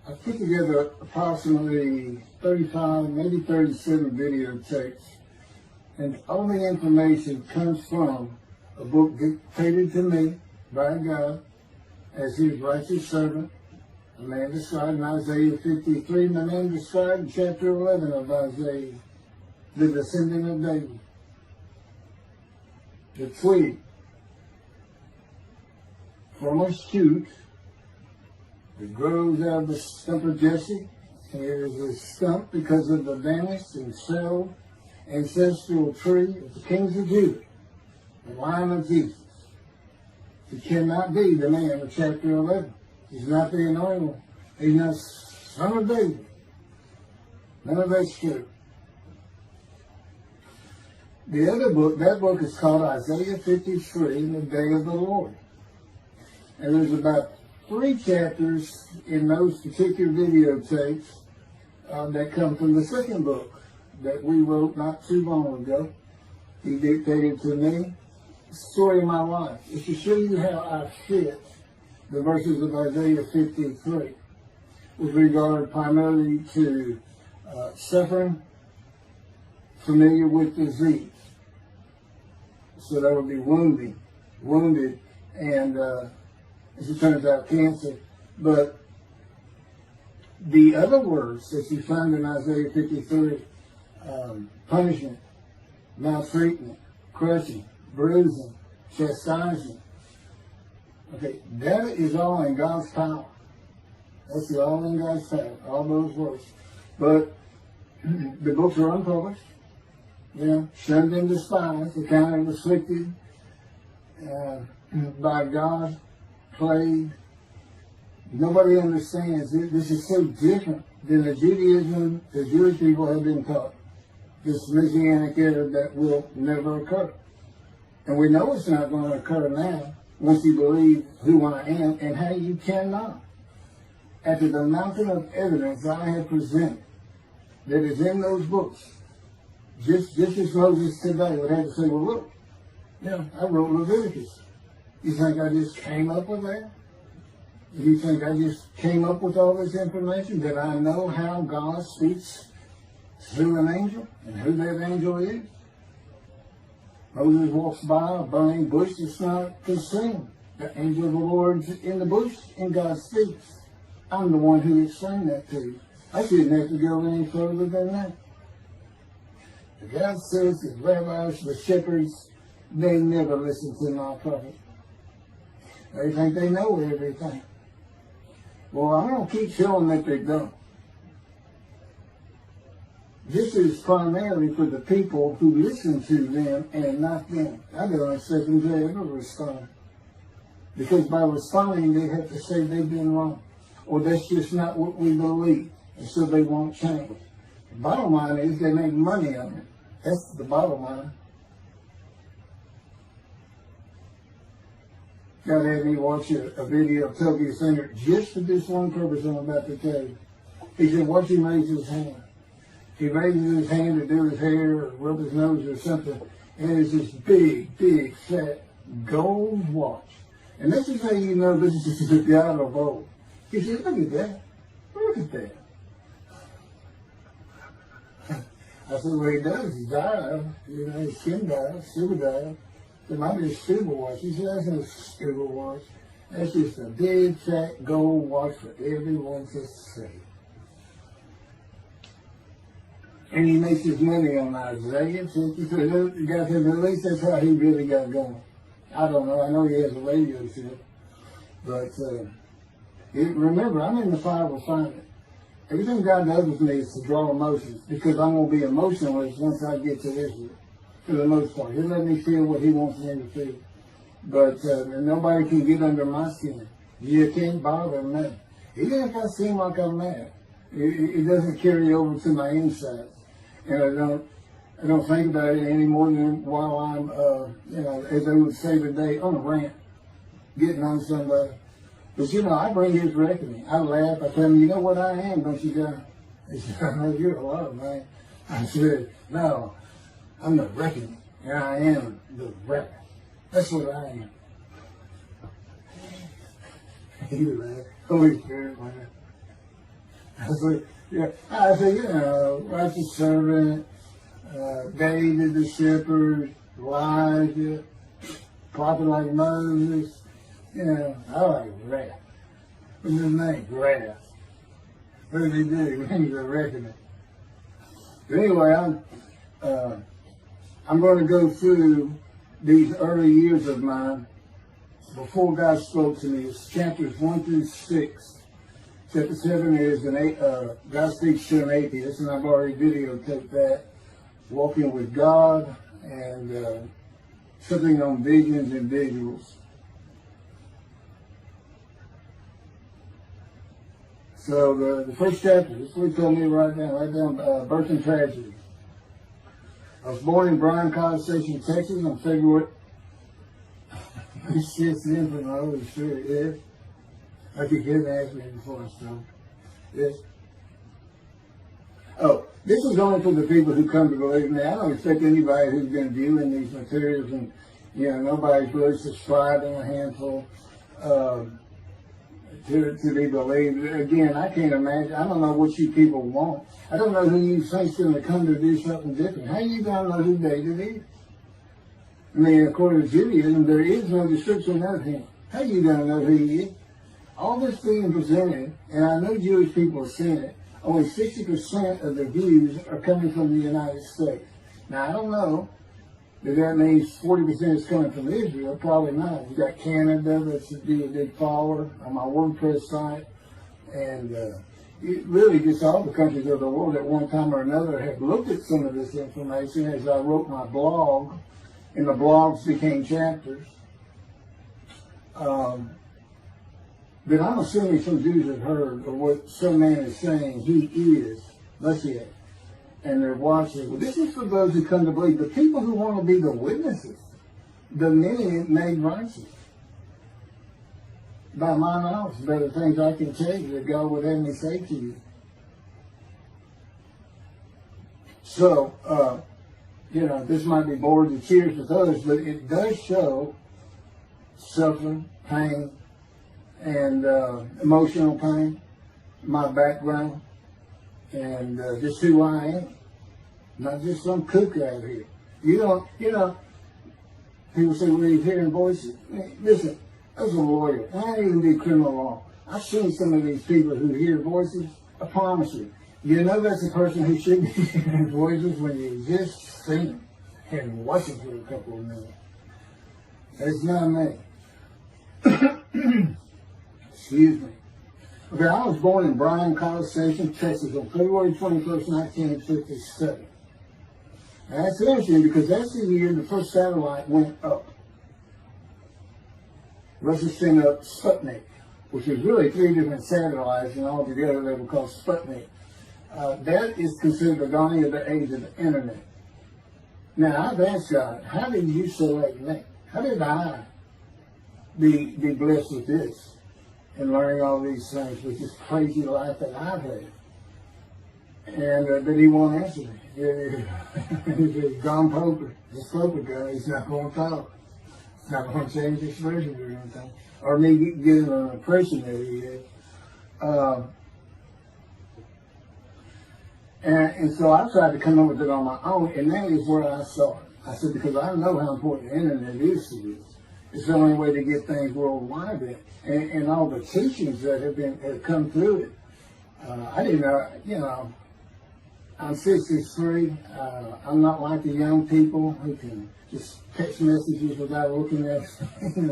I put together approximately 35, maybe 37 videotapes, and all the information comes from a book dictated to me by God as his righteous servant, a man described in Isaiah 53, and a man described in chapter 11 of Isaiah, the descendant of David, the twig from a shoot that grows out of the stump of Jesse. And it is a stump because of the vanished and settled ancestral tree of the kings of Judah, the line of Jesus. He cannot be the man of chapter 11. He's not the anointed one. He's not son of David. None of that's true. The other book, that book is called Isaiah 53, the Day of the Lord. And there's about 3 chapters in those particular videotapes that come from the second book that we wrote not too long ago. He dictated to me the story of my life. It's to show you how I fit the verses of Isaiah 53 with regard primarily to suffering, familiar with disease. So that would be wounded, and as it turns out, cancer. But the other words that you find in Isaiah 53, punishment, maltreatment, crushing, bruising, chastising, okay, that is all in God's power. That's all in God's power, all those words. But the books are unpublished, shunned and despised, accounted afflicted by God, plagued. Nobody understands it. This is so different than the Judaism the Jewish people have been taught. This Messianic era that will never occur. And we know it's not going to occur now once you believe who I am and how you cannot. After the mountain of evidence I have presented that is in those books, just as Moses today would have to say, well, look, I wrote Leviticus. You think I just came up with that? You think I just came up with all this information? That I know how God speaks through an angel and who that angel is? Moses walks by a burning bush that's not consumed. The angel of the Lord's in the bush and God speaks. I'm the one who explained that to you. I shouldn't have to go any further than that. The God says the rabbis, the shepherds, they never listen to my prophet. They think they know everything. Well, I'm going to keep showing that they don't. This is primarily for the people who listen to them and not them. I don't expect them to ever respond. Because by responding, they have to say they've been wrong. Or that's just not what we believe. And so they won't change. The bottom line is they make money on it. That's the bottom line. God had me watch a video of Toby Singer just for this one purpose I'm about to tell you. He said, watch him raise his hand. He raises his hand to do his hair or rub his nose or something, and there's this big, fat gold watch. And this is how you know this is the God of old. He said, look at that. Look at that. I said, well, he does. He died. His skin died, silver died. There might be a silver watch. He said, that's no silver watch. That's just a big, fat gold watch for everyone to see. And he makes his money on Isaiah 53. You guys have at least that's how he really got going. I don't know. I know he has a radio show. But remember, I'm in the fire refinement. Everything God does with me is to draw emotions because I'm going to be emotionless once I get to Israel. For the most part. He'll let me feel what he wants me to feel. But nobody can get under my skin. You can't bother me. Even if I seem like I'm mad, it doesn't carry over to my inside. And I don't think about it any more than while I'm, as they would say today, on a rant, getting on somebody. But I bring his reckoning. I laugh. I tell him, you know what I am, don't you, guys? He said, I know you're a lot, man. I said, no, I'm the reckoning. And I am the reckoning. That's what I am. He laughed. Holy Spirit, man. I said, you know, righteous servant, David the shepherd, Elijah, prophet like Moses. You know, I like wrath. What's his name? Wrath. What did he do? He was a reckoning. But anyway, I'm going to go through these early years of mine before God spoke to me. It's chapters 1 through 6. Chapter 7 is God speaks to an atheist, and I've already videotaped that. Walking with God, and something on visions and visuals. So the first chapter, this is what he told me right down, birth and tragedy. I was born in Bryan College Station, Texas on February. This shit's in from the Holy Spirit, yes. Like you couldn't ask me before I started. Yes. Oh, this is only for the people who come to believe me. I don't expect anybody who's been viewing these materials and, you know, nobody's really subscribing, a handful, to be believed. Again, I can't imagine. I don't know what you people want. I don't know who you think's going to come to do something different. How you going to know who David is? I mean, according to Judaism, there is no description of him. How you going to know who he is? All this being presented, and I know Jewish people are seeing it, only 60% of the views are coming from the United States. Now, I don't know if that means 40% is coming from Israel. Probably not. You've got Canada that's a big follower on my WordPress site. And really just all the countries of the world at one time or another have looked at some of this information as I wrote my blog, and the blogs became chapters. But I'm assuming some Jews have heard of what some man is saying he is Moshiach, and they're watching. Well, this is for those who come to believe. The people who want to be the witnesses, the many made righteous. By my knowledge, there are things I can tell you that God would have me say to you. So, you know, this might be bored to tears with others, but it does show suffering, pain, and emotional pain, my background, and just who I am. Not just some kook out here. You know, people say, well, he's hearing voices. Listen, as a lawyer, I ain't even do criminal law. I've seen some of these people who hear voices. I promise you. You know that's a person who should be hearing voices when you just see them and watch them for a couple of minutes. That's not me. Excuse me. Okay, I was born in Bryan College Station, Texas on February 21st, 1957. Now that's interesting because that's the year the first satellite went up. Russia sent up Sputnik, which is really 3 different satellites, and all together they were called Sputnik. That is considered the dawning of the age of the internet. Now, I've asked God, how did you select me? How did I be blessed with this and learning all these things with this crazy life that I've had? And but he won't answer me. He's John Poker, the Poker guy. He's not going to talk. He's not going to change his version or anything. Or me getting an impression that he is. And so I tried to come up with it on my own, and that is where I saw it. I said, because I know how important the internet is to this. It's the only way to get things worldwide, and all the teachings that have come through it. I didn't know, you know, I'm 63. I'm not like the young people who can just text messages without looking at them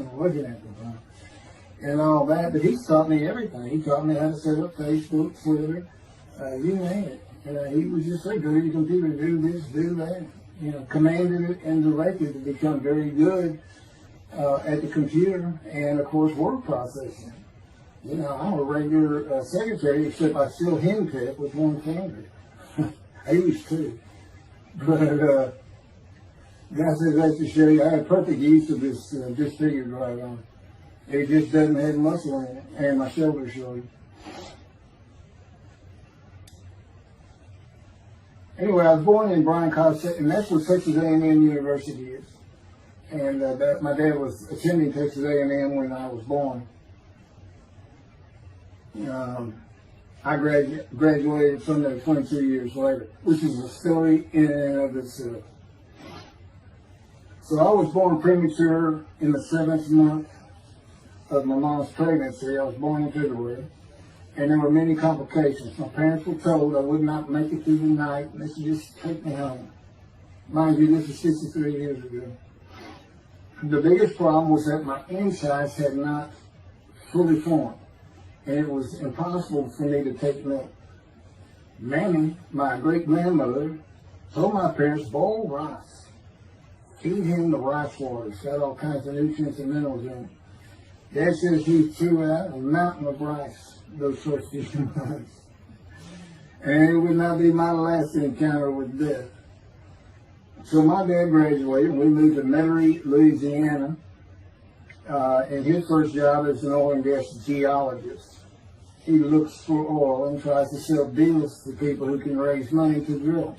and all that. But he's taught me everything. He taught me how to set up Facebook, Twitter, you name it. He was just like, go to your computer, do this, do that. You know, commanded it and directed to become very good at the computer and, of course, word processing. You know, I'm a regular secretary, except I still henpeck with one finger. I used to. But God says that to show you, I had perfect use of this disfigured right arm. It just doesn't have muscle in it, and my shoulder showed. Anyway, I was born in Bryan College, and that's where Texas A&M University is. And my dad was attending Texas A&M when I was born. I graduated from there 22 years later, which is a story in and of itself. So I was born premature in the 7th month of my mom's pregnancy. I was born in February, and there were many complications. My parents were told I would not make it through the night, and they should just take me home. Mind you, this was 63 years ago. The biggest problem was that my insides had not fully formed, and it was impossible for me to take milk. Mammy, my great-grandmother, told my parents, boil rice. Feed him the rice water. It's got all kinds of nutrients and minerals in it. Dad says he threw out a mountain of rice those first few months. And it would not be my last encounter with death. So my dad graduated, and we moved to Metairie, Louisiana. And his first job is an oil and gas geologist. He looks for oil and tries to sell deals to people who can raise money to drill.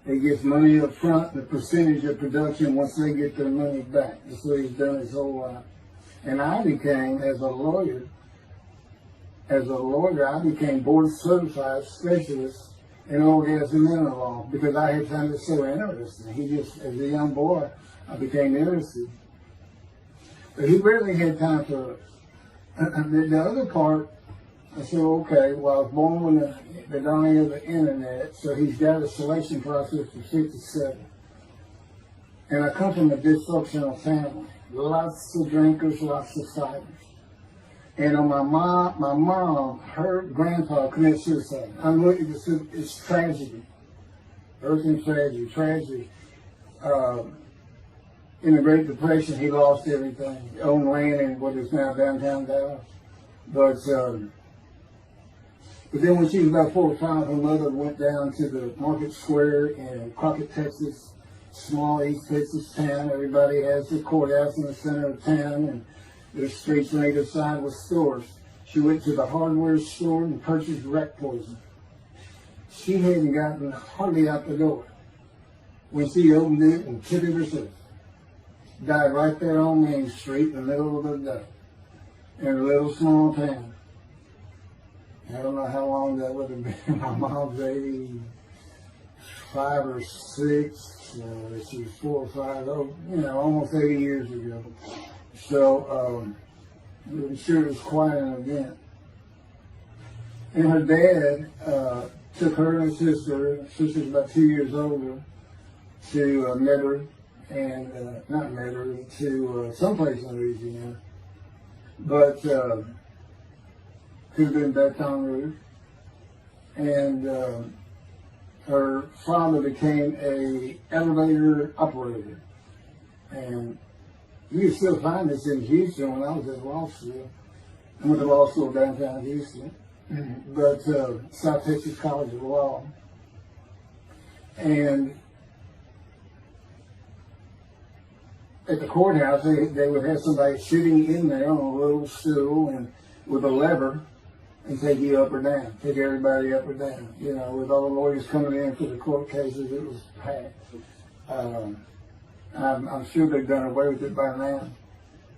He gets money up front and a percentage of production once they get their money back. That's what he's done his whole life. And I became, as a lawyer, I became board certified specialist in oil, gas, and mineral law because I had found it so interesting. As a young boy, I became interested. But he rarely had time for us. The other part, I said, okay, well, I was born when the dawning of the internet, so he's got a selection process for 57. And I come from a dysfunctional family. Lots of drinkers, lots of fighters. And on my mom, her grandpa committed suicide. It's tragedy. Earth and tragedy. In the Great Depression, he lost everything. He owned land in what is now downtown Dallas. But then when she was about 4 or 5, her mother went down to the market square in Crockett, Texas, small East Texas town. Everybody has the courthouse in the center of town, and there's streets on either side with stores. She went to the hardware store and purchased rat poison. She hadn't gotten hardly out the door when she opened it and took it herself. Died right there on Main Street in the middle of the day in a little small town. I don't know how long that would have been. My mom's 85 or 6. She was 4 or 5, almost 80 years ago. So I'm sure it was quite an event. And her dad took her and her sister's about 2 years older, to Metairie, and not Metairie, to someplace in Louisiana. But could have been Baton Rouge. And her father became a elevator operator. And you can still find this in Houston when I was at law school. I went to law school downtown Houston, but South Texas College of Law. And at the courthouse, they would have somebody sitting in there on a little stool and with a lever and take you up or down, take everybody up or down. With all the lawyers coming in for the court cases, it was packed. I'm sure they've done away with it by now.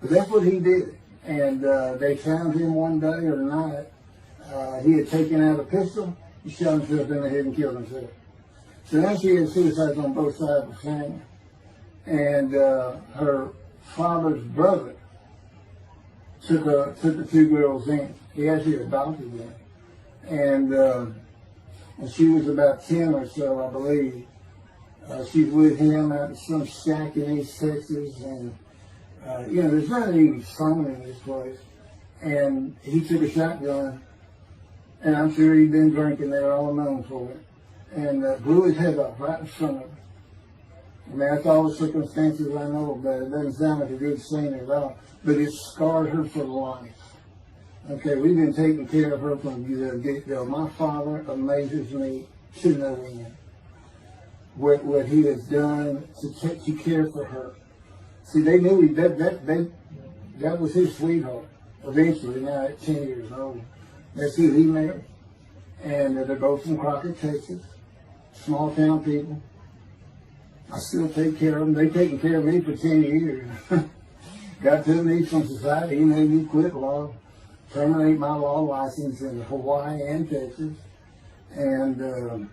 But that's what he did. And they found him one day or night. He had taken out a pistol, he shot himself in the head and killed himself. So now she had suicides on both sides of the family. And her father's brother took the 2 girls in. He actually adopted them. And she was about 10 or so, I believe. She's with him out in some shack in East Texas, and there's not any phone in this place. And he took a shotgun, and I'm sure he'd been drinking there all known for it, and blew his head off right in front of her. I mean, that's all the circumstances I know about it. It doesn't sound like a good scene at all, but it scarred her for life. Okay, we've been taking care of her from the get-go. My father amazes me to no end. What he has done to care for her. See, they knew that was his sweetheart. Eventually, now at 10 years old, that's who he married. And they're both from Crockett, Texas. Small town people. I still take care of them. They've taken care of me for 10 years. Got took me from society. He made me quit law. terminate my law license in Hawaii and Texas, and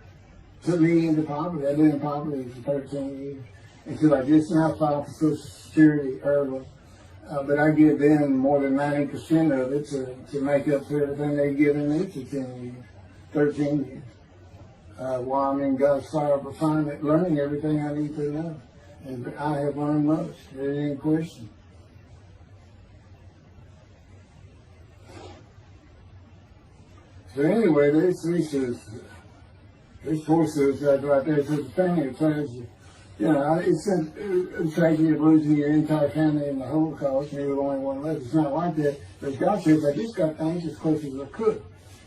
put me into poverty. I've been in poverty for 13 years until I just now filed for Social Security early. But I give them more than 90% of it to make up for everything they've given me for 10 years, 13 years. While I'm in God's fire of refinement, learning everything I need to know. And I have learned much. There ain't any question. So anyway, there's four suicides right there. So the thing that tells you, it's a tragedy of losing your entire family in the Holocaust, and you were only one left. It's not like that. But God says, I just got things as close as I could.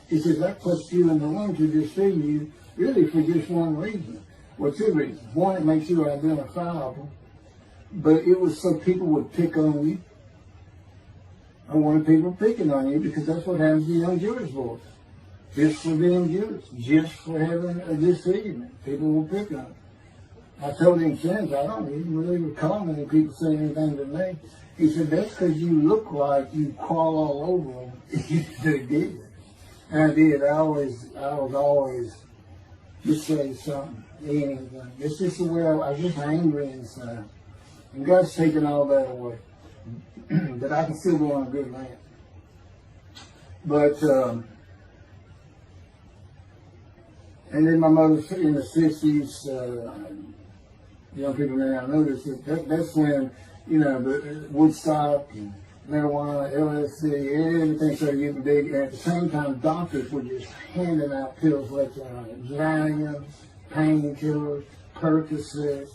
He says, I placed you in the womb to deceive you, really for just one reason. Well, two reasons. One, it makes you identifiable, but it was so people would pick on you. I wanted people picking on you because that's what happens to young Jewish boys. Just for being Jewish, just for having a disfigurement. People will pick on you. I told him since, I don't even really recall many people saying anything to me. He said, that's because you look like you crawl all over them. They did. And I did. I was always just say something, anything. It's just the way I was just angry inside. And God's taken all that away. But I can still go on a good man. But, and then my mother in the 60s, young people may not know this, that's when, the Woodstock and marijuana, LSD, everything started getting big. And at the same time, doctors were just handing out pills left and right. Valium, painkillers, Percocets,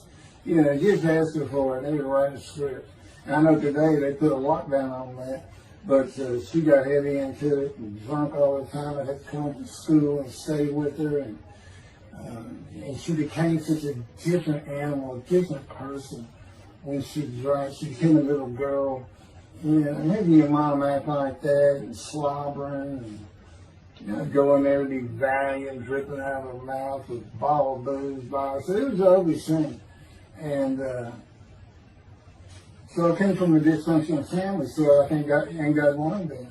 just asking for it. They were writing scripts. And I know today they put a lockdown on that, but she got heavy into it and drunk all the time. I had to come to school and stay with her, and she became such a different animal, a different person when she drank. She became a little girl. Maybe your mom act like that and slobbering and go in there to be Valium dripping out of her mouth with bottle of booze by her. So it was an ugly scene. And so I came from a dysfunctional family, so I think God wanted that.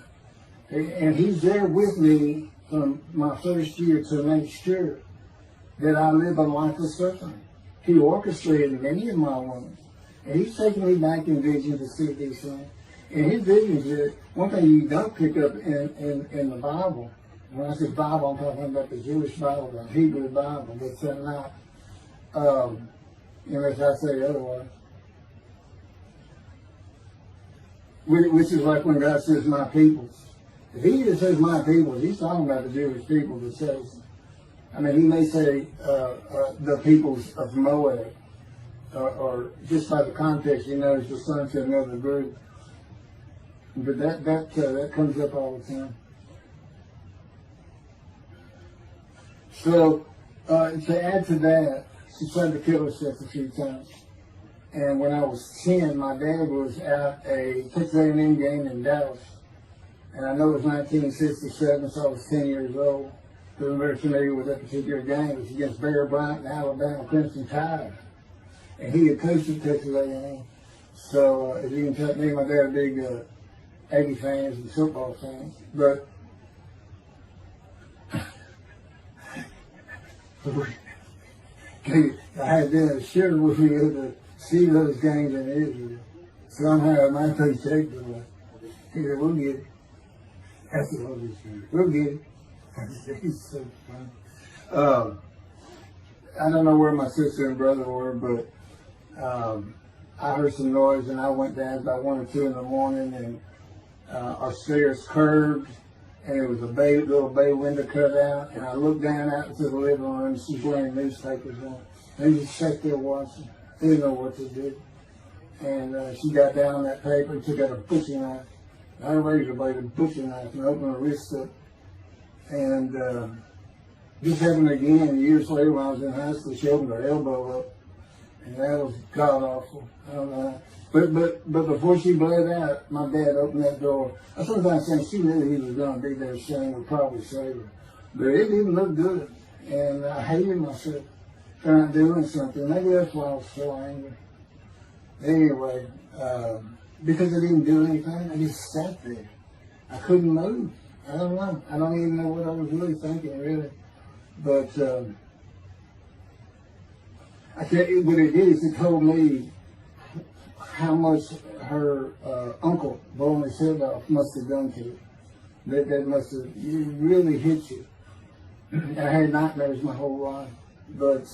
And He's there with me from my first year to make sure that I live a life of suffering. He orchestrated many of my wounds. And He's taken me back in vision to see these things. And His visions is one thing you don't pick up in the Bible. When I say Bible, I'm talking about the Jewish Bible, the Hebrew Bible, but not, unless I say otherwise. Which is like when God says, my peoples. If He just says my peoples, He's talking about the Jewish people that says, He may say the peoples of Moab, or just by the context, it's the son to another group. But that comes up all the time. So, to add to that, she tried to kill herself a few times. And when I was 10, my dad was at a Texas A&M game in Dallas. And I know it was 1967, so I was 10 years old. So I'm very familiar with that particular game. It was against Bear Bryant and Alabama Crimson Tide. And he had coached at Texas A&M. So, as you can tell, me and my dad are big Aggie fans and football fans. But I had been sure we were able to see those games in Israel. Somehow my paycheck was like, he said, we'll get it. That's the Holy Spirit. We'll get it. He's so funny. I don't know where my sister and brother were, but I heard some noise and I went down about 1 or 2 in the morning, and our stairs curved, and there was a little bay window cut out, and I looked down out into the living room, and she's wearing newspapers on. And just sat there watching. Didn't know what to do. And she got down on that paper and took out a butcher knife, not a razor blade, a butcher knife, and opened her wrist up. And this happened again years later when I was in high school. She opened her elbow up, and that was god awful. I don't know. But before she bled out, my dad opened that door. I sometimes think she knew he was going to be there. Shane would probably save her. But it didn't look good. And I hated myself for not doing something. Maybe that's why I was so angry. Anyway, because I didn't do anything, I just sat there. I couldn't move. I don't know. I don't even know what I was really thinking, really. But I tell you what it is. It told me how much her uncle blowing his head off must have done to you. That must have really hit you. And I had nightmares my whole life. But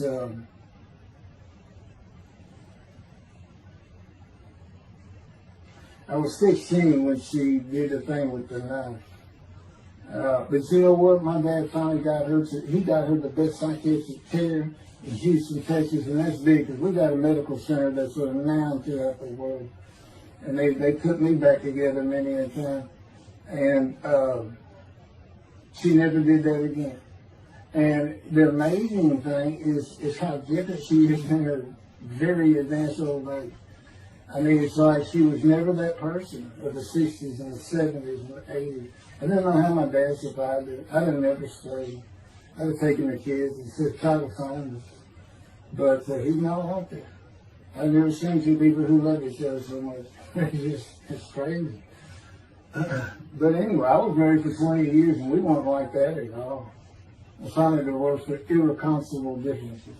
I was 16 when she did the thing with the knife. But you know what? My dad finally got her. He got her the best psychiatric care in Houston, Texas, and that's big because we got a medical center that's renowned throughout the world. And they put me back together many a time. And she never did that again. And the amazing thing is how different she is in her very advanced old age. I mean, it's like she was never that person of the 60s and the 70s and the 80s. I don't know how my dad survived it. I'd have never stayed. I'd have taken the kids and said, try to find us. But he's not out there. I've never seen two people who love each other so much. It's crazy. But anyway, I was married for 20 years and we weren't like that at all. I finally divorced for irreconcilable differences.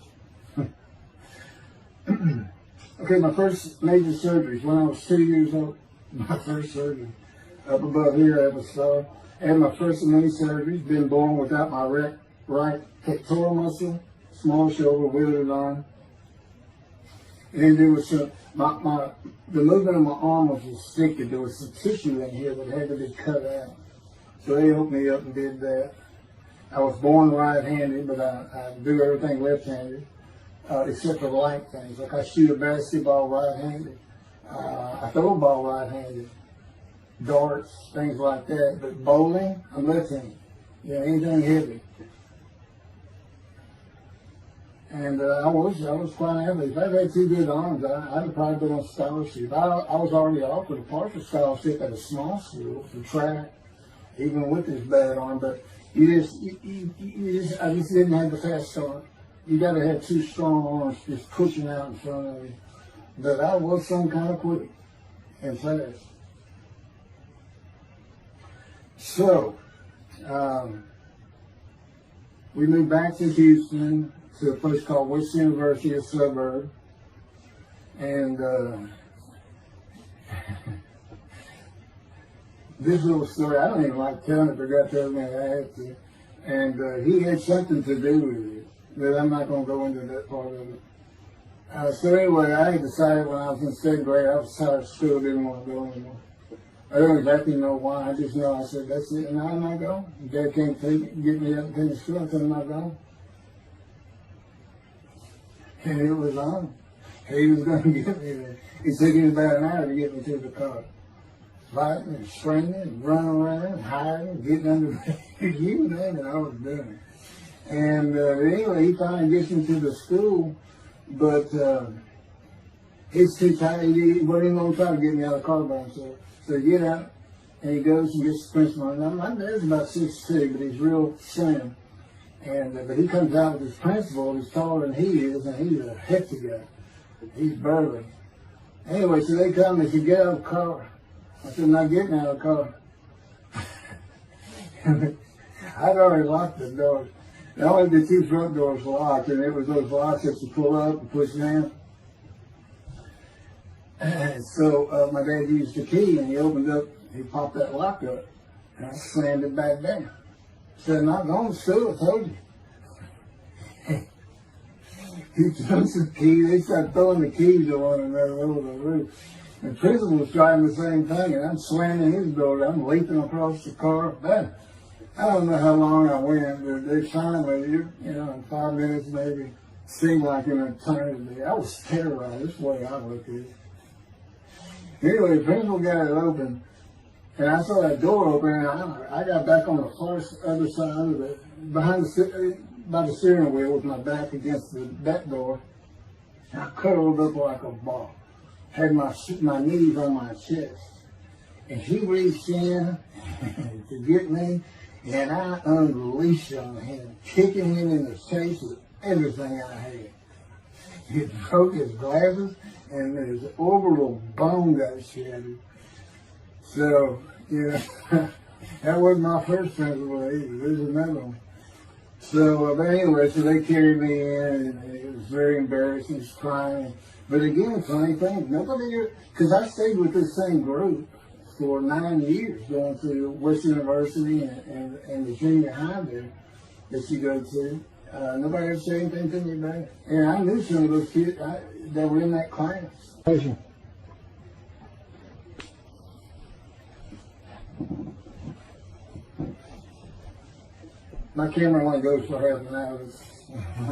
Okay, my first major surgery when I was 2 years old. My first surgery. Up above here, I have a scar. I had my first mini surgery. Been born without my right pectoral muscle, small shoulder, withered arm. And there was the movement of my arm was restricted. There was some tissue in here that had to be cut out. So they opened me up and did that. I was born right-handed, but I do everything left-handed. Except for light things. Like I shoot a basketball right-handed. I throw a ball right-handed. Darts, things like that. But bowling, I'm left-handed. Anything heavy. And I was quite average. If I'd had two good arms, I'd have probably been on scholarship. I was already offered a partial scholarship at a small school for track, even with this bad arm. But I just didn't have the fast start. You got to have two strong arms just pushing out in front of you. But I was some kind of quick and fast. So, we moved back to Houston to a place called West University, a suburb. And this little story, I don't even like telling it, but I got to tell me I had to. And he had something to do with it. But I'm not going to go into that part of it. So anyway, I had decided when I was in 2nd grade, I was tired of school, didn't want to go anymore. I don't exactly know why. I just know I said, that's it, and now I'm not going. Dad can't get me up and finish school until I'm not going. And it was on. He was going to get me there. It took him about an hour to get me to the car. Fighting and screaming and running around, hiding, getting under the you name it, I was doing it. And anyway, he finally gets me to the school, but he's too tired. He wasn't even going to try to get me out of the car by himself. So he get out, and he goes and gets the principal. Now, my dad's about 6'2", but he's real slim. And but he comes out with his principal, he's taller than he is, and he's a hefty guy. He's burly. Anyway, so they come and said, get out of the car. I said, I'm not getting out of the car. I'd already locked the door. Only the two front doors locked, and it was those locks that you pull up and push down. And so my dad used the key, and he opened up, he popped that lock up, and I slammed it back down. Said, I'm not going to school, I told you. He took the key, they started throwing the keys at one another over the roof. The principal was trying the same thing, and I'm slamming his door, I'm leaping across the car. But I don't know how long I went, but they finally, in 5 minutes maybe, seemed like an eternity. I was terrorized, this way I looked at it. Anyway, the principal got it open, and I saw that door open, and I got back on the far other side of it, by the steering wheel with my back against that door. And I curled up like a ball, had my knees on my chest. And he reached in to get me, and I unleashed on him, kicking him in the face with everything I had. He broke his glasses, and his orbital bone got shattered. So, That wasn't my first principal either. There's another one. So, but anyway, so they carried me in, and it was very embarrassing, just crying. But again, funny thing, nobody, because I stayed with this same group for 9 years, going to Western University and the junior high there that you go to. Nobody ever said anything to me about it. And I knew some of those kids that were in that class. My camera only goes for half an hour.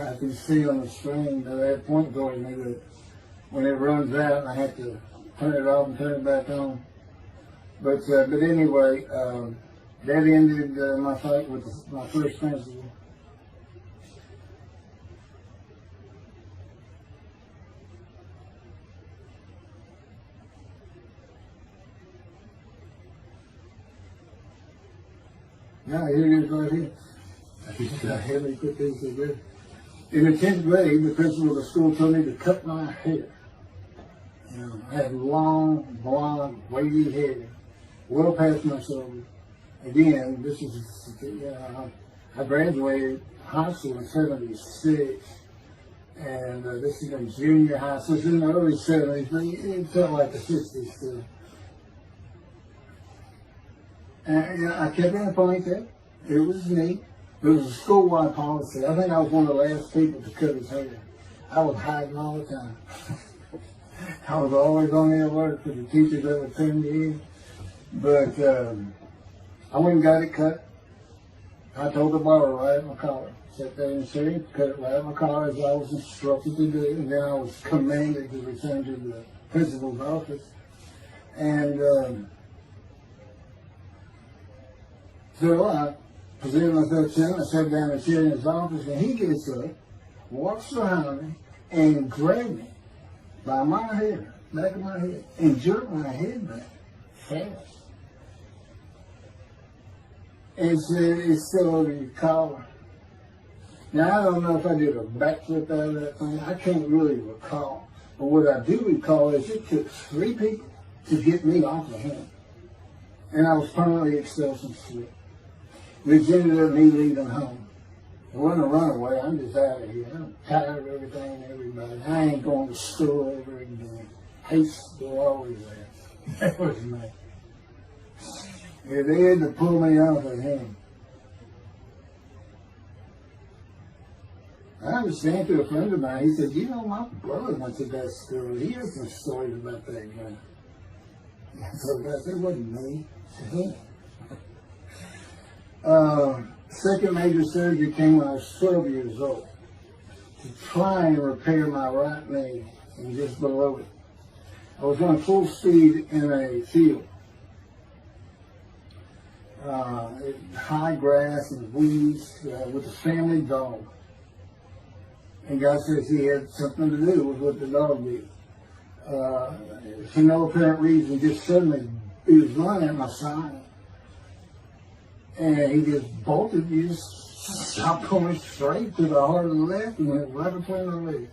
I can see on the screen that that point told me that when it runs out, I have to turn it off and turn it back on. But anyway, that ended my fight with my first principal. Now here it is right here. I had me put these together. In the 10th grade, the principal of the school told me to cut my hair. You know, I had long, blonde, wavy hair, well past my shoulder. Again, this is, I graduated high school in '76, and this is in junior high, so it's in the early '70s, but it felt like the '60s still. And I kept it in a ponytail. It was neat. It was a school-wide policy. I think I was one of the last people to cut his hair. I was hiding all the time. I was always on the alert for the teachers that would send me in. But I went and got it cut. I told the barber right at my collar. Sat there in the city, cut it right at my collar as I was instructed to do. And then I was commanded to return to the principal's office. And so I presented myself to him. I sat down in the chair in his office, and he gets up, walks behind me, and grabbed me by my hair, back of my head, and jerked my head back fast. And said, "It's still over your collar." Now, I don't know if I did a backflip out of that thing. I can't really recall. But what I do recall is it took 3 people to get me off of him. And I was permanently expelled from school. Which ended up me leaving home. It wasn't a runaway. I'm just out of here. I'm tired of everything and everybody. I ain't going to school ever again. Hate school always there. That was me. Yeah, they had to pull me off of him. I understand through a friend of mine. He said, "You know, my brother went to that school. He has some stories about that guy." So I said, "It wasn't me. It was him." Second major surgery came when I was 12 years old to try and repair my right knee and just below it. I was on full speed in a field. High grass and weeds with a family dog. And God says he had something to do with what the dog did. For no apparent reason, just suddenly he was running at my side. And he just bolted, he just stopped going straight to the heart of the left and went right between the legs.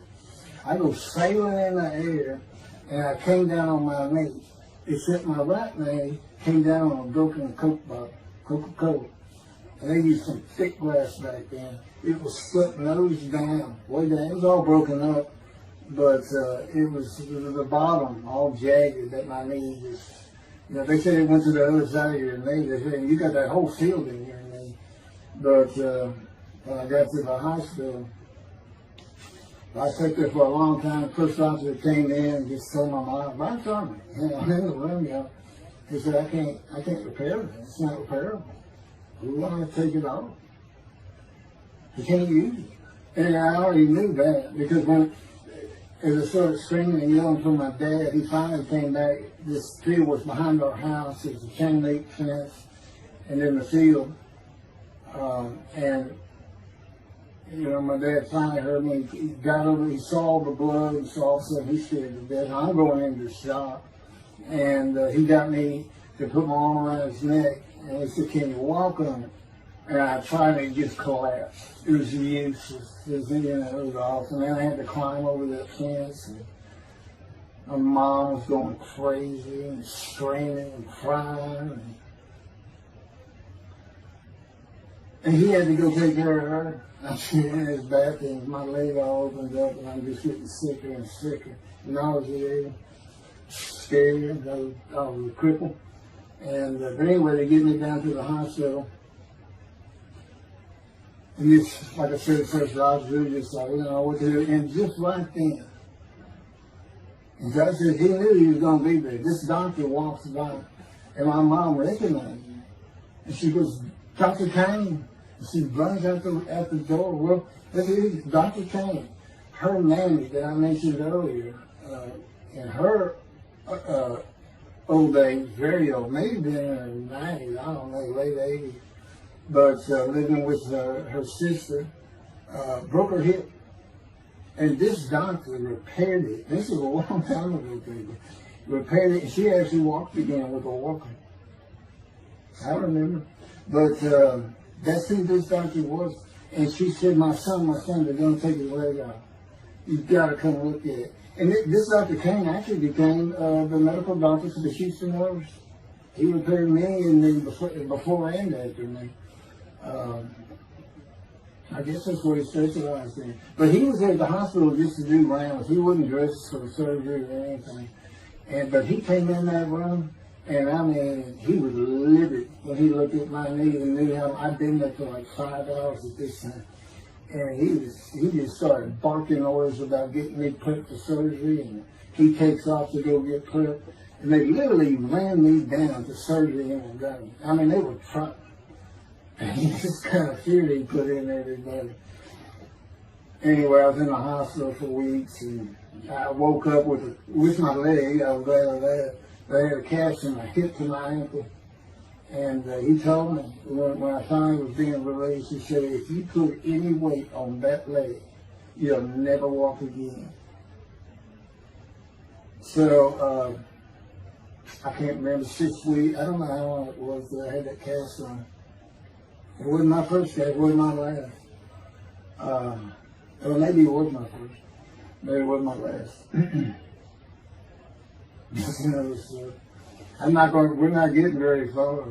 I go sailing in the air, and I came down on my knee. Except my right knee came down on a broken Coke bottle, Coca-Cola. And they used some thick glass back then. It was split nose down, way down. It was all broken up, but it was the bottom all jagged that my knee just. You know, they said it went to the other side of your knee. They said, "You got that whole field in your knee." But when I got to the hospital, I sat there for a long time. The first officer came in and just told my mom, "I'm sorry, I'm in the room, you know." He said, I can't repair it. It's not repairable. We want to take it off. You can't use it." And I already knew that because as I started screaming and yelling for my dad, he finally came back. This field was behind our house. It was a chain link fence, and in the field. And you know, my dad finally heard me. He got over. He saw the blood and saw something. He scared to death. I'm going into shock, and he got me to put my arm around his neck, and he said, "Can you walk on it?" And I tried, and it just collapsed. It was useless. It was awful. And then I had to climb over that fence. And my mom was going crazy and screaming and crying. And he had to go take care of her. I'm sitting in his bathroom, my leg all opens up, and I'm just getting sicker and sicker. Nauseated, scared, I was crippled. And but anyway, they get me down to the hospital. And just, like I said, at first, I was really just like, what to do. And just right then, and God said he knew he was going to be there. This doctor walks by, and my mom recognized him. And she goes, Dr. Kane. And she runs out the door. Well, this is Dr. Kane. Her nanny that I mentioned earlier, in her old age, very old, maybe in her 90s, I don't know, late 80s, but living with her sister, broke her hip. And this doctor repaired it. This is a long time ago, people. Repaired it, and she actually walked again with a walker. I remember. But that's who this doctor was. And she said, my son, they're going to take his leg out. You've got to come look at it. And this Dr. King actually became the medical doctor for the Houston Oilers. He repaired me and then before and after me. I guess that's what he specialized in. But he was at the hospital just to do rounds. He wasn't dressed for surgery or anything. But he came in that room, and I mean, he was livid when he looked at my knee and knew how I'd been there for like 5 hours at this time. And he just started barking orders about getting me prepped for surgery, and he takes off to go get prepped. And they literally ran me down to surgery in a gun. I mean, they were trying. And this kind of fear he put in everybody. Anyway, I was in the hospital for weeks, and I woke up with my leg. I was glad of that. They had a cast from my hip to my ankle. And he told me, when I finally was being released, he said, if you put any weight on that leg, you'll never walk again. So, I can't remember, 6 weeks, I don't know how long it was that I had that cast on. It wasn't my first cast, it wasn't my last. Well, maybe it was my first. Maybe it wasn't my last. That's another story. We're not getting very far.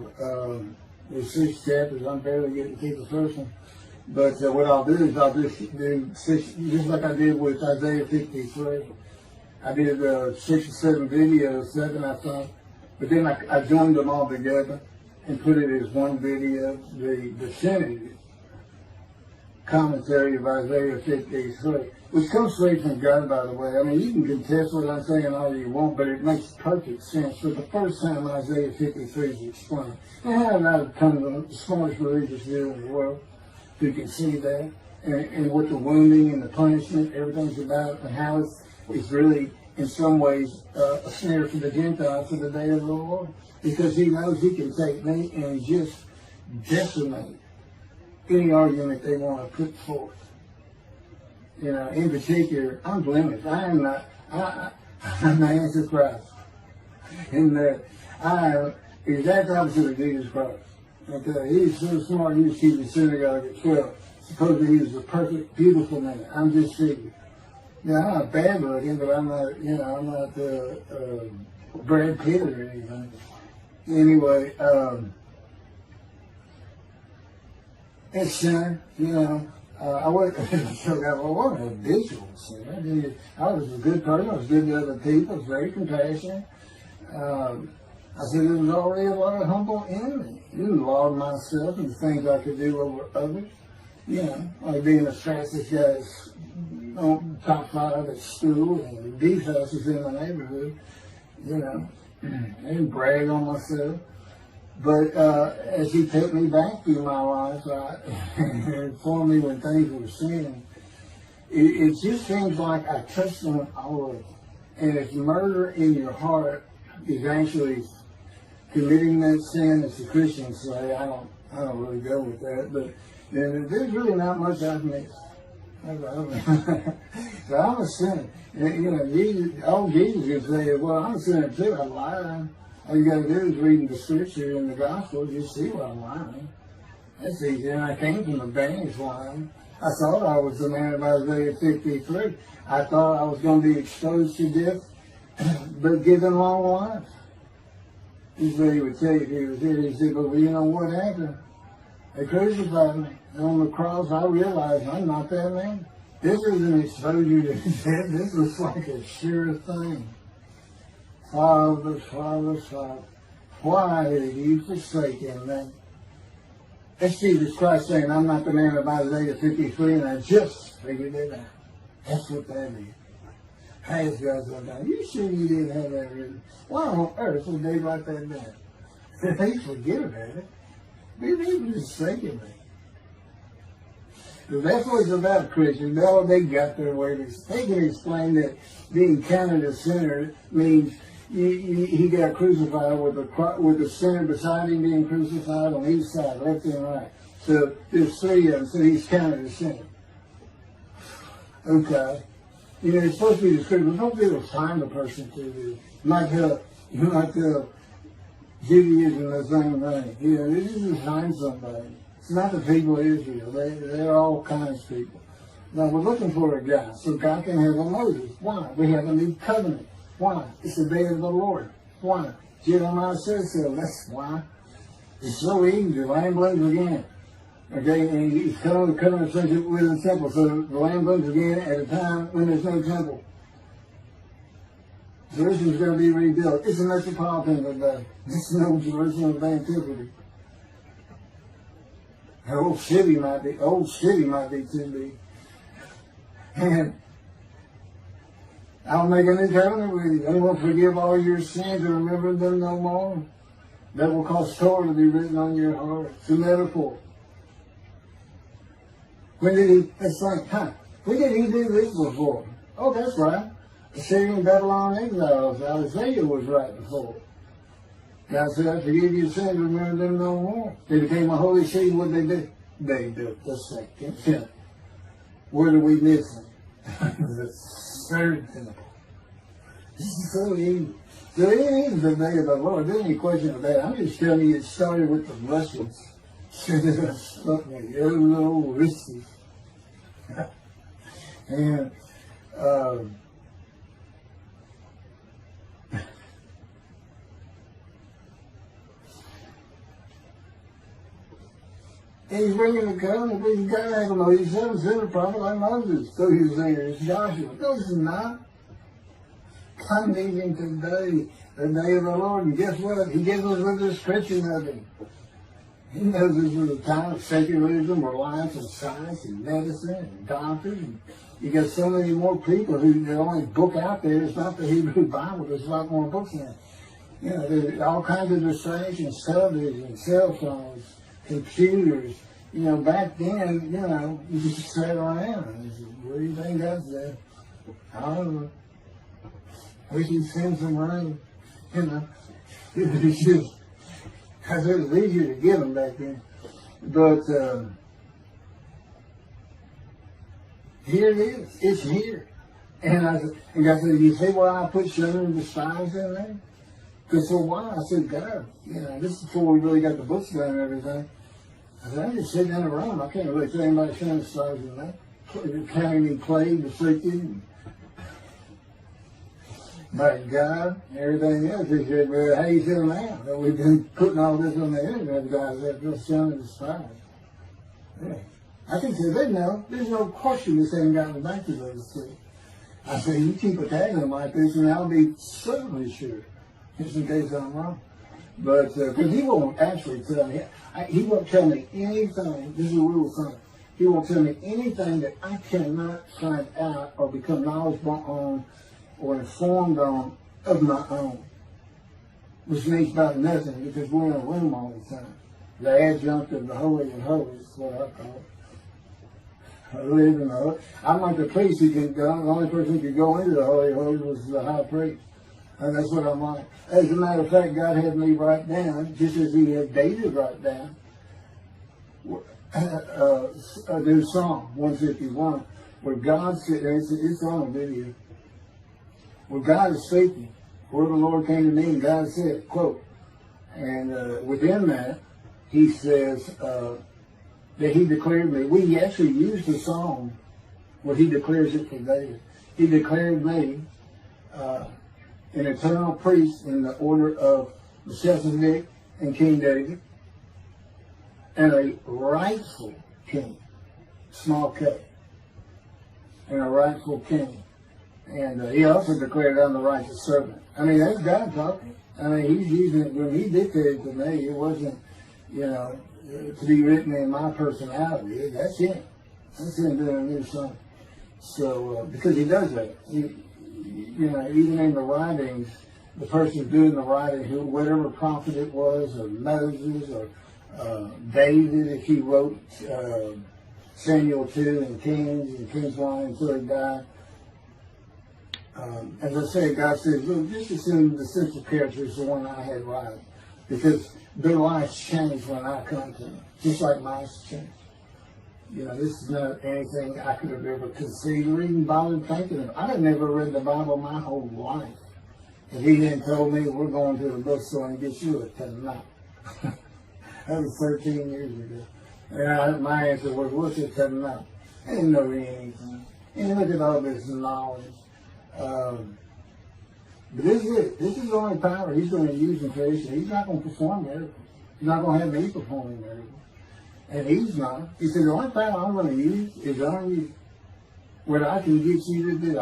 There's 6 chapters, I'm barely getting through the first one. But what I'll do is I'll just do 6, just like I did with Isaiah 53. I did 6 or 7 videos, 7 I thought. But then I joined them all together and put it as one video, the definitive commentary of Isaiah 53, which comes straight from God, by the way. I mean, you can contest what I'm saying all you want, but it makes perfect sense. For the first time, Isaiah 53 is explained. And how I've come to the smartest religious view in the world who can see that, and what the wounding and the punishment, everything's about, and how it's really, in some ways, a snare for the Gentiles for the day of the Lord. Because he knows he can take me and just decimate any argument they want to put forth. You know, in particular, I'm blemished. I'm the Antichrist. And I am the exact opposite of Jesus Christ. Okay, he's so smart, he was keeping the synagogue at 12. Supposedly he was a perfect, beautiful man. I'm just figuring. Now, I'm not bad looking, but I'm not, I'm not Brad Pitt or anything. Anyway, it's sinner, I wasn't so I wasn't a habitual sinner. I was a good person, I was good to other people, I was very compassionate. I said there was already a lot of humble in me. I didn't laud myself and the things I could do over others. Like being the fastest guy on top 5 at school and the fastest in the neighborhood. I didn't brag on myself. But as he took me back through my life and informed me when things were sin, it just seems like I touched on all of it. And if murder in your heart is actually committing that sin, as the Christians say, I don't really go with that, but then there's really not much I've missed. So I'm a sinner. Jesus would say, well, I'm a sinner too, I'm lying. All you got to do is read the scripture in the gospel, you see why I'm lying. That's easy, and I came from a banished line. I thought I was the man of Isaiah 53. I thought I was going to be exposed to death, but given long life. This is what he would tell you if he was here. He said, but you know what happened? They crucified me. And on the cross, I realized I'm not that man. This is an exposure to death. This was like a sure thing. Father, Father, Father, why have you forsaken me? That's Jesus Christ saying, I'm not the man of Isaiah 53, and I just figured it out. That's what that is. Has God gone down? You sure you didn't have that written? Why on earth would they write that down? They forget about it. Maybe they were just thinking it. That's what it's about, Christians. All they got their way. They can explain that being counted a sinner means he got crucified with the sinner beside him being crucified on each side, left and right. So there's three of them, so he's counted a sinner. Okay. You know, it's supposed to be the scripture. Don't be able to find a person to do. You might tell Judaism the same thing. You know, this is to find somebody. It's not the people of Israel. They're all kinds of people. Now, we're looking for a guy so God can have a Moses. Why? We have a new covenant. Why? It's the day of the Lord. Why? Jeremiah says so. That's why. It's so easy. The lamb blooms again. Okay, and he's coming to covenant relationship with the temple. So the lamb blooms again at a time when there's no temple. Jerusalem's going to be rebuilt. It's a metropolitan today. It's no Jerusalem of antiquity. The old city might be too big. And I'll make a new covenant with you. I won't forgive all your sins and remember them no more. That will cause Torah to be written on your heart. It's a metaphor. When did he do this before? Oh, that's right. Assyrian Babylon exiles. Isaiah was right before. God said, I forgive your sins, remember them no more. They became a holy city. What did they do? They built the second temple. What are we missing? The third temple. This is so easy. So it is the day of the Lord. There's any question of that. I'm just telling you it started with the Russians. Little risky. And he's bringing the covenant, but he's got to have a Moses. He's a sinner prophet like Moses. So he was saying, it's Joshua. No, this is not. I'm meeting today, the day of the Lord. And guess what? He gives us a description of him. He knows this is a time of secularism, reliance on science and medicine and doctors. And you got so many more people who the only book out there is not the Hebrew Bible. There's a lot more books in it. You know, there's all kinds of distractions, television, cell phones, computers. You know, back then, you know, you just sat around and said, what do you think that's there? I don't know. We can send some rain. You know, it's just, because it was easier to get them back then. But here it is. It's here. And God said, you see why I put Shunner and the Spies in there? Because so why? I said, God, you know, this is before we really got the books done and everything. I said, I'm just sitting in a room. I can't really tell anybody Shunner and the Spies in there. Counting plague, afflicted, by God and everything else. He said, well, how you feel now that we've been putting all this on the internet, guys, that just Son of the Spies? Yeah. I can say they know. There's no question this ain't gotten back to those two. I say, you keep attacking them like this, and I'll be certainly sure, just in case I'm wrong. But, because he won't actually tell me, he won't tell me anything, this is a rule of thumb, he won't tell me anything that I cannot find out or become knowledgeable on or informed on of my own, which means about nothing, because we're in a room all the time. The adjunct of the Holy of Holies is what I call it. I live in the I'm like the priest who can go, the only person who could go into the Holy of Holies was the high priest. And that's what I'm like. As a matter of fact, God had me write down, just as he had David write down, a new Psalm 151, where God said, it's on a video, where God is speaking. Where the Lord came to me and God said, quote, and within that, he says that he declared me. We actually used the song where he declares it for David. He declared me an eternal priest in the order of Melchizedek and King David. and a rightful king, small k, and a rightful king. And he also declared, I'm the righteous servant. I mean, that's God talking. I mean, he's using it when he dictated to me. It wasn't, to be written in my personality. That's him. That's him doing a new song. So, because he does that. Even in the writings, the person doing the writing, whatever prophet it was, or Moses, or David, if he wrote Samuel 2 and Kings 1 until he died. As I said, God says, look, just assume the central character is the one I had right. Because their lives change when I come to them. Just like mine change. This is not anything I could have ever considered or even bothered thinking of. I had never read the Bible my whole life. If he didn't tell me, we're going to the bookstore and get you a Tanakh. That was 13 years ago. And my answer was, what's a Tanakh? I didn't know anything. And look at all this knowledge. But this is it. This is the only power he's going to use in creation. He's not going to perform miracles. He's not going to have me performing miracles. And he's not. He said, the only power I'm going to use is on you. What I can get you to do.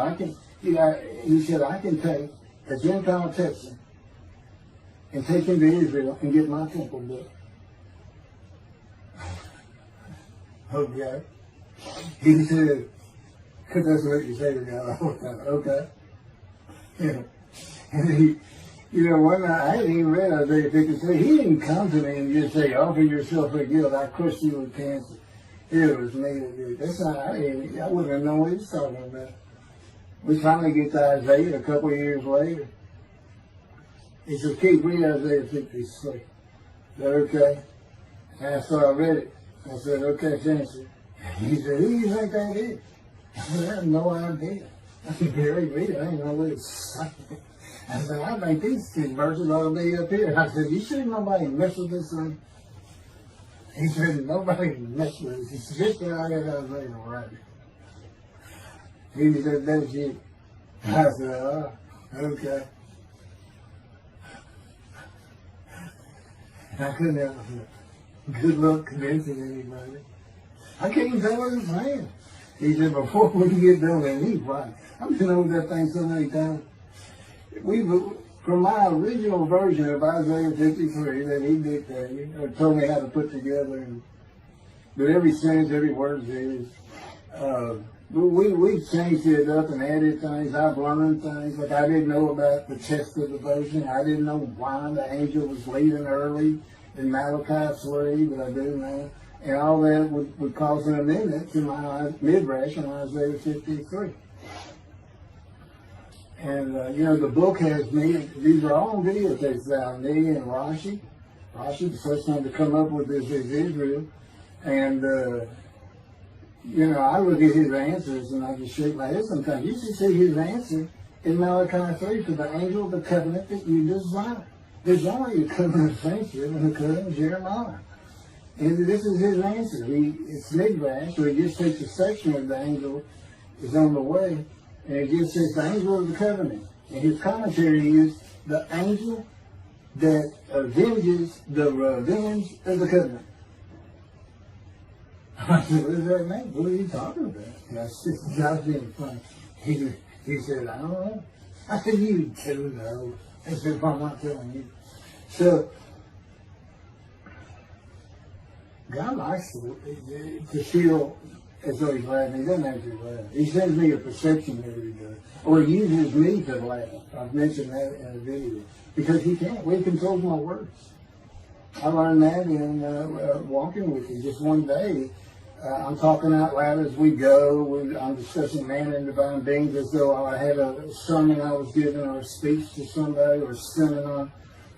He said, I can take a Gentile Texan and take him to Israel and get my temple built. Okay. He said, because that's what you say to God all the time. Okay. And one night, I hadn't even read Isaiah 53. He didn't come to me and just say, offer yourself for guilt. I crushed you with cancer. It was me that did. That's not, I wouldn't have known what he was talking about. We finally get to Isaiah a couple of years later. He said, keep reading Isaiah 53. Is that okay? And so I read it. I said, okay, finish it. He said, who do you think that is? I said, I have no idea. I could barely read it. I didn't know what it was saying. I said, I think these two verses ought to be up here. I said, you sure nobody messed with this thing? He said, nobody messed with it. He said, just get out of Isaiah right. He said, that's you. I said, oh, okay. I couldn't have good luck convincing anybody. I can't even tell what he's saying. He said, before we get done, and he's right. I've been over that thing so many times. From my original version of Isaiah 53 that he dictated, or told me how to put together, but every sentence, every word is, we've changed it up and added things. I've learned things. Like I didn't know about the chest of devotion. I didn't know why the angel was leaving early in Malachi 3, but I do now. And all that would cause an amendment to my midrash in Isaiah 53. And, the book has me, these are all videotapes now, me and Rashi. Rashi, the first one to come up with this is Israel. And, I look at his answers and I just shake my head sometimes. You should see his answer in Malachi 3 to the angel of the covenant that you desire. There's only a covenant of friendship and a covenant of Jeremiah. And this is his answer. It's midrash, so he just takes a section of the angel is on the way, and it just says the angel of the covenant. And his commentary is the angel that avenges the revenge of the covenant. I said, what does that mean? What are you talking about? And I said, God's being funny. He said, I don't know. I said, you do know. I said, I'm not telling you. So, God likes to feel as though he's laughing. He doesn't actually laugh. He sends me a perception every day. Or he uses me to laugh. I've mentioned that in a video. Because he can't. He controls my words. I learned that in walking with you. Just one day, I'm talking out loud as we go. I'm discussing man and divine beings as though I had a sermon I was giving or a speech to somebody or a seminar.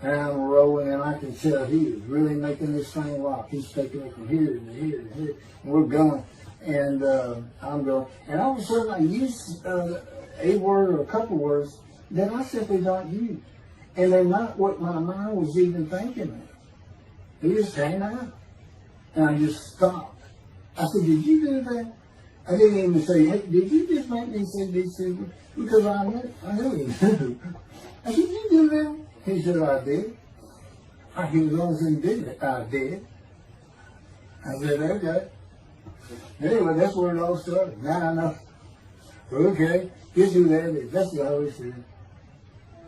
And I'm rolling, and I can tell he is really making this thing rock. He's taking it from here to here to here. And we're going. And I'm going. And all of a sudden, I use a word or a couple words that I simply don't use. And they're not what my mind was even thinking of. They just came out. And I just stopped. I said, did you do that? I didn't even say, hey, did you just make me say these things? Because I knew he knew. I said, did you do that? He said, I did. He was the only thing did it. I did. I said, okay. Anyway, that's where it all started. Now I know. Okay, here's who that is. That's the Holy Spirit.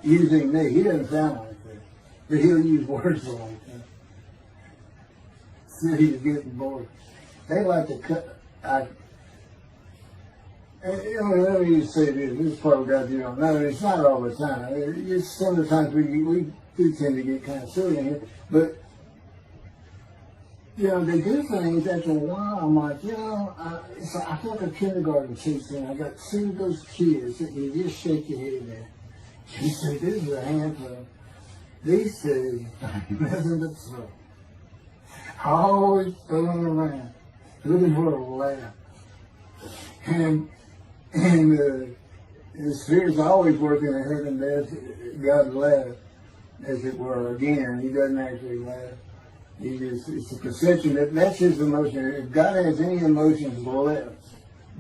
Using me. He doesn't sound like that. But he'll use words like that. So he's getting bored. They like to cut. Let me just say this. This is probably got you don't know. It's not all the time. It's some of the times we do tend to get kind of silly in here. But, they do things after a while. I'm like, it's like, I feel like a kindergarten teacher. I got two of those kids that you just shake your head at. You say, this is a handful. These two, nothing but trouble. Always throwing around, looking for a laugh. And the Spirit's always working in heaven and God laughs, as it were. Again, he doesn't actually laugh. It's a perception that's his emotion. If God has any emotions left,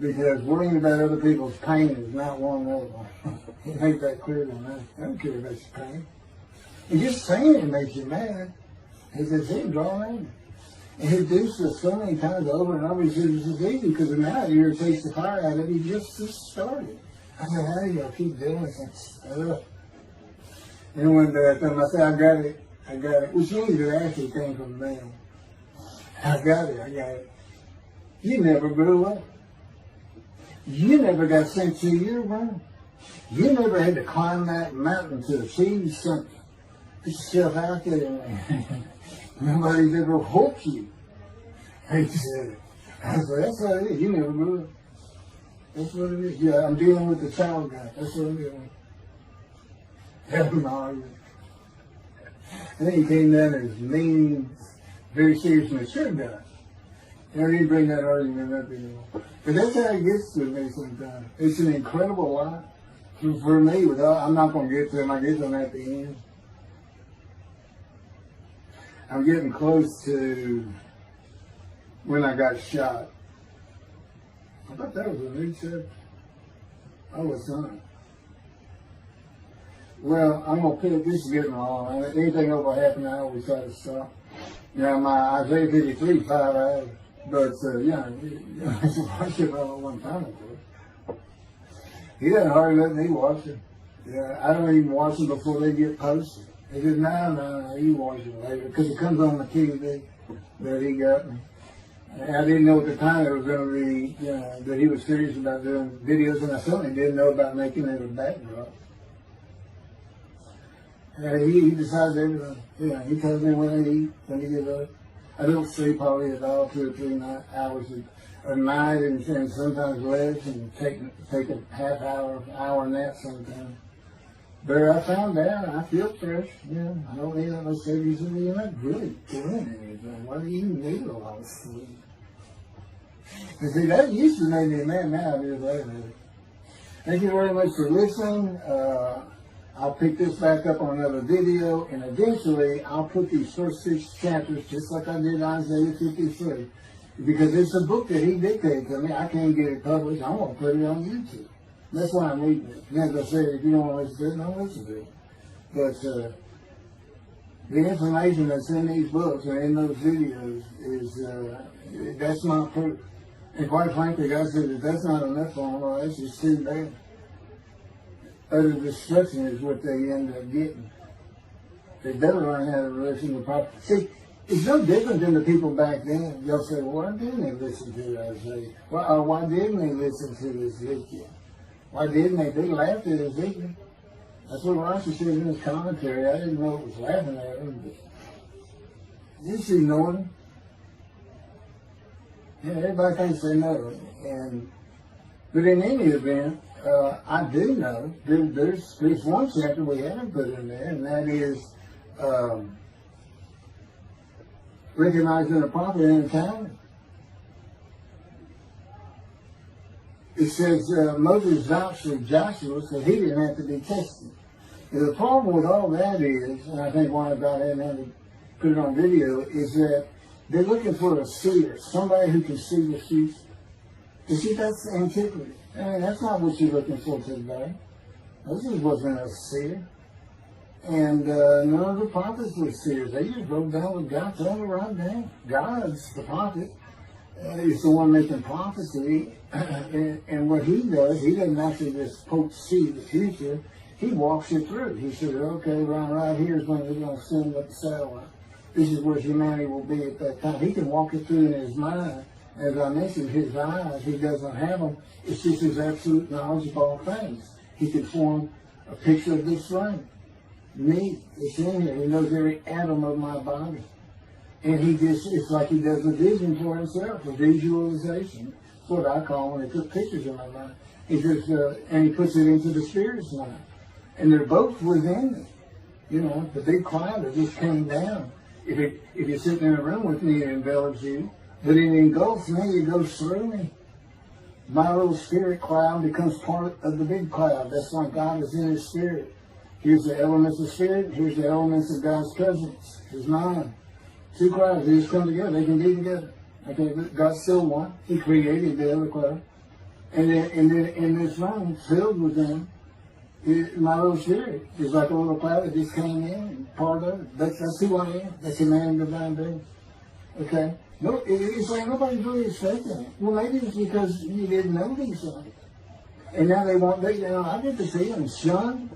because worrying about other people's pain is not one of them. He made that clear to me. I don't care about your pain. And just saying it makes you mad. He says, he draw anger. And he does this so many times over and over. He says, this is easy because now it irritates the fire out of it. He just started. I said, how do you keep doing this stuff? And one day I told him, I said, I got it. Which means it actually came from them. I got it. You never grew up. You never got sent to your room. You never had to climb that mountain to achieve something. Put yourself out there, man. Nobody's ever hoped you. He said, I said, that's what it is. You never grew up. That's what it is. Yeah, I'm dealing with the child guy. That's what I'm doing. Having an argument. And then he came down as mean, very serious, mature guy. And I didn't bring that argument up anymore. But that's how it gets to me sometimes. It's an incredible lot. For me, I'm not going to get to him. I get to him at the end. I'm getting close to when I got shot. I thought that was a new chapter. Oh, it's not. Well, I'm going to put this is getting long. Anything over half an hour, we try to stop. My Isaiah 53, 5 hours. But, it's a watch it all at one time, of course. He doesn't hardly let me watch it. Yeah, I don't even watch them before they get posted. He said, no, you watch it later. Because it comes on the TV that he got me. And I didn't know at the time it was going to be, that he was serious about doing videos, and I certainly didn't know about making it a backdrop. He decides everything. He tells me when I eat, when I get up. I don't sleep probably at all, 2 or 3 hours a night, and sometimes less, and take a half hour nap sometimes. But I found out I feel fresh. I don't need that much sleep. He said, you're not really doing anything. Why do you need a lot of sleep? And see, that used to make me mad. Now I just laugh at it. Thank you very much for listening. I'll pick this back up on another video, and eventually I'll put these first 6 chapters, just like I did Isaiah 53, because it's a book that he dictated to me. I can't get it published. I'm going to put it on YouTube. That's why I'm reading it. And as I said, if you don't want to listen to it, don't listen to it. But the information that's in these books and in those videos is, that's not proof. And quite frankly, God said, if that's not enough for them, well, that's just too bad. Utter destruction is what they end up getting. They better learn how to listen to proper. See, it's no different than the people back then. They'll say, well, why didn't they listen to Isaiah? Why didn't they listen to Ezekiel? Why didn't they? They laughed at Ezekiel. That's what Rashi said in his commentary. I didn't know it was laughing at him, but just ignoring him. Everybody thinks they know. But in any event, I do know there's one chapter we haven't put in there, and that is recognizing a prophet in time. It says Moses vouched for Joshua, so he didn't have to be tested. And the problem with all that is, and I think why God hadn't had to put it on video, is that they're looking for a seer, somebody who can see the future. You see, that's antiquity. I mean, that's not what you're looking for today. Moses wasn't a seer. And none of the prophets were seers. They just wrote down what God told them to write down. God's the prophet. He's the one making prophecy. And what he does, he doesn't actually just see the future. He walks you through. He says, okay, right here is when they're going to send up the satellite. This is where humanity will be at that time. He can walk it through in his mind. As I mentioned, his eyes, he doesn't have them. It's just his absolute knowledge of all things. He can form a picture of this frame. Me, it's in here. He knows every atom of my body. And it's like he does a vision for himself, a visualization. That's what I call when they put pictures in my mind. And he puts it into the spirit's mind. And they're both within me. You know, the big cloud that just came down. If you're sitting in a room with me, it envelops you. But it engulfs me, it goes through me. My little spirit cloud becomes part of the big cloud. That's why God is in his spirit. Here's the elements of spirit, here's the elements of God's presence, his mind. Two clouds, they just come together, they can be together. Okay, God's still one. He created the other cloud. And then in this room, filled with them, my little spirit is like a little cloud that just came in and part of it. That's who I am. That's a man divine being. Okay? No, it's like nobody's really expecting it. Well, maybe it's because you didn't know these things. And now they want, I get to see them shunned.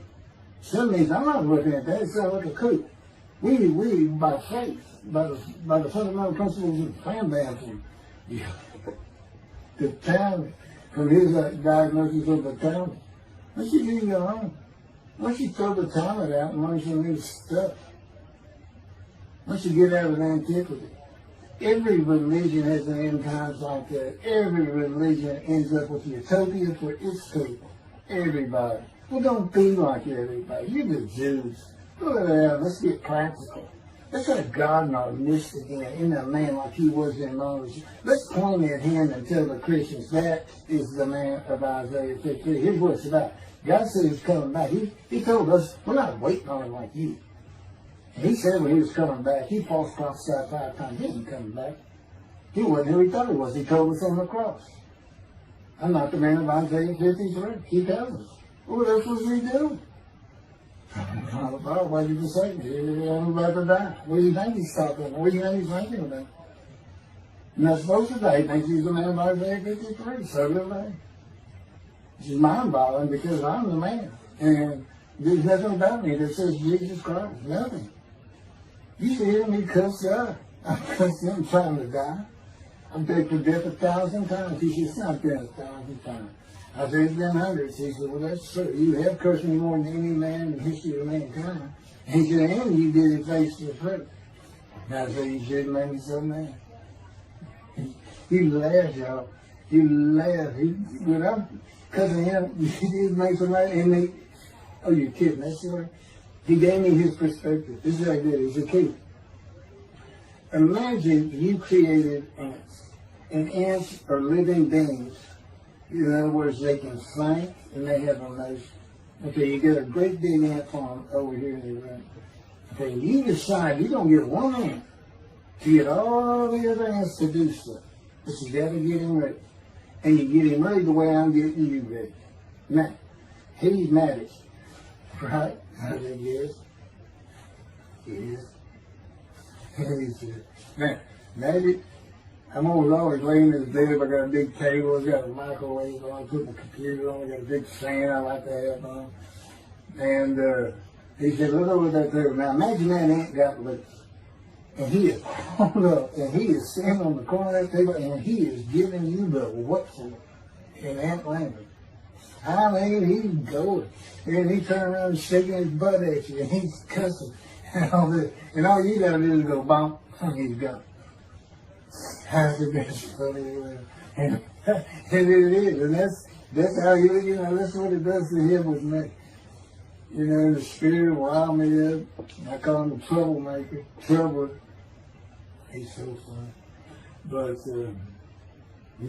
Some means I'm not looking at that. It's not like a coup. We by faith, by the fundamental principles of Fan the talent, from his diagnosis of the talent. Once you leave it alone, once you throw the talent out and learn some new stuff, once you get out of antiquity, every religion has an end times like that. Every religion ends up with utopia for its people. Everybody. Well, don't be like everybody. You're the Jews. Let's get practical. Let's have God in our midst again, in a man like he was in Moses. Let's point at him and tell the Christians that is the man of Isaiah 53. Here's what it's about. God said he's coming back. He told us, we're not waiting on him like you. And he said when he was coming back, he false prophesied 5 times. He ain't coming back. He wasn't who he thought he was. He told us on the cross. I'm not the man of Isaiah 53. He tells us. What else was he doing? What did you say? I'm about to die. What do you think he's talking? What do you think he's thinking about? You're not supposed to die. He thinks he's the man of Isaiah 53. So do they. It's mind-boggling because I'm the man. And there's nothing about me that says Jesus Christ. Nothing. You see him, he cussed God. I cussed him trying to die. I'm begged for death 1,000 times. He said, it's not been 1,000 times. I said, it's been hundreds. He said, well, that's true. You have cursed me more than any man in the history of mankind. And he said, and you did it face to face. And I said, you should have made me so mad. He laughed, y'all. He laughed. When I'm cussing him, he did make somebody, and they, oh, you're kidding, that's the way. He gave me his perspective. This is what I did. It's a key. Imagine you created ants. And ants are living beings. In other words, they can think and they have emotion. Okay, you get a great big ant farm over here in the room. Okay, you decide you're going to get one ant to get all the other ants to do stuff. But you got to get him ready. And you get him ready the way I'm getting you ready. Now, he's magic. Right? I think he is. He is. Now, magic. I'm always laying in the bed. I got a big table. I got a microwave on. I put my computer on. I got a big fan I like to have on. And he said, look over that table. Now imagine that ant got loose. And he is pulled up. And he is standing on the corner of that table. And he is giving you the what for in ant language. I mean, he's going. And he turned around and shaking his butt at you. And he's cussing. And all this. And all you got to do is go bump. And he's gone. That's the best funny and it is, and that's how that's what it does to him with me. You know, the spirit wild me up. I call him the troublemaker. Trouble. He's so funny. But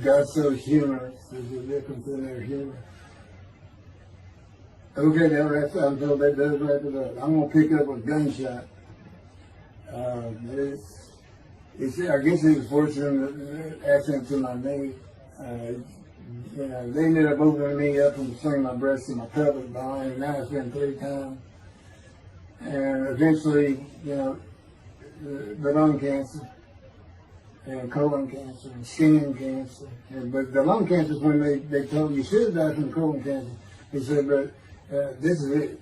God's so humorous. There's a difference in their humor. Okay, now I'm told that does wrap it up. I'm gonna pick up a gunshot. I guess it was fortunate accident to my knee. They ended up opening me up and swinging my breast and my pelvic behind, and now it's been 3 times. And eventually, the lung cancer and colon cancer and skin cancer. But the lung cancer is when they told you should die from colon cancer. He said, but this is it.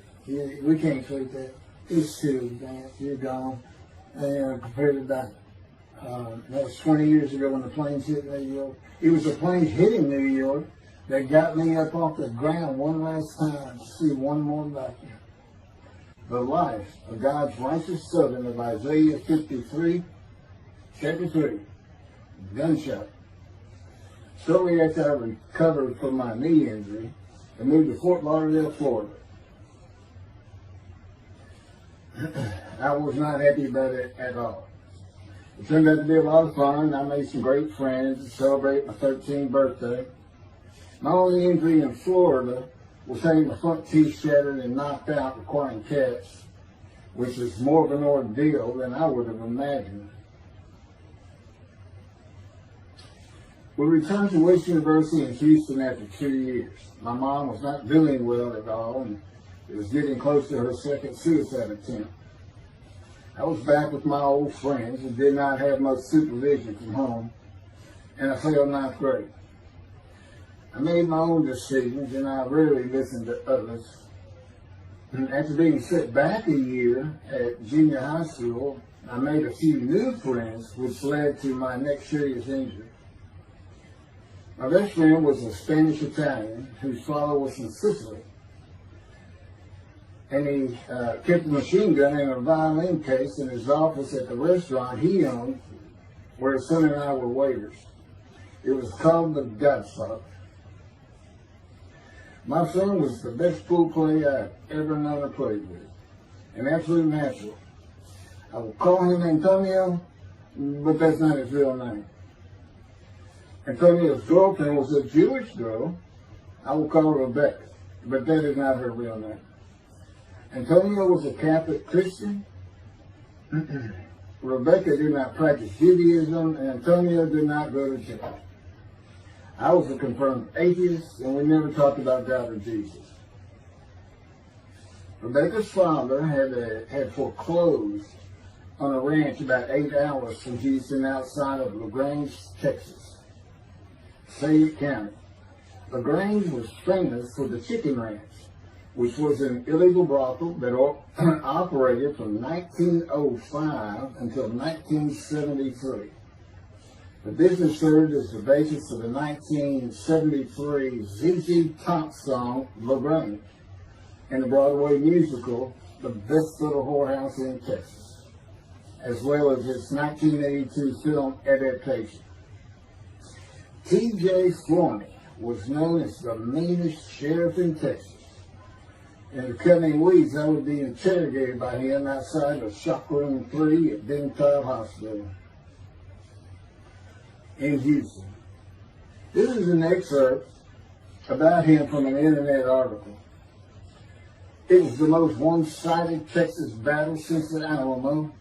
We can't treat that. It's too advanced. You're gone. And prepare to die. That was 20 years ago when the planes hit New York. It was the planes hitting New York that got me up off the ground one last time to see one more vacuum. The life of God's righteous servant of Isaiah 53, chapter 3, gunshot. Shortly after I recovered from my knee injury, I moved to Fort Lauderdale, Florida. I was not happy about it at all. It turned out to be a lot of fun. I made some great friends to celebrate my 13th birthday. My only injury in Florida was having my front teeth shattered and knocked out, requiring caps, which is more of an ordeal than I would have imagined. We returned to West University in Houston after 2 years. My mom was not doing well at all, and it was getting close to her second suicide attempt. I was back with my old friends and did not have much supervision from home, and I failed ninth grade. I made my own decisions, and I rarely listened to others. And after being set back a year at junior high school, I made a few new friends, which led to my next serious injury. My best friend was a Spanish Italian whose father was from Sicily. And he kept a machine gun and a violin case in his office at the restaurant he owned, where his son and I were waiters. It was called the Godfather. My son was the best pool player I've ever known to play with, an absolute natural. I will call him Antonio, but that's not his real name. Antonio's girlfriend was a Jewish girl. I will call her Rebecca, but that is not her real name. Antonio was a Catholic Christian. Rebecca did not practice Judaism, and Antonio did not go to church. I was a confirmed atheist, and we never talked about God or Jesus. Rebecca's father had foreclosed on a ranch about 8 hours from Houston outside of LaGrange, Texas, Fayette County. LaGrange was famous for the Chicken Ranch, which was an illegal brothel that operated from 1905 until 1973. The business served as the basis of the 1973 ZZ Top song, LaGrange, and the Broadway musical, The Best Little Whorehouse in Texas, as well as its 1982 film adaptation. T.J. Flourney was known as the meanest sheriff in Texas. In the coming weeks, I would be interrogated by him outside of Shock Room 3 at Benton Hospital in Houston. This is an excerpt about him from an internet article. It was the most one-sided Texas battle since the Alamo,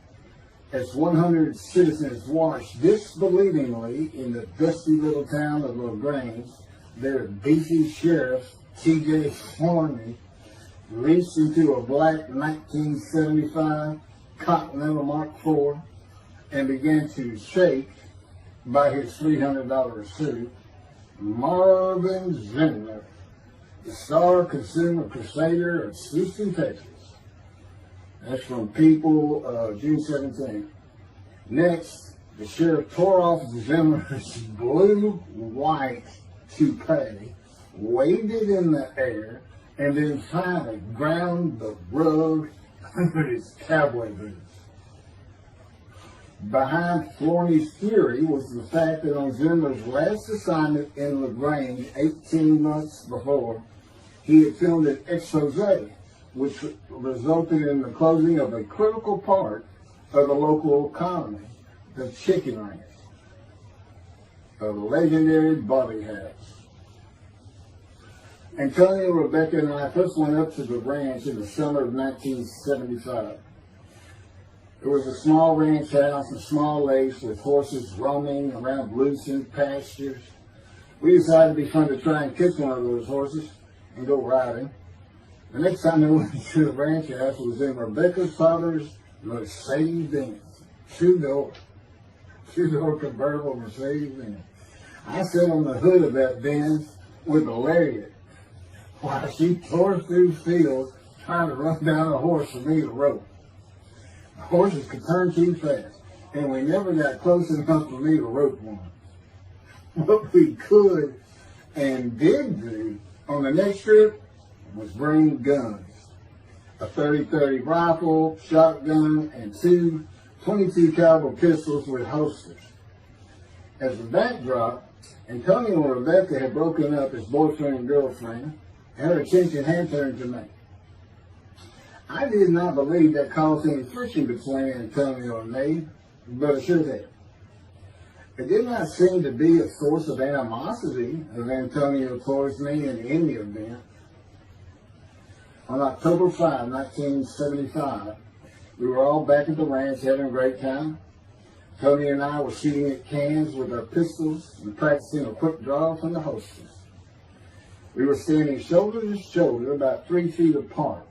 as 100 citizens watched disbelievingly in the dusty little town of LaGrange, their beefy sheriff, T.J. Flourney, reached into a black 1975 Continental Mark IV and began to shake by his $300 suit Marvin Zimner, the star consumer crusader of Houston, Texas. That's from People, June 17. Next, the sheriff tore off Zimmer's blue-white toupee, waved it in the air, and then finally ground the rug under his cowboy boots. Behind Flourney's fury was the fact that on Zimmer's last assignment in LaGrange 18 months before, he had filmed an expose, which resulted in the closing of a critical part of the local economy, the Chicken Ranch, a legendary body house. Antonio, Rebecca, and I first went up to the ranch in the summer of 1975. It was a small ranch house and small lakes with horses roaming around loosened pastures. We decided it'd be fun to try and catch one of those horses and go riding. The next time I went to the ranch house was in Rebecca's father's Mercedes-Benz. Two-door convertible Mercedes-Benz. I sat on the hood of that Benz with a lariat while she tore through fields trying to run down a horse for me to rope. The horses could turn too fast, and we never got close enough for me to rope one. What we could and did do on the next trip was bring guns. A 30-30 rifle, shotgun, and two 22 caliber pistols with holsters. As the backdrop, Antonio and Rebecca had broken up as boyfriend and girlfriend, and her attention had turned to me. I did not believe that caused any friction between Antonio and me, but it should have. It did not seem to be a source of animosity of Antonio towards me in any event. On October 5, 1975, we were all back at the ranch having a great time. Tony and I were shooting at cans with our pistols and practicing a quick draw from the holsters. We were standing shoulder to shoulder, about 3 feet apart,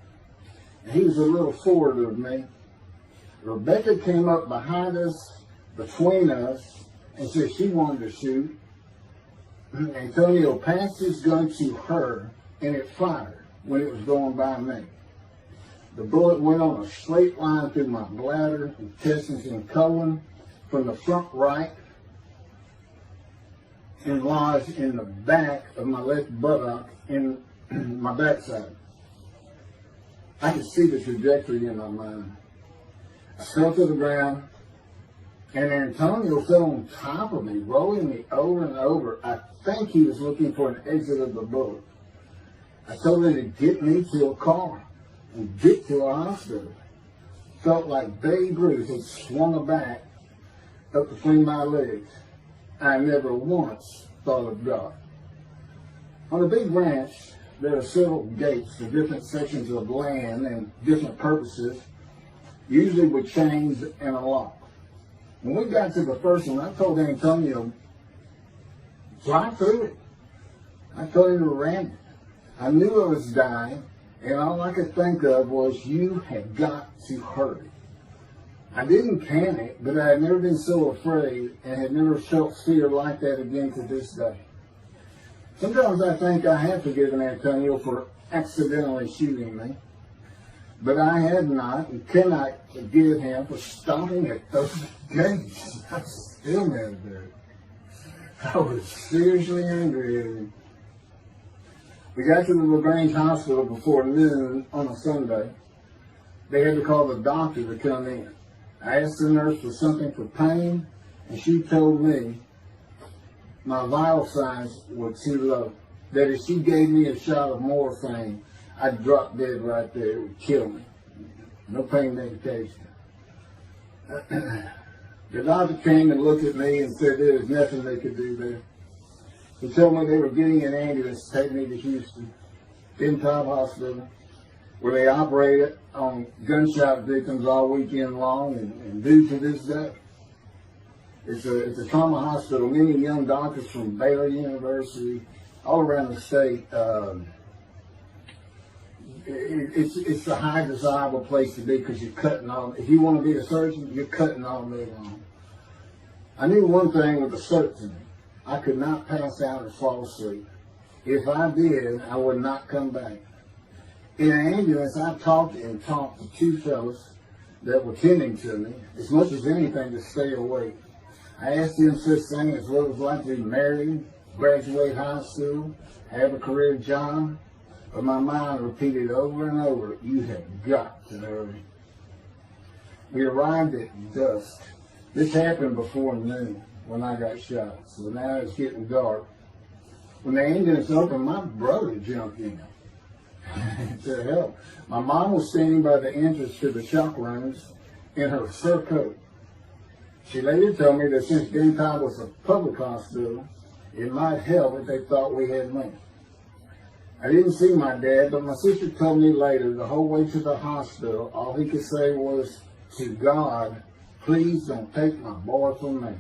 and he was a little forward of me. Rebecca came up behind us, between us, and said she wanted to shoot. Antonio passed his gun to her, and it fired when it was going by me. The bullet went on a straight line through my bladder, intestines, and colon from the front right and lodged in the back of my left buttock in my backside. I could see the trajectory in my mind. I fell to the ground, and Antonio fell on top of me, rolling me over and over. I think he was looking for an exit of the bullet. I told him to get me to a car and get to a hospital. Felt like Babe Ruth had swung a bat up between my legs. I never once thought of God. On a big ranch, there are several gates for different sections of land and different purposes, usually with chains and a lock. When we got to the first one, I told Antonio, drive through it. I told him to ram it. I knew I was dying, and all I could think of was, you had got to hurry. I didn't panic, but I had never been so afraid and had never felt fear like that again to this day. Sometimes I think I have forgiven Antonio for accidentally shooting me, but I had not and cannot forgive him for stopping at those gates. I'm still mad at it. I was seriously angry at him. We got to the LaGrange Hospital before noon on a Sunday. They had to call the doctor to come in. I asked the nurse for something for pain, and she told me my vital signs were too low. That if she gave me a shot of morphine, I'd drop dead right there. It would kill me. No pain medication. The doctor came and looked at me and said there was nothing they could do there. He told me they were getting an ambulance to take me to Houston, Top Hospital, where they operated on gunshot victims all weekend long and do to this day. It's a trauma hospital. Many young doctors from Baylor University, all around the state. It's the high desirable place to be because you're cutting all. If you want to be a surgeon, you're cutting all day long. I knew one thing with the certainty. I could not pass out and fall asleep. If I did, I would not come back. In an ambulance, I talked to two fellows that were tending to me, as much as anything to stay awake. I asked them such things as what it was like to be married, graduate high school, have a career job, but my mind repeated over and over, you have got to hurry. We arrived at dusk. This happened before noon when I got shot, so now it's getting dark. When the ambulance opened, my brother jumped in to help. My mom was standing by the entrance to the shock rooms in her fur coat. She later told me that since Top was a public hospital, it might help if they thought we had money. I didn't see my dad, but my sister told me later, the whole way to the hospital, all he could say was, to God, please don't take my boy from me.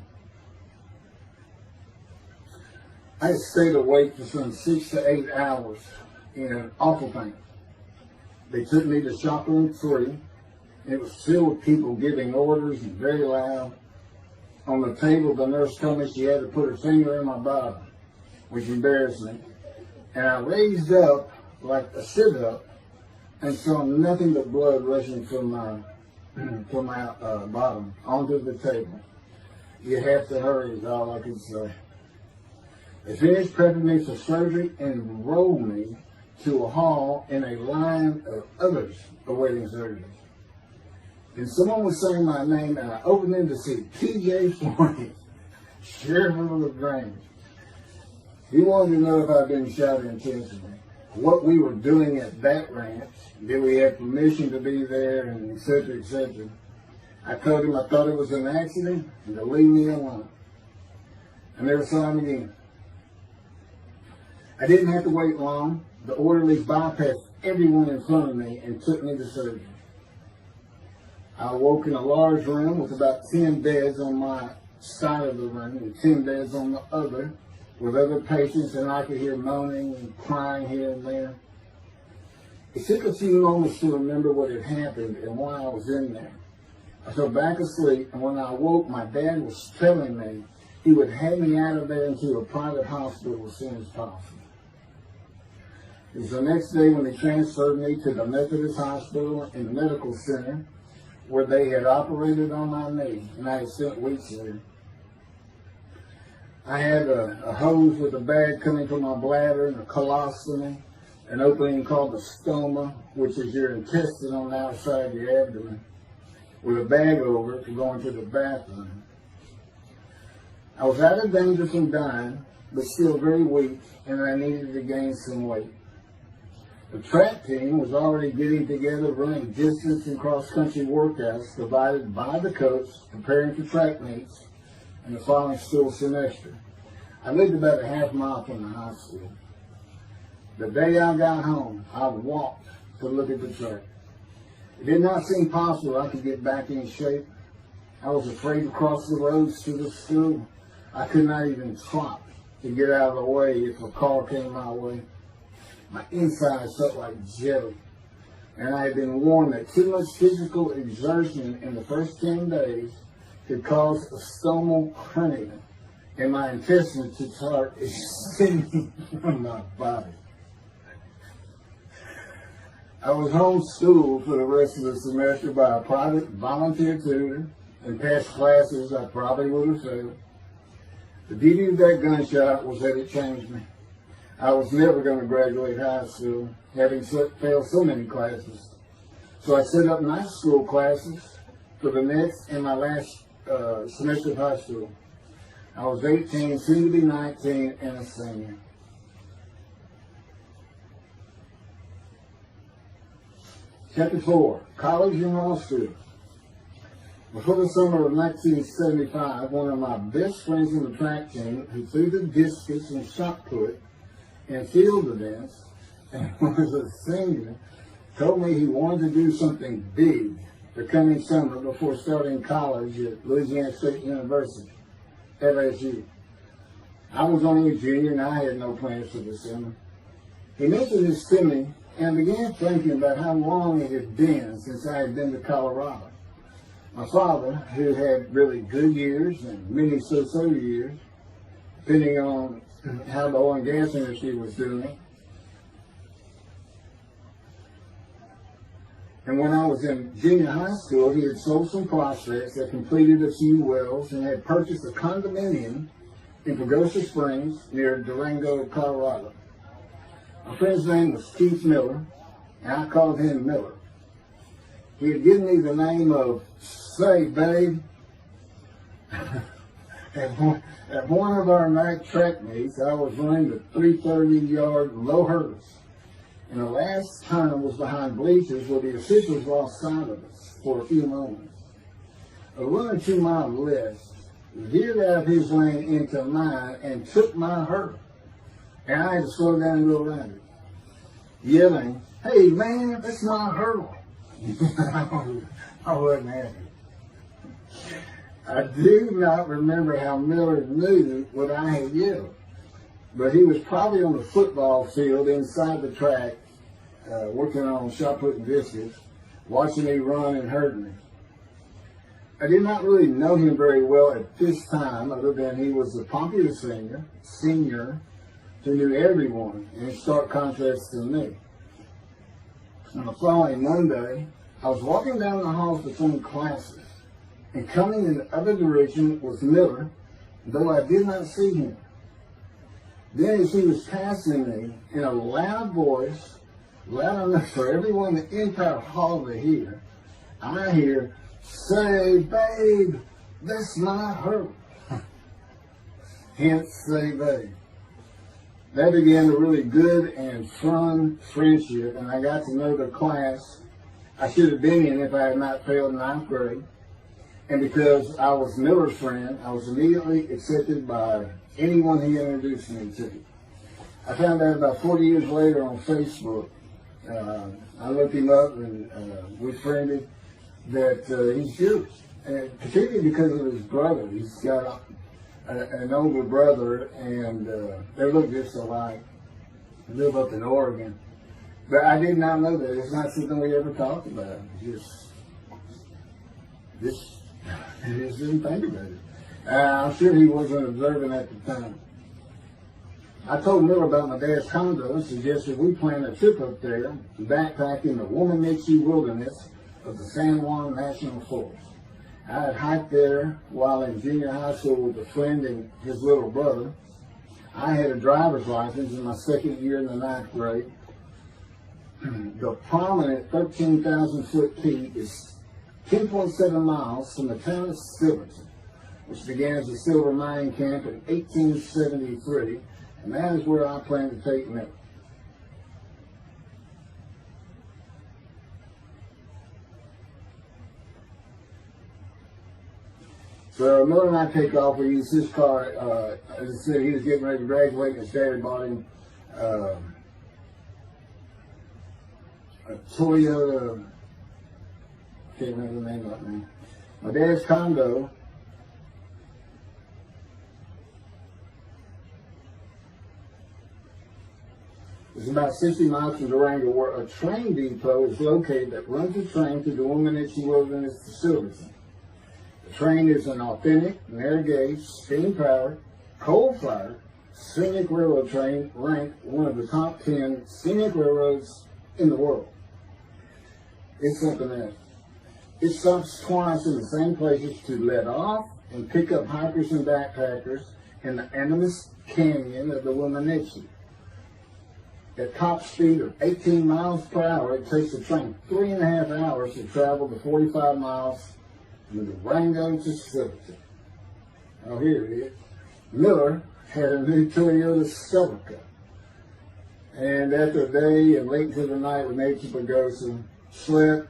I had stayed awake for some 6 to 8 hours in awful pain. They took me to shop room 3. It was filled with people giving orders and very loud. On the table, the nurse told me she had to put her finger in my bottom, which embarrassed me. And I raised up like a sit-up and saw nothing but blood rushing from my bottom onto the table. You have to hurry is all I could say. They finished prepping me for surgery and rolled me to a hall in a line of others awaiting surgery. And someone was saying my name, and I opened in to see T.J. Forney, Sheriff of LaGrange. He wanted to know if I'd been shot intentionally, what we were doing at that ranch, did we have permission to be there, and et cetera, et cetera. I told him I thought it was an accident and to leave me alone. I never saw him again. I didn't have to wait long. The orderlies bypassed everyone in front of me and took me to surgery. I awoke in a large room with about 10 beds on my side of the room and 10 beds on the other, with other patients, and I could hear moaning and crying here and there. It took a few moments to remember what had happened and why I was in there. I fell back asleep, and when I awoke, my dad was telling me he would have me out of there into a private hospital as soon as possible. It was the next day when they transferred me to the Methodist Hospital and Medical Center, where they had operated on my knee, and I had spent weeks there. I had a hose with a bag coming from my bladder and a colostomy, an opening called the stoma, which is your intestine on the outside of your abdomen, with a bag over it to go into the bathroom. I was out of danger from dying, but still very weak, and I needed to gain some weight. The track team was already getting together, running distance and cross-country workouts provided by the coach, preparing for track meets in the following school semester. I lived about a half mile from the high school. The day I got home, I walked to look at the track. It did not seem possible I could get back in shape. I was afraid to cross the roads to the school. I could not even trot to get out of the way if a car came my way. My insides felt like jelly, and I had been warned that too much physical exertion in the first 10 days could cause a stomal hernia, and my intestines to start extending from my body. I was homeschooled for the rest of the semester by a private volunteer tutor, and passed classes I probably would have failed. The beauty of that gunshot was that it changed me. I was never going to graduate high school, having failed so many classes. So I set up night school classes for the next and my last semester of high school. I was 18, soon to be 19, and a senior. Chapter 4, College and Law School. Before the summer of 1975, one of my best friends in the track team, who threw the discus and shot put and field events, and was a senior, told me he wanted to do something big the coming summer before starting college at Louisiana State University, LSU. I was only a junior and I had no plans for the summer. He mentioned this to me, and I began thinking about how long it had been since I had been to Colorado. My father, who had really good years and many so-so years, depending on how the oil and gas industry was doing. And when I was in junior high school, he had sold some prospects, had completed a few wells, and had purchased a condominium in Pagosa Springs near Durango, Colorado. My friend's name was Keith Miller, and I called him Miller. He had given me the name of Say Babe. At one of our night track meets, I was running the 330-yard low hurdles, and the last turn was behind bleachers where the officials lost sight of us for a few moments. A runner to my left veered out of his lane into mine and took my hurdle, and I had to slow down and go around it, yelling, "Hey man, that's my hurdle." I wasn't happy. I do not remember how Miller knew what I had yelled, but he was probably on the football field inside the track working on shot putting biscuits, watching me run and hurt me. I did not really know him very well at this time, other than he was a popular senior who knew everyone, in stark contrast to me. On the following Monday, I was walking down the halls between classes, and coming in the other direction was Miller, though I did not see him. Then as he was passing me, in a loud voice, loud enough for everyone in the entire hall to hear, I hear, "Say, babe, that's my her." Hence, say, babe. That began a really good and fun friendship, and I got to know the class I should have been in if I had not failed ninth grade. And because I was Miller's friend, I was immediately accepted by anyone he introduced me to. I found out about 40 years later on Facebook. I looked him up and we friended that he's Jewish, and particularly because of his brother. He's got an older brother, and they look just alike. They live up in Oregon. But I did not know that. It's not something we ever talked about. I just didn't think about it. I'm sure he wasn't observant at the time. I told Miller about my dad's condo and suggested we plan a trip up there to backpack in the Womanichi wilderness of the San Juan National Forest. I had hiked there while in junior high school with a friend and his little brother. I had a driver's license in my second year in the ninth grade. The prominent 13,000-foot peak is 10.7 miles from the town of Silverton, which began as a silver mining camp in 1873, and that is where I plan to take Miller. So Miller and I take off. We use his car. As I said, he was getting ready to graduate, and his dad bought him a Toyota. I can't remember the name of it now. My dad's condo is about 60 miles from Durango, where a train depot is located that runs a train to the Womanichi Wilderness to Silverton. The train is an authentic, narrow gauge, steam-powered, coal-fired, scenic railroad train ranked one of the top 10 scenic railroads in the world. It's something else. It stops twice in the same places to let off and pick up hikers and backpackers in the Animus Canyon of the Womanichi. At top speed of 18 miles per hour, it takes the train 3.5 hours to travel the 45 miles from Durango to Silverton. Oh, here it is. Miller had a new Toyota Celica. And after a day and late into the night, we made to Pagosa, slept,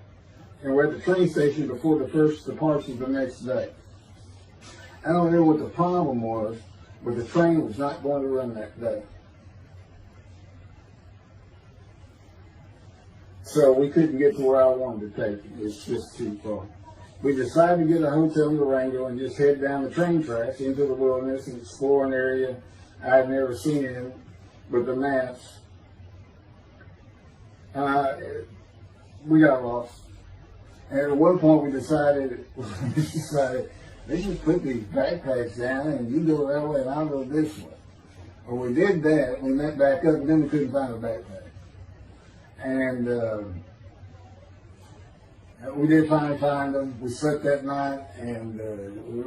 and we're at the train station before the first departure the next day. I don't know what the problem was, but the train was not going to run that day. So we couldn't get to where I wanted to take it. It's just too far. We decided to get a hotel in Durango and just head down the train tracks into the wilderness and explore an area I had never seen in with the maps. We got lost. And at one point we decided, let's just put these backpacks down and you go that way and I'll go this way. Well, we did that, we went back up, and then we couldn't find a backpack. And we did finally find them. We slept that night, and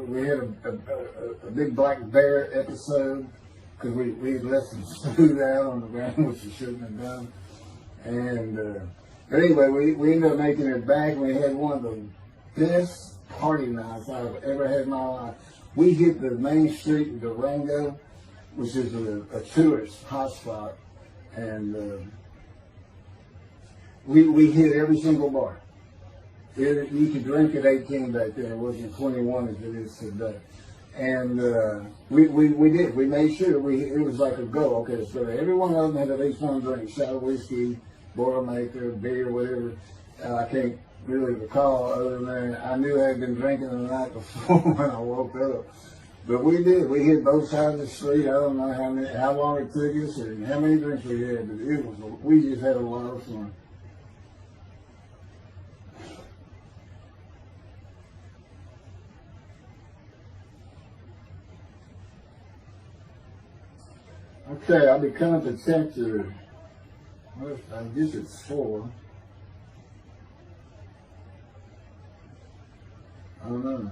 we had a big black bear episode because we had left some food out on the ground, which we shouldn't have done. And but anyway, we ended up making it back. We had one of the best party nights I've ever had in my life. We hit the main street in Durango, which is a tourist hotspot, and we hit every single bar. You could drink at 18 back then. It wasn't 21 as it is today. And we did. We made sure it was like a go. Okay, so every one of them had at least one drink: shot of whiskey, Boilermaker, beer, whatever. I can't really recall other than that. I knew I had been drinking the night before when I woke up. But we did. We hit both sides of the street. I don't know how long it took us or how many drinks we had, but we just had a lot of fun. Okay, I'll be coming to chapter, I guess it's 4. I don't know.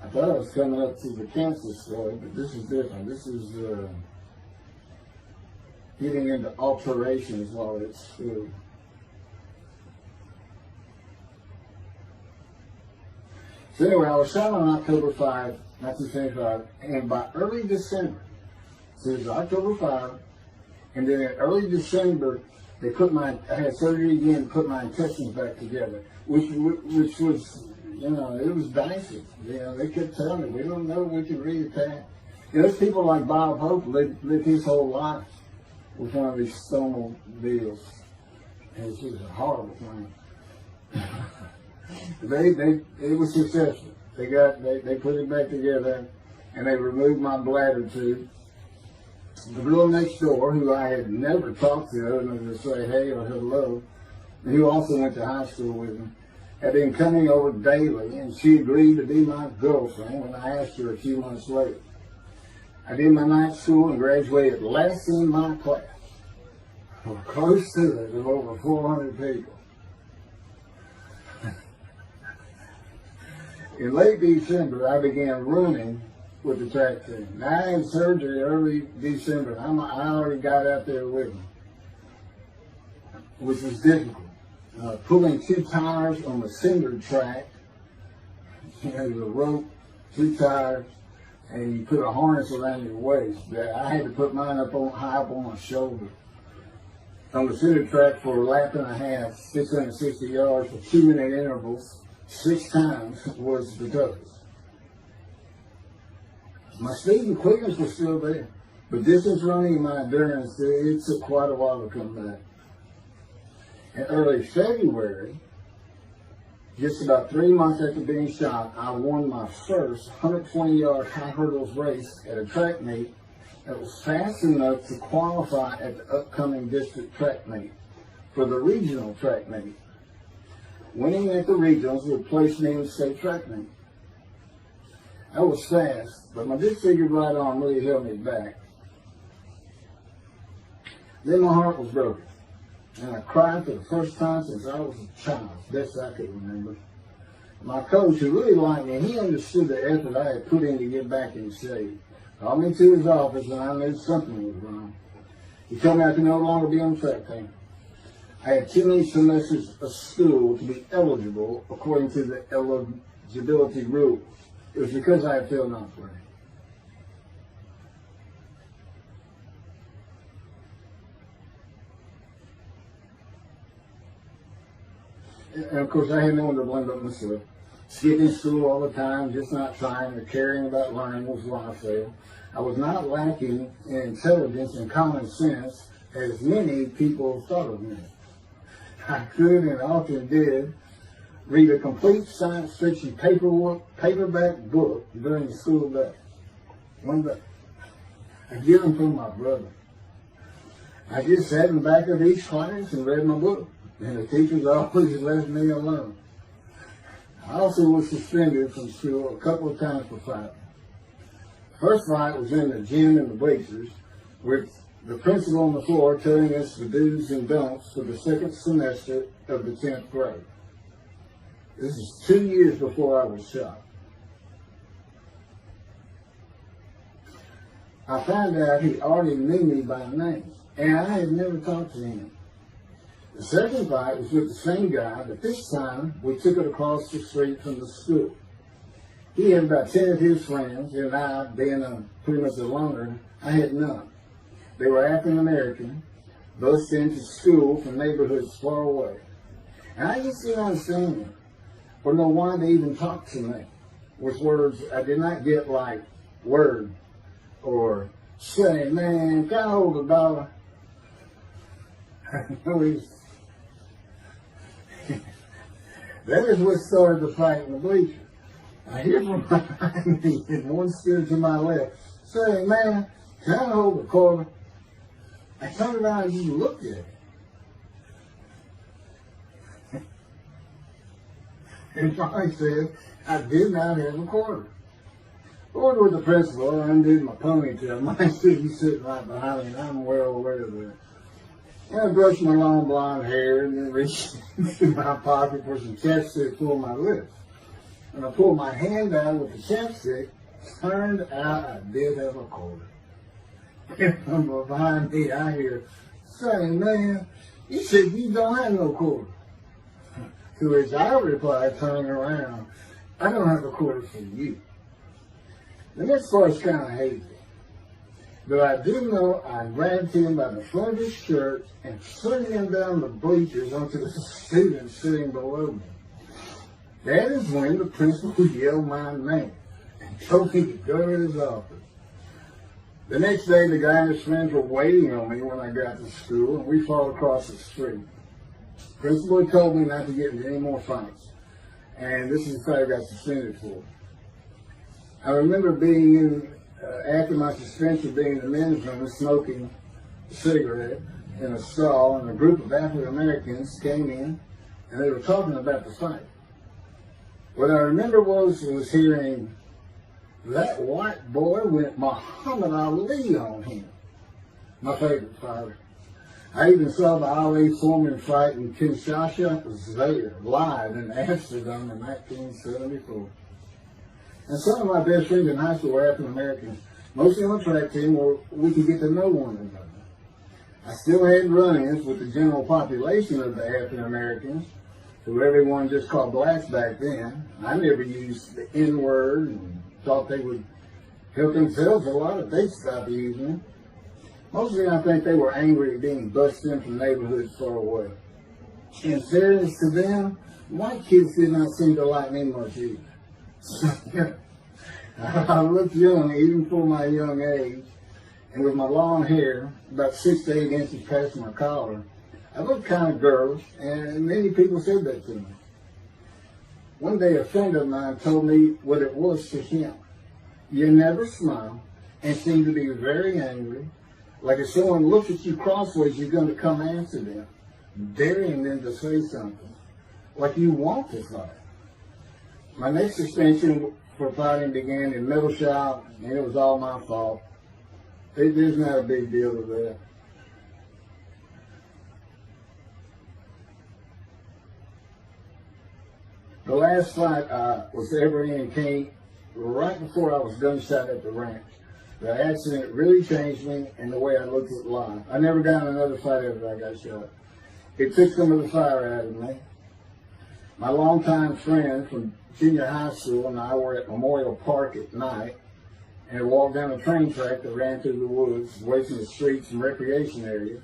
I thought I was coming up to the cancer story, but this is different. This is getting into alterations while it's school. So anyway, I was shot on October 5, 1975, and by early December, so it was October 5, and then in early December, they I had surgery again to put my intestines back together, which was, you know, it was dicey. You know, they kept telling me, we don't know if we can reattach. You know, there's people like Bob Hope lived his whole life with one of these stomal deals. And it's just a horrible thing. It was successful. They put it back together, and they removed my bladder tube. The girl next door, who I had never talked to other than to say hey or hello, and who also went to high school with me, had been coming over daily, and she agreed to be my girlfriend when I asked her a few months later. I did my night school and graduated last in my class, or close to it, of over 400 people. In late December, I began running with the track team. Now, I had surgery early December. I already got out there with them, which was difficult. Pulling 2 tires on the cinder track, you know, the rope, 2 tires, and you put a harness around your waist. I had to put mine high up on my shoulder. On the cinder track for a lap and a half, 660 yards for 2-minute intervals, 6 times was the toughest. My speed and quickness was still there, but distance running and my endurance, it took quite a while to come back. In early February, just about 3 months after being shot, I won my first 120-yard high hurdles race at a track meet that was fast enough to qualify at the upcoming district track meet for the regional track meet. Winning at the regionals would place me in the state track meet. I was fast, but my disfigured right arm really held me back. Then my heart was broken, and I cried for the first time since I was a child, best I could remember. My coach, who really liked me, he understood the effort I had put in to get back in shape. Called me to his office, and I knew something was wrong. He told me I could no longer be on the track team. I had too many semesters of school to be eligible according to the eligibility rules. It was because I had failed ninth grade. And of course, I had no one to blame but myself. Skipping school all the time, just not trying or caring about learning was why I failed. I was not lacking in intelligence and common sense as many people thought of me. I could and often did read a complete science fiction paperback book during the school day. One day, I get them from my brother. I just sat in the back of each class and read my book, and the teachers always left me alone. I also was suspended from school a couple of times for fighting. First fight was in the gym in the bleachers, with the principal on the floor telling us the do's and don'ts for the second semester of the 10th grade. This is 2 years before I was shot. I found out he already knew me by name, and I had never talked to him. The second fight was with the same guy, but this time we took it across the street from the school. He had about 10 of his friends, and I, being pretty much a loner, I had none. They were African American, both sent to school from neighborhoods far away. And I just didn't understand them, or know why they even talked to me with words I did not get, like word or say, man, can I hold $1? That is what started the fight in the bleachers. I hear from behind me, and one stood to my left, saying, man, can I hold $1? I turned around and just looked at it. And finally said, I did not have $1. Ordered with the principal, I undid my ponytail. My student's sitting right behind me, and I'm well aware of that. And I brushed my long blonde hair and then reached into my pocket for some chapstick for my lips. And I pulled my hand out with the chapstick. Turned out I did have a quarter. And from behind me, I hear, "Say, man, you said you don't have no quarter." To which I replied, turning around, "I don't have a quarter for you." The next part's kind of hazy. But I do know I grabbed him by the front of his shirt and threw him down the bleachers onto the student sitting below me. That is when the principal yelled my name and told me to go to his office. The next day, the guy and his friends were waiting on me when I got to school, and we fought across the street. The principal told me not to get into any more fights, and this is what I got suspended for. I remember being in, after my suspension, being in the men's room smoking a cigarette in a stall, and a group of African Americans came in, and they were talking about the fight. What I remember was hearing, "That white boy went Muhammad Ali on him." My favorite fighter. I even saw the Ali Foreman fight in Kinshasa there, live in Amsterdam in 1974. And some of my best friends in high school were African Americans, mostly on the track team where we could get to know one another. I still had run-ins with the general population of the African Americans, who everyone just called blacks back then. I never used the N-word and thought they would help themselves a lot if they'd stop using it. Mostly I think they were angry at being bussed in from neighborhoods far away. In fairness to them, white kids did not seem to like me much either. I looked young even for my young age, and with my long hair, about 6 to 8 inches past my collar, I looked kind of girlish, and many people said that to me. One day a friend of mine told me what it was to him. You never smile and seem to be very angry. Like if someone looks at you crossways, you're going to come after them, daring them to say something. Like you want to fight. My next suspension for fighting began in middle shop, and it was all my fault. There's not a big deal with that. The last fight I was ever in came right before I was gunshot at the ranch. The accident really changed me and the way I looked at life. I never got in another fight after I got shot. It took some of the fire out of me. My longtime friend from junior high school and I were at Memorial Park at night and walked down a train track that ran through the woods, away from the streets and recreation areas.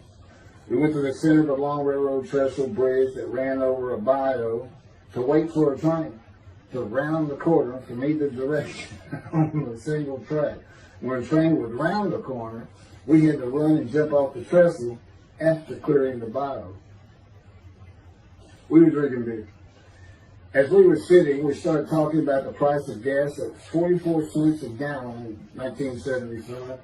We went to the center of a long railroad trestle bridge that ran over a bayou to wait for a train to round the corner from either direction on a single track. When the train would round the corner, we had to run and jump off the trestle after clearing the bayou. We were drinking beer. As we were sitting, we started talking about the price of gas at 44 cents a gallon in 1975.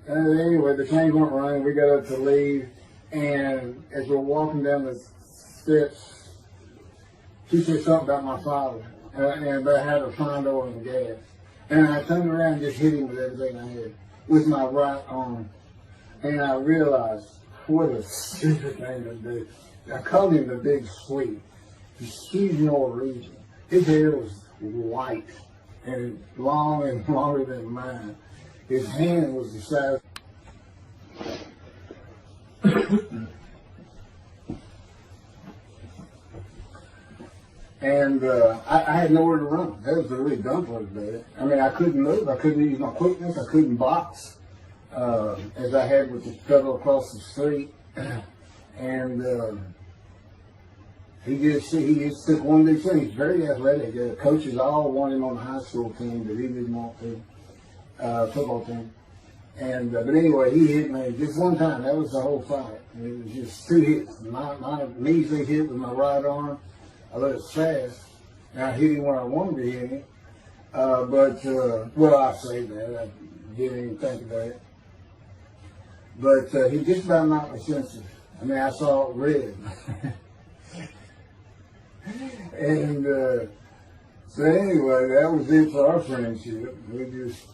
Anyway, the trains weren't running. We got up to leave, and as we're walking down the steps, she said something about my father and about how to find oil and gas. And I turned around and just hit him with everything I had, with my right arm. And I realized what a stupid thing to do. I called him the Big Sweet. He's Norwegian. His hair was white and long and longer than mine. His hand was the size. And I had nowhere to run. That was the really dumb part of it. I mean, I couldn't move. I couldn't use my quickness. I couldn't box as I had with the fellow across the street. And he just took one big thing. He's very athletic. The coaches all wanted him on the high school team, but he didn't want to. Football team. And but anyway, he hit me just one time. That was the whole fight. It was just 2 hits. My measly hit with my right arm. I let it fast, and I hit him where I wanted to hit him. Well, I say that. I didn't even think about it. But he just about knocked me senseless. I mean, I saw it red. And So anyway, that was it for our friendship. We just,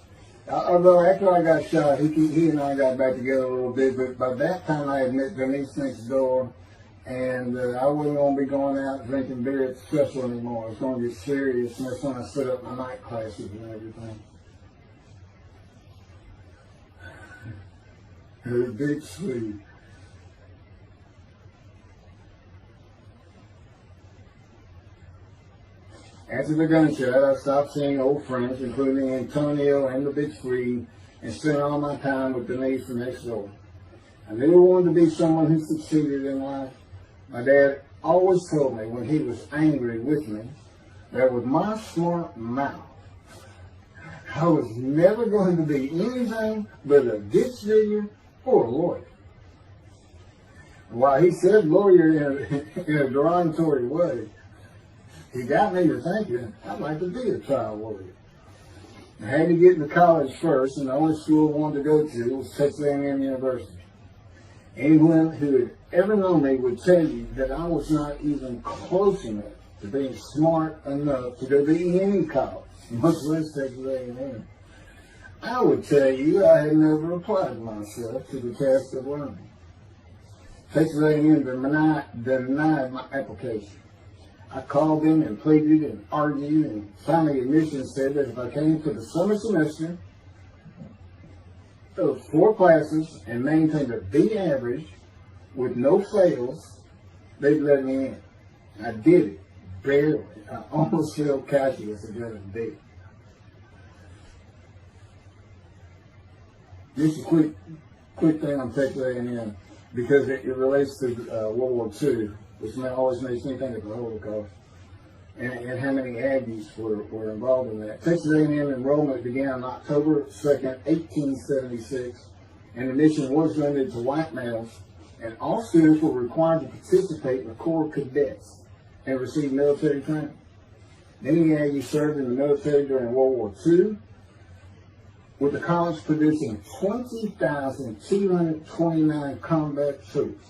although after I got shot, he and I got back together a little bit, but by that time I had met Denise next door, and I wasn't going to be going out drinking beer at the festival anymore. It was going to get serious, and that's when I set up my night classes and everything. Her big sleeve. After the gunshot, I stopped seeing old friends, including Antonio and the Big Three, and spent all my time with Denise from next door. I never wanted to be someone who succeeded in life. My dad always told me when he was angry with me that with my smart mouth, I was never going to be anything but a ditch digger or a lawyer. While he said lawyer in a derogatory way, he got me to thinking I'd like to be a trial lawyer. I had to get into college first, and the only school I wanted to go to was Texas A&M University. Anyone who had ever known me would tell you that I was not even close enough to being smart enough to go to any college, much less Texas A&M. I would tell you I had never applied myself to the task of learning. Texas A&M denied my application. I called them and pleaded and argued, and finally admissions said that if I came for the summer semester of 4 classes and maintained a B average with no fails, they'd let me in. I did it, barely. I almost failed calculus and got a B. Just a quick thing on Texas A&M, because it relates to World War II, which always makes me think of the Holocaust, and how many Aggies were involved in that. Texas A&M enrollment began on October 2nd, 1876, and admission was limited to white males, and all students were required to participate in the Corps of Cadets and receive military training. Many Aggies served in the military during World War II, with the college producing 20,229 combat troops.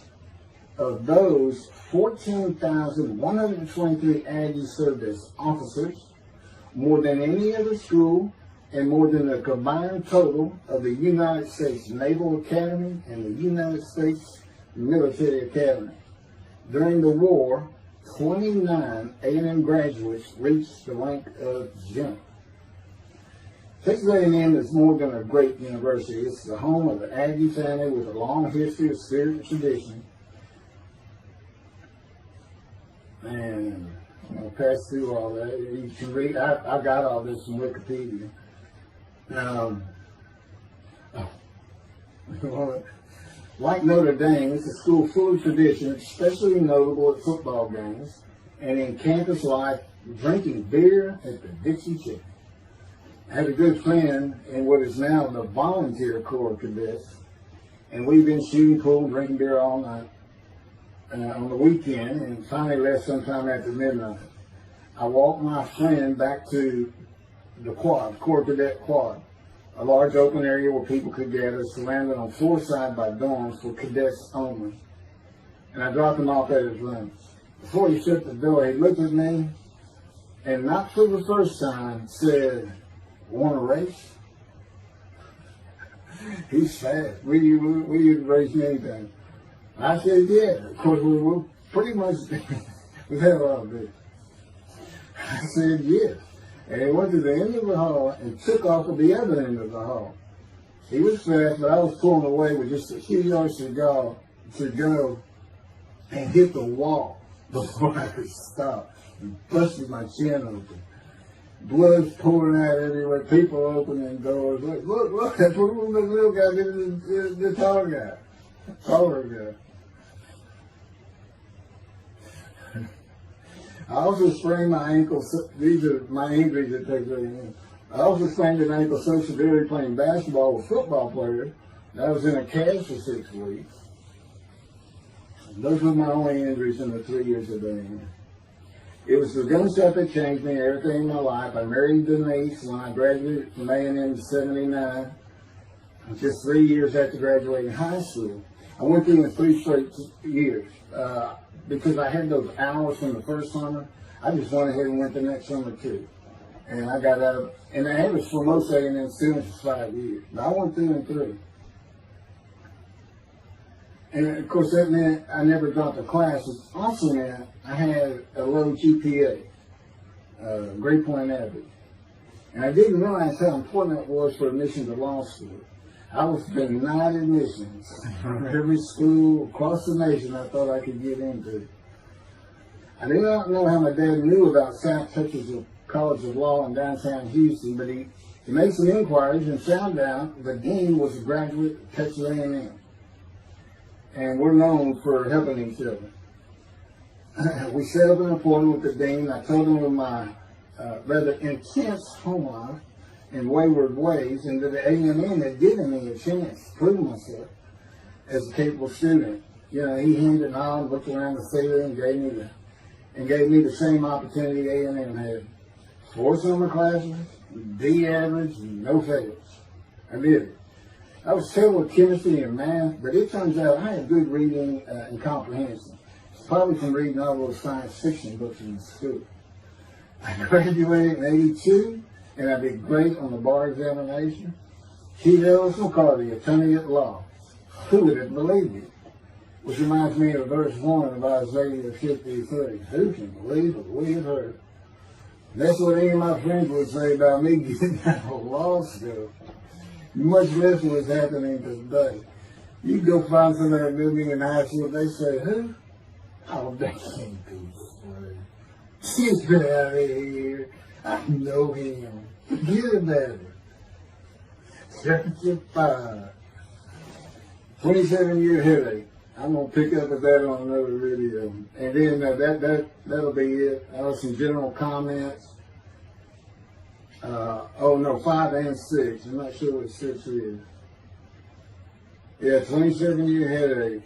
Of those, 14,123 Aggies served as officers, more than any other school, and more than the combined total of the United States Naval Academy and the United States Military Academy. During the war, 29 A&M graduates reached the rank of general. Texas A&M is more than a great university. It's the home of the Aggie family with a long history of spirit and tradition. And I'll pass through all that. You can read. I got all this from Wikipedia. Like Notre Dame, it's a school full of tradition, especially notable at football games and in campus life, drinking beer at the Dixie Chicken. I had a good friend in what is now the volunteer Corps of Cadets, and we've been shooting pool and drinking beer all night on the weekend, and finally left sometime after midnight. I walked my friend back to the quad, Corps Cadet Quad, a large open area where people could gather, surrounded on 4 sides by dorms for cadets only. And I dropped him off at his room. Before he shut the door, he looked at me, and not for the first time, said, "Want to race?" He's fast. Will you race me anything? I said, yeah. Of course, we were pretty much, we had a lot of beer. I said, yes. And he went to the end of the hall and took off at the other end of the hall. He was fast, but I was pulling away with just a few yards to go and hit the wall before I could stop and busted my chin open. Blood's pouring out everywhere, people opening doors. Look, that's what the little guy did to the taller guy. I also sprained my ankle. These are my injuries that take very. I also sprained an ankle so severely playing basketball with football players that I was in a cast for 6 weeks. Those were my only injuries in the 3 years of being. It was the gunshot that changed me and everything in my life. I married Denise when I graduated from A&M in '79. Just 3 years after graduating high school. I went through in 3 straight years. Because I had those hours from the first summer, I just went ahead and went the next summer too. And I got out, and the average for most A&M students is 5 years. But I went through in 3. And of course that meant I never dropped a class. It also meant I had a low GPA, grade point average. And I didn't realize how important that was for admission to law school. I was denied admissions from every school across the nation I thought I could get into. I do not know how my dad knew about South Texas College of Law in downtown Houston, but he made some inquiries and found out the dean was a graduate of Texas A&M. And we're known for helping each other. We set up an appointment with the dean. I told him of my rather intense home life and wayward ways, and that the A&M had given me a chance to prove myself as a capable student. You know, he hemmed and hawed, looked around the theater, and gave me the same opportunity A&M had. 4 summer classes, D average, and no fails. I did it. I was terrible with chemistry and math, but it turns out I had good reading and comprehension. It's probably from reading all those science fiction books in school. I graduated in 82, and I did great on the bar examination. Chief Ellis McCarty, attorney at law. Who would have believed it? Which reminds me of verse 1 of Isaiah 53. Who can believe what we have heard? That's what any of my friends would say about me getting out of law school. Much less what's happening today. You go find somebody that knew me in high school, they say, who? Oh, that can't be straight. Get out of here. I know him. Get him better. Chapter 5. 27-year headache. I'm going to pick up with that on another video. And then that'll be it. Some general comments. 5 and 6. I'm not sure what 6 is. Yeah, 27-year headache.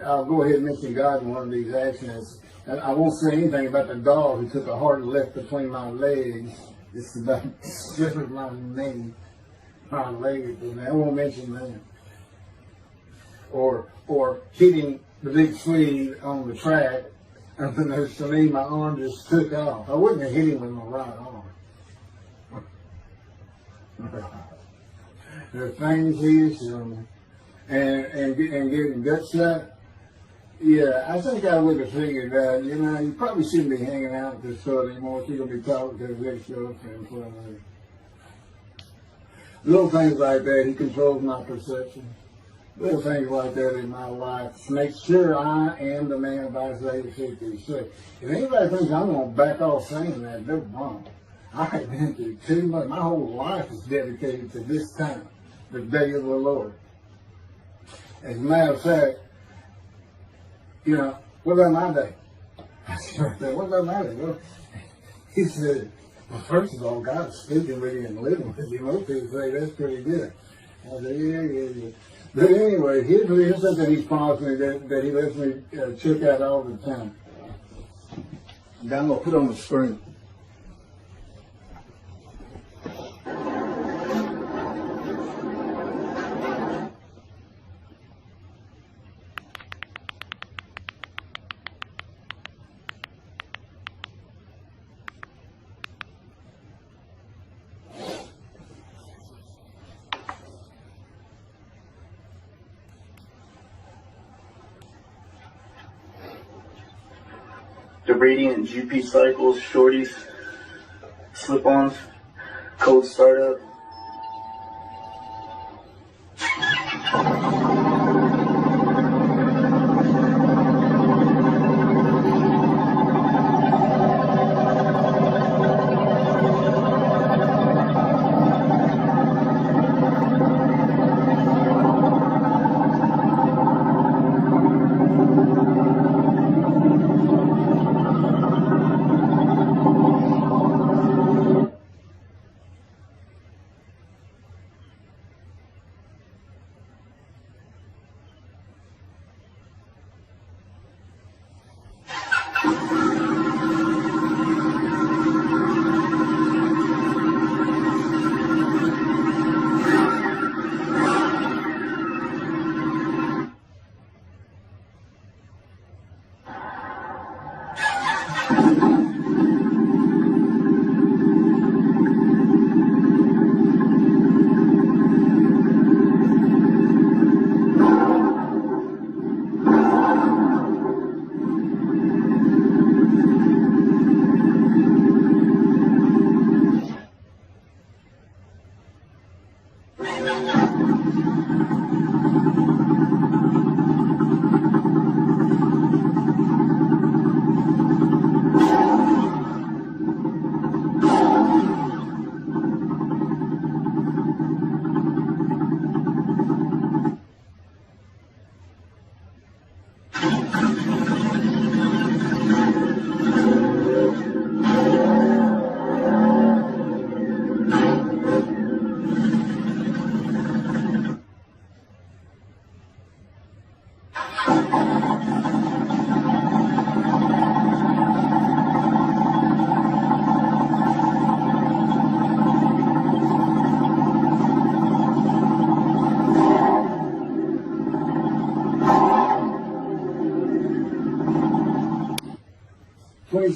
I'll go ahead and mention God in one of these actions. I won't say anything about the dog who took a hard left between my legs. It's about stripping my knee, my leg. I won't mention that. Or hitting the big Swede on the track. Unbeknownst to me, my arm just took off. I wouldn't have hit him with my right arm. The things he is showing me. And getting gut shot. Yeah, I think I would have figured that, you probably shouldn't be hanging out with this fellow anymore if you're going to be talking to his ex-girlfriend for a minute. Little things like that, he controls my perception. Little things like that in my life to make sure I am the man of Isaiah 56. If anybody thinks I'm going to back off saying that, they're wrong. I've been through too much. My whole life is dedicated to this time, the day of the Lord. As a matter of fact, what about my day? I said, what about my day? Well, he said, well, first of all, God's speaking with you and living with you. Most people say that's pretty good. I said, yeah. But anyway, here's something he's promised me that he lets me check out all the time. And I'm going to put on the screen. The radiant GP cycles, shorties, slip-ons, cold startup.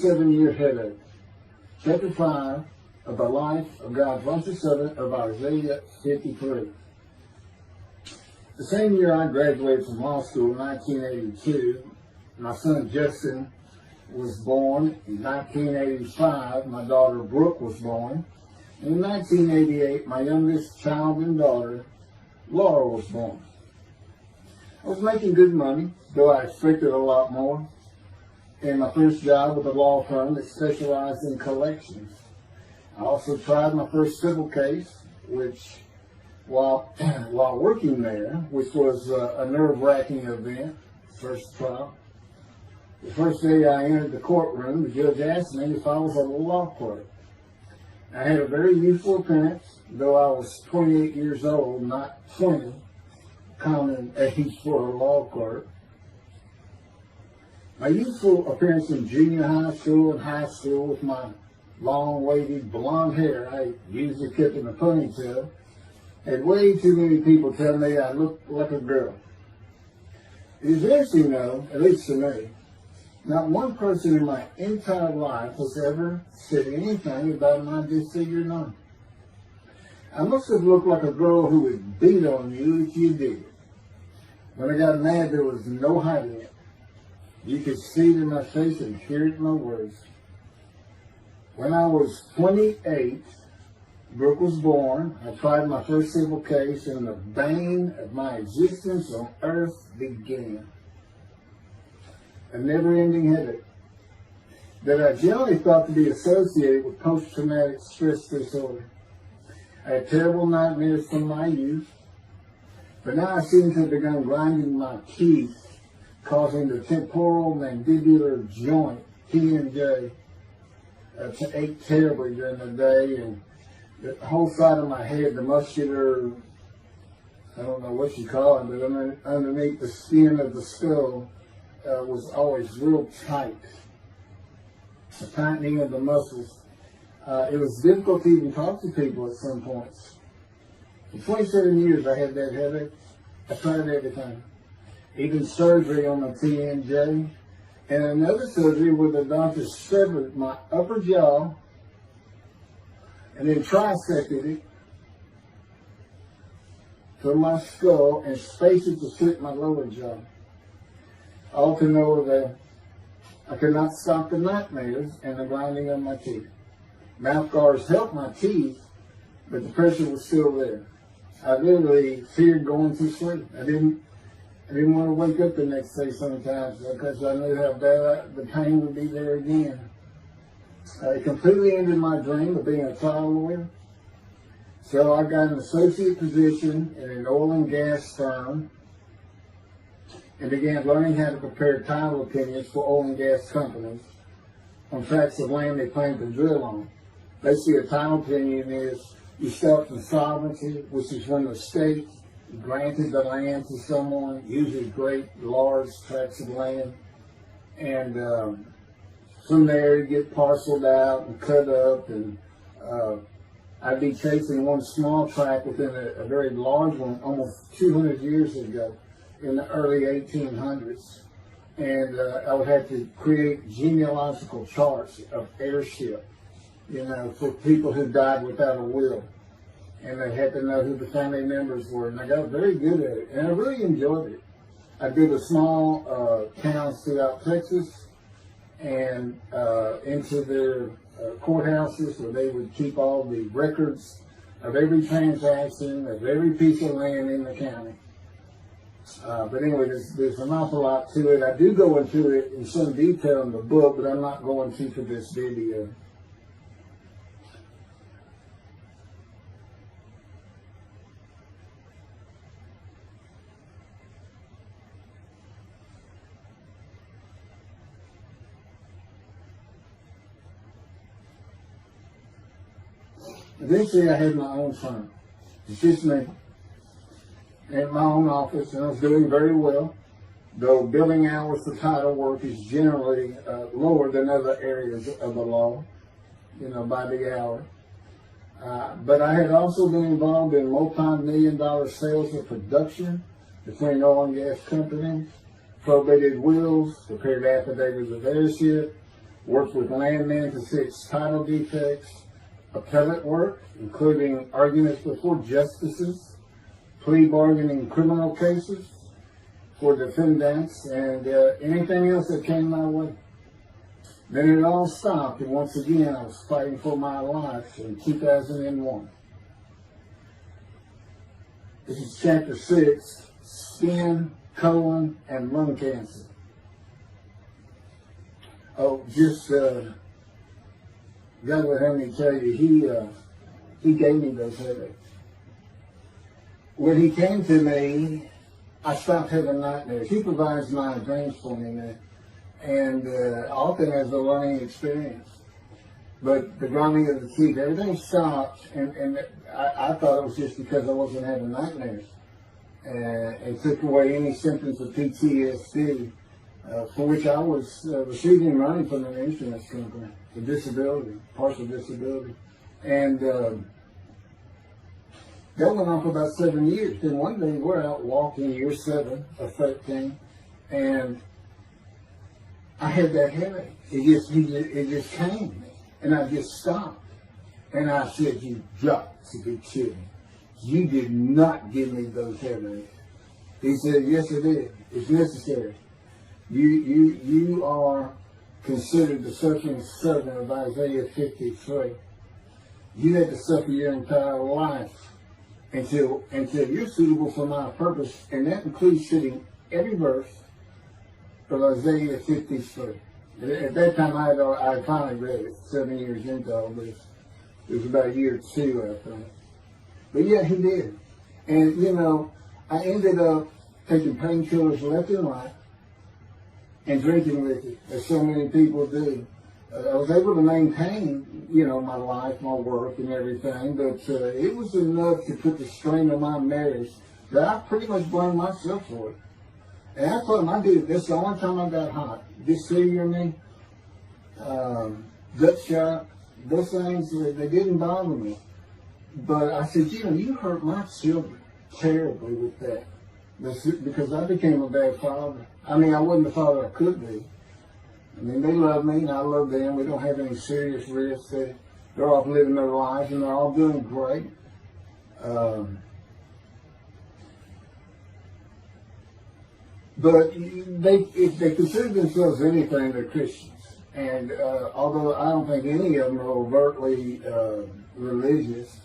27-year headache. Chapter 5 of the life of God's righteous servant of Isaiah 53. The same year I graduated from law school in 1982, my son Justin was born. In 1985, my daughter Brooke was born. In 1988, my youngest child and daughter, Laura, was born. I was making good money, though I expected a lot more, in my first job with a law firm that specialized in collections. I also tried my first civil case, which, while working there, which was a nerve-wracking event, first trial. The first day I entered the courtroom, the judge asked me if I was a law clerk. I had a very youthful appearance, though I was 28 years old, not 20, common age for a law clerk. My youthful appearance in junior high school and high school with my long, wavy, blonde hair, I usually kept in a ponytail, had way too many people tell me I looked like a girl. It is interesting, though, at least to me, not one person in my entire life has ever said anything about my disfigured arm. I must have looked like a girl who would beat on you if you did. When I got mad, there was no hiding it. You could see it in my face and hear it in my words. When I was 28, Brooke was born. I tried my first civil case, and the bane of my existence on earth began. A never-ending headache that I generally thought to be associated with post-traumatic stress disorder. I had terrible nightmares from my youth, but now I seem to have begun grinding my teeth, causing the temporal mandibular joint, TMJ, to ache terribly during the day, and the whole side of my head, the muscular, I don't know what you call it, but underneath the skin of the skull, was always real tight. The tightening of the muscles. It was difficult to even talk to people at some points. For 27 years I had that headache. I tried everything. Even surgery on the TMJ. And another surgery where the doctor severed my upper jaw and then trisected it from my skull and spaced it to fit my lower jaw. All to know that I could not stop the nightmares and the grinding of my teeth. Mouth guards helped my teeth, but the pressure was still there. I literally feared going to sleep. I didn't want to wake up the next day sometimes because I knew how bad the pain would be there again. It completely ended my dream of being a trial lawyer. So I got an associate position in an oil and gas firm and began learning how to prepare title opinions for oil and gas companies on tracts of land they plan to drill on. Basically, a title opinion is you start from sovereignty, which is when the state granted the land to someone, usually great, large tracts of land, and from there you get parceled out and cut up, and I'd be chasing one small tract within a very large one almost 200 years ago in the early 1800s, and I would have to create genealogical charts of heirship, for people who died without a will. And they had to know who the family members were. And I got very good at it. And I really enjoyed it. I go to small towns throughout Texas and into their courthouses where they would keep all the records of every transaction, of every piece of land in the county. But anyway, there's an awful lot to it. I do go into it in some detail in the book, but I'm not going to for this video. Eventually, I had my own firm. It's just me. In my own office, and I was doing very well, though billing hours for title work is generally lower than other areas of the law, by the hour. But I had also been involved in multi-million-dollar sales of production between oil and gas companies, probated wills, prepared affidavits of heirship, worked with landmen to fix title defects, appellate work, including arguments before justices, plea bargaining in criminal cases for defendants, and anything else that came my way. Then it all stopped, and once again I was fighting for my life in 2001. This is chapter 6, skin, colon, and lung cancer. Oh, just, God will have me tell you, he gave me those headaches. When he came to me, I stopped having nightmares. He provides my dreams for me now, and often as a learning experience. But the grinding of the teeth, everything stopped, and I thought it was just because I wasn't having nightmares. It took away any symptoms of PTSD, for which I was receiving money from an insurance company for disability, partial disability. And that went on for about 7 years. Then one day we're out walking, year 7 or 13, and I had that headache. It just came, and I just stopped. And I said, "You got to be kidding. You did not give me those headaches." He said, "Yes, I did. It's necessary. You are considered the suffering servant of Isaiah 53. You had to suffer your entire life until you're suitable for my purpose," and that includes sitting every verse of Isaiah 53. At that time, I finally read it 7 years into all this. It was about year 2, I think. But yeah, he did. And, I ended up taking painkillers left and right and drinking liquor, as so many people do. I was able to maintain, my life, my work, and everything, but it was enough to put the strain on my marriage that I pretty much blamed myself for it. And I told him, I did this the only time I got hot. Dysphagia me, gut shot, those things, they didn't bother me. But I said, you hurt my children terribly with that. Because I became a bad father. I wasn't the father I could be. They love me and I love them. We don't have any serious risks. They're off living their lives and they're all doing great. But if they consider themselves anything, they're Christians. And although I don't think any of them are overtly religious,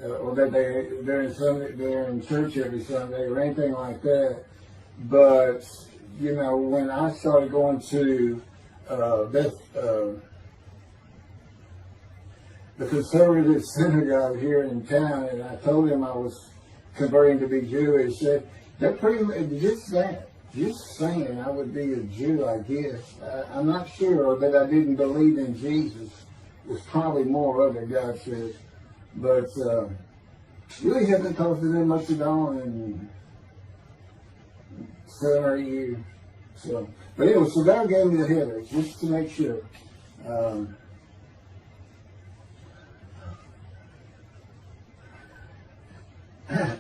or that they're in church every Sunday or anything like that, but when I started going to the conservative synagogue here in town, and I told him I was converting to be Jewish, they're pretty much just saying I would be a Jew, I guess. I'm not sure that I didn't believe in Jesus. There's probably more of it, God says. But really haven't talked to them much at all in 7 or 8 years. But anyway, so God gave me the headache, just to make sure.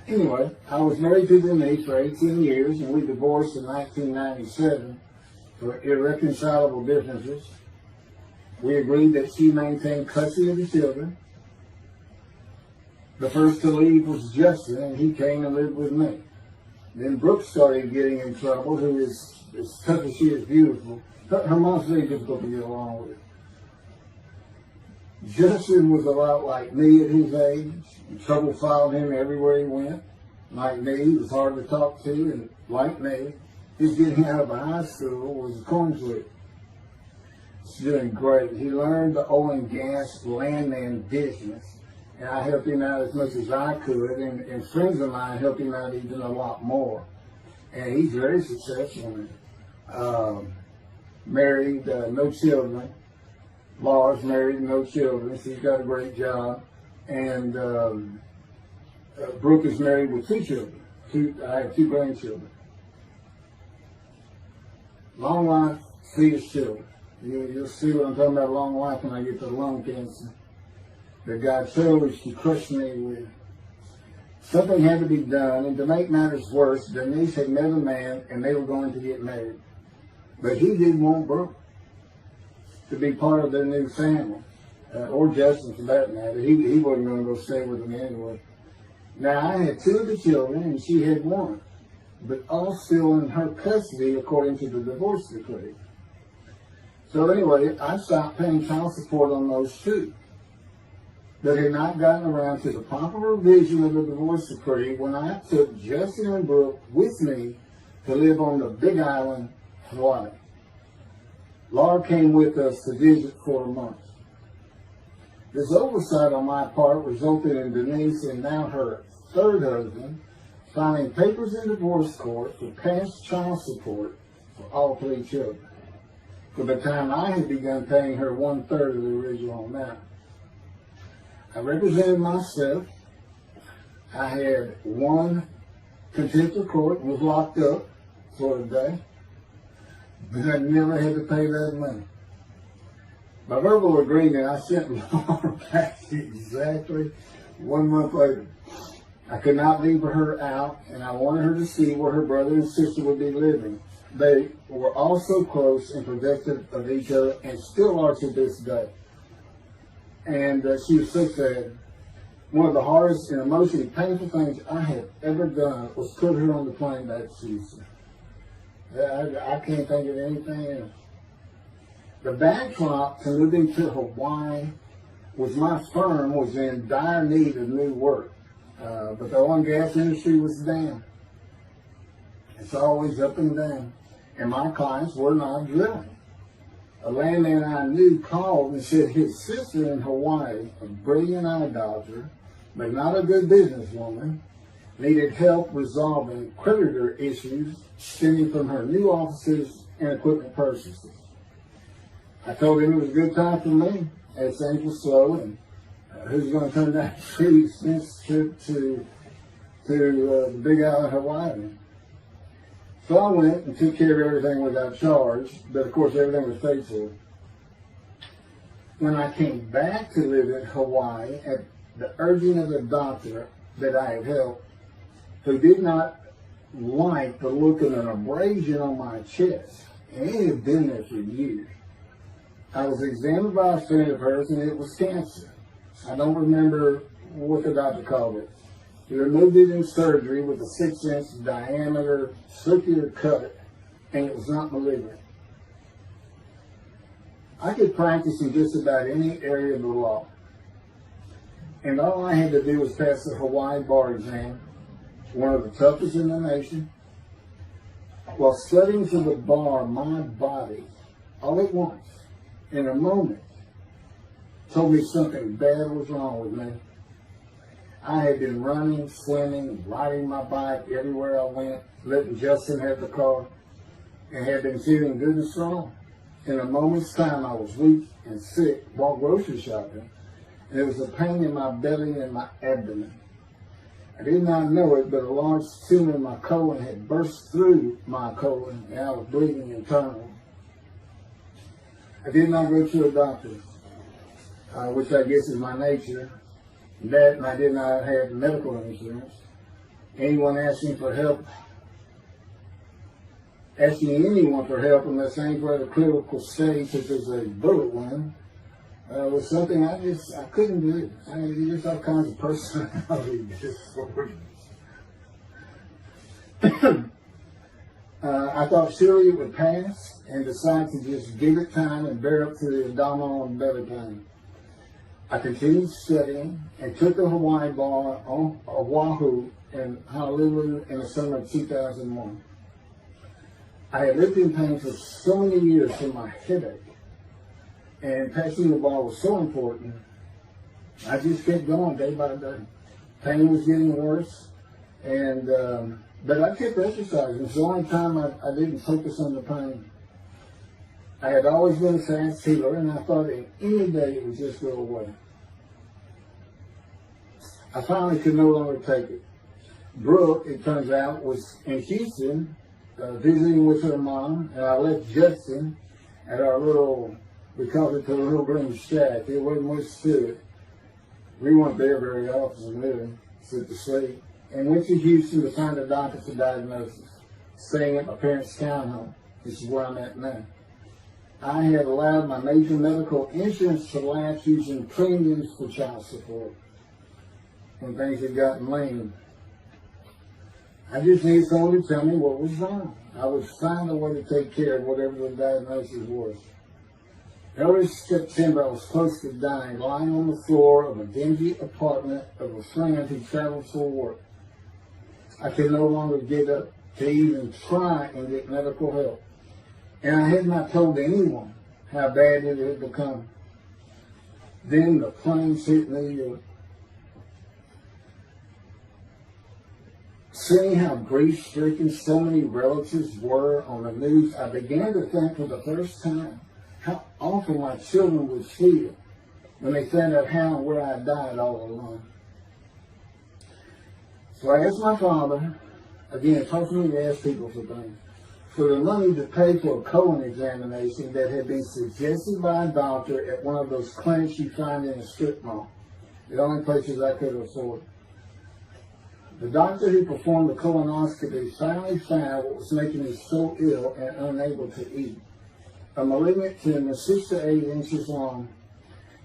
Anyway, I was married to Denise for 18 years, and we divorced in 1997 for irreconcilable differences. We agreed that she maintained custody of the children. The first to leave was Justin, and he came and lived with me. Then Brooke started getting in trouble, who is, as tough as she is beautiful. Her mom's very difficult to get along with. Justin was a lot like me at his age. Trouble followed him everywhere he went. Like me, he was hard to talk to, and like me, his getting out of high school was a coin flip. He's doing great. He learned the oil and gas landman business, and I helped him out as much as I could, and friends of mine helped him out even a lot more. And he's very successful. Married, no children. Laura's married, no children. She's got a great job. And Brooke is married with 2 children. I have 2 grandchildren. Long life, sweetest children. You'll see what I'm talking about, long life, when I get to lung cancer that God chose to crush me with. Something had to be done, and to make matters worse, Denise had met a man, and they were going to get married. But he didn't want Brooke. to be part of their new family, or Justin for that matter. He wasn't going to go stay with them anyway. Now, I had 2 of the children, and she had 1, but all still in her custody according to the divorce decree. So anyway, I stopped paying child support on those 2. But had not gotten around to the proper revision of the divorce decree when I took Justin and Brooke with me to live on the Big Island, Hawaii. Laura came with us to visit for a month. This oversight on my part resulted in Denise and now her 3rd husband filing papers in divorce court for past child support for all 3 children, for the time I had begun paying her 1/3 of the original amount. I represented myself. I had 1 contempt of court and was locked up for a day, but I never had to pay that money. By verbal agreement, I sent Laura back exactly 1 month later. I could not leave her out, and I wanted her to see where her brother and sister would be living. They were all so close and protective of each other, and still are to this day. And she was so sad. One of the hardest and emotionally painful things I have ever done was put her on the plane back to Houston. I can't think of anything else. The backdrop to moving to Hawaii was my firm was in dire need of new work. But the oil and gas industry was down. It's always up and down. And my clients were not drilling. A landman I knew called and said his sister in Hawaii, a brilliant idolater, but not a good businesswoman, needed help resolving creditor issues stemming from her new offices and equipment purchases. I told him it was a good time for me, as things were slow, and who's going to turn down a free expense trip to the Big Island, Hawaii. So I went and took care of everything without charge, but of course everything was paid for. When I came back to live in Hawaii at the urging of the doctor that I had helped, who did not like the look of an abrasion on my chest, and it had been there for years, I was examined by a friend of hers, and it was cancer. I don't remember what the doctor called it. He removed it in surgery with a 6-inch diameter circular cut, and it was not malignant. I could practice in just about any area of the law, and all I had to do was pass the Hawaii bar exam, one of the toughest in the nation. While studying for the bar, my body, all at once, in a moment, told me something bad was wrong with me. I had been running, swimming, riding my bike everywhere I went, letting Justin have the car, and had been feeling good and strong. In a moment's time, I was weak and sick while grocery shopping, and there was a pain in my belly and my abdomen. I did not know it, but a large tumor in my colon had burst through my colon, and I was bleeding internally. I did not go to a doctor, which I guess is my nature. That, and I did not have medical insurance. Anyone asking for help, asking anyone for help unless things were at a critical stage, such as a bullet wound, was something I couldn't do. I mean, there's all kinds of personality disorders. I thought surely it would pass, and decided to just give it time and bear up to the abdominal and belly pain. I continued studying and took the Hawaii bar on Oahu and Honolulu in the summer of 2001. I had lived in pain for so many years from my headache, and passing the bar was so important, I just kept going day by day. Pain was getting worse, and but I kept exercising. It's the only time I didn't focus on the pain. I had always been a fast healer, and I thought in any day it would just go away. I finally could no longer take it. Brooke, it turns out, was in Houston visiting with her mom, and I left Justin at our little, we called it the little green shack. There wasn't much to it. We weren't there very often, really, sit to sleep. And went to Houston to find a doctor for diagnosis, staying at my parents' townhome. This is where I'm at now. I had allowed my major medical insurance to lapse using premiums for child support when things had gotten lame. I just needed someone to tell me what was wrong. I would find a way to take care of whatever the diagnosis was. Early September, I was close to dying, lying on the floor of a dingy apartment of a friend who traveled for work. I could no longer get up to even try and get medical help. And I had not told anyone how bad it had become. Then the planes hit New York. Seeing how grief-stricken so many relatives were on the news, I began to think for the first time how awful my children would feel when they found out how and where I died all alone. So I asked my father, again, it's hard for me to ask people for things, for the money to pay for a colon examination that had been suggested by a doctor at one of those clinics you find in a strip mall, the only places I could afford. The doctor who performed the colonoscopy finally found what was making me so ill and unable to eat. A malignant tumor 6 to 8 inches long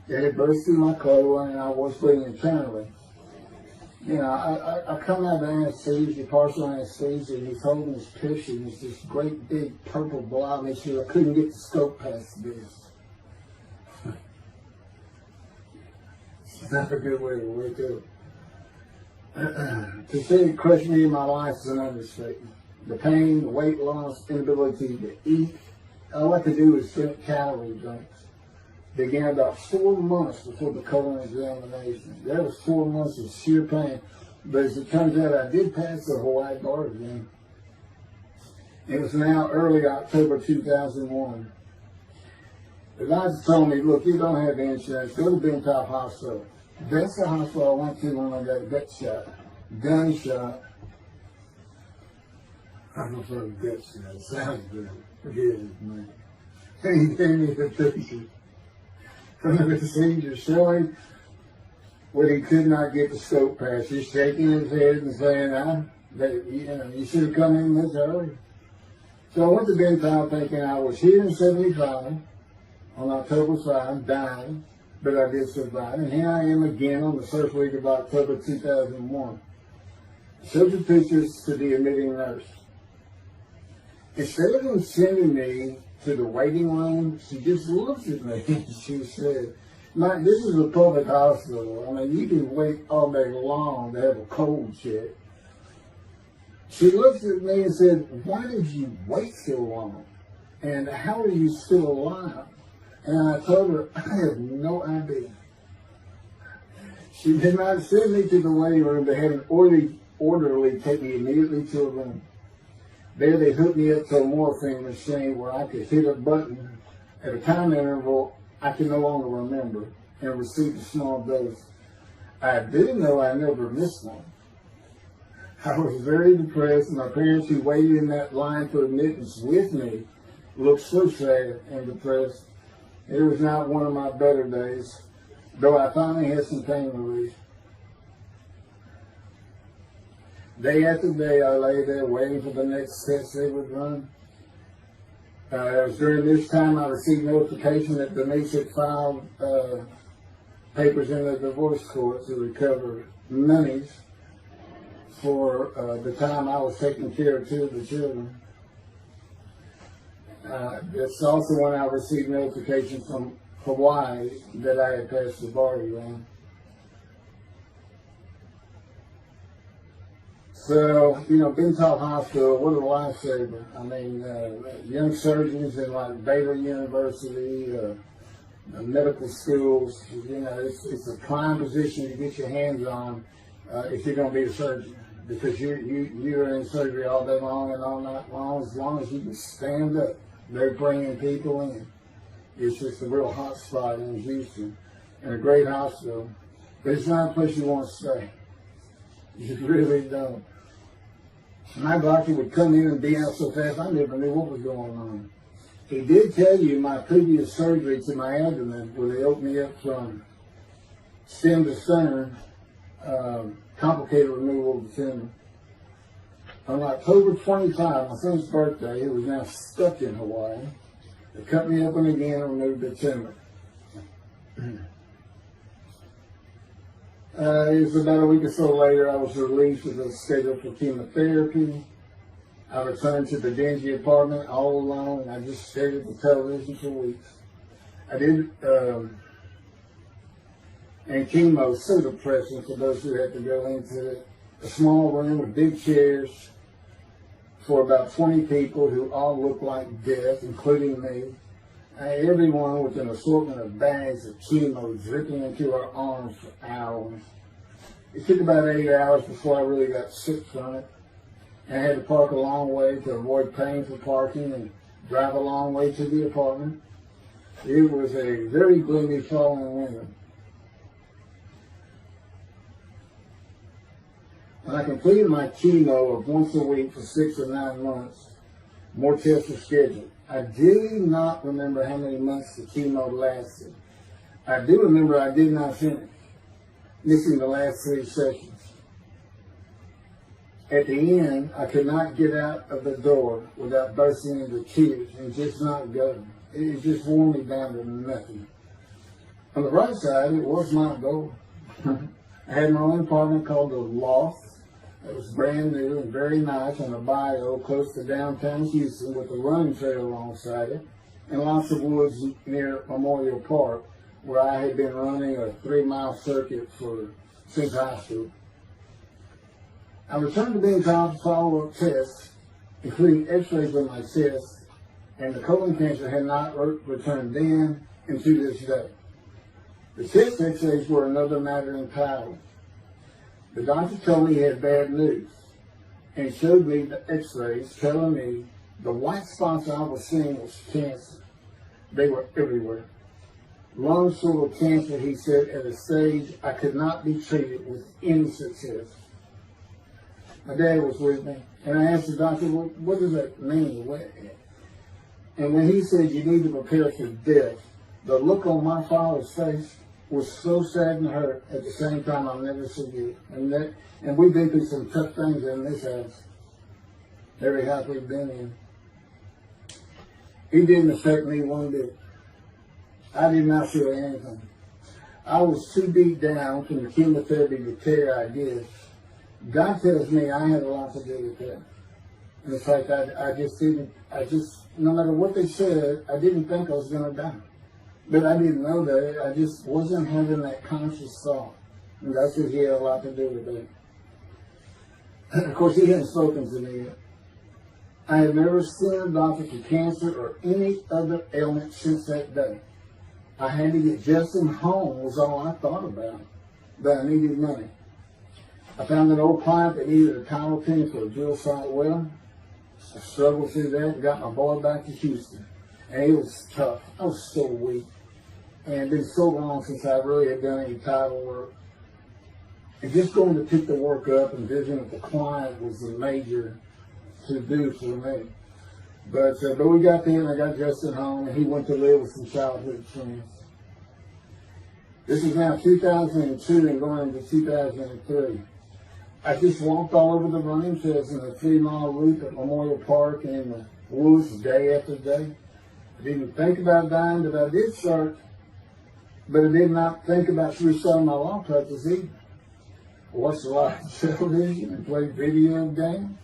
that had burst through my colon and I was bleeding internally. You know, I come out of anesthesia, partial anesthesia, and he's holding this picture, and it's this great big purple blob, and he said, I couldn't get the scope past this. It's not a good way to wake up. To say it crushed me in my life is an understatement. The pain, the weight loss, inability to eat, all I could do was drink calorie drinks. Began about 4 months before the colon examination. That was 4 months of sheer pain. But as it turns out, I did pass the Hawaii bar exam. It was now early October 2001. The doctor told me, look, you don't have insurance. Go to Bentop Hospital. That's the hospital I went to when I got gut shot. Gunshot. I don't know if it was gut shot. It sounds good. Forget it, man. And he gave me the picture from the procedure showing what he could not get the scope past. He's shaking his head and saying, you should have come in this early. So I went to Bentop thinking I was here in 75 on October 5, dying, but I did survive. And here I am again on the first week of October 2001. Showed the pictures to the admitting nurse. Instead of them sending me to the waiting room, she just looked at me and she said, Mike, this is a public hospital. I mean, you can wait all day long to have a cold check. She looked at me and said, why did you wait so long? And how are you still alive? And I told her, I have no idea. She did not send me to the waiting room. They had an orderly take me immediately to a room. There they hooked me up to a morphine machine where I could hit a button at a time interval I can no longer remember and receive a small dose. I do know I never missed one. I was very depressed, and my parents who waited in that line for admittance with me looked so sad and depressed. It was not one of my better days, though I finally had some pain relief. Day after day, I lay there waiting for the next test they would run. It was during this time I received notification that Denise had filed papers in the divorce court to recover monies for the time I was taking care of 2 of the children. It's also when I received notification from Hawaii that I had passed the bar exam. So, you know, Bentop Hospital, what a lifesaver. I mean, young surgeons in like Baylor University, medical schools, you know, it's a prime position to get your hands on if you're going to be a surgeon. Because you're in surgery all day long and all night long. As long as you can stand up, they're bringing people in. It's just a real hot spot in Houston and a great hospital. But it's not a place you want to stay. You really don't. My doctor would come in and be out so fast, I never knew what was going on. He did tell you my previous surgery to my abdomen, where they opened me up from stem to center, complicated removal of the tumor. On October 25, my son's birthday, who was now stuck in Hawaii, They cut me open again and removed the tumor. It was about a week or so later, I was released with a schedule for chemotherapy. I returned to the dingy apartment all alone, and I just stared at the television for weeks. I did, and chemo was so depressing for those who had to go into it. A small room with big chairs for about 20 people who all looked like death, including me. Everyone with an assortment of bags of chemo dripping into our arms for hours. It took about 8 hours before I really got sick from it. I had to park a long way to avoid paying for parking and drive a long way to the apartment. It was a very gloomy fall and winter. When I completed my chemo of once a week for 6 or 9 months, more tests were scheduled. I do not remember how many months the chemo lasted. I do remember I did not finish, missing the last 3 sessions. At the end, I could not get out of the door without bursting into tears and just not go. It just wore me down to nothing. On the right side, it was my goal. I had my own apartment called the Loft. It was brand new and very nice on a bayou close to downtown Houston with a running trail alongside it and lots of woods near Memorial Park where I had been running a 3-mile circuit since high school. I returned to being called for follow-up tests, including x-rays of my chest, and the colon cancer had not returned then and to this day. The chest x-rays were another matter entirely. The doctor told me he had bad news and showed me the x-rays telling me the white spots I was seeing was cancer. They were everywhere. Lung sort of cancer, he said, at a stage I could not be treated with any success. My dad was with me, and I asked the doctor, what does that mean? And when he said you need to prepare for death, the look on my father's face was so sad and hurt at the same time I'll never forget. And we've been through some tough things in this house. Every house we've been in. It didn't affect me one bit. I did not feel anything. I was too beat down from the chemotherapy to care, I guess. God tells me I had a lot to do with that. In fact, I just, no matter what they said, I didn't think I was going to die. But I didn't know that. I just wasn't having that conscious thought. And that's what he had a lot to do with it. Of course, he hadn't spoken to me yet. I had never seen a doctor for cancer or any other ailment since that day. I had to get Justin home was all I thought about. But I needed money. I found an old client that needed a title pin for a drill site well. I struggled through that and got my boy back to Houston. And it was tough. I was so weak. And it had been so long since I really had done any title work. And just going to pick the work up and visiting with the client was the major to-do for me. But we got there and I got Justin home and he went to live with some childhood friends. This is now 2002 and going into 2003. I just walked all over the running trails in the 3-mile loop at Memorial Park and in the woods day after day. I didn't think about dying, but I did start. But I did not think about restarting my law practice either. I watched a lot of television and played video games.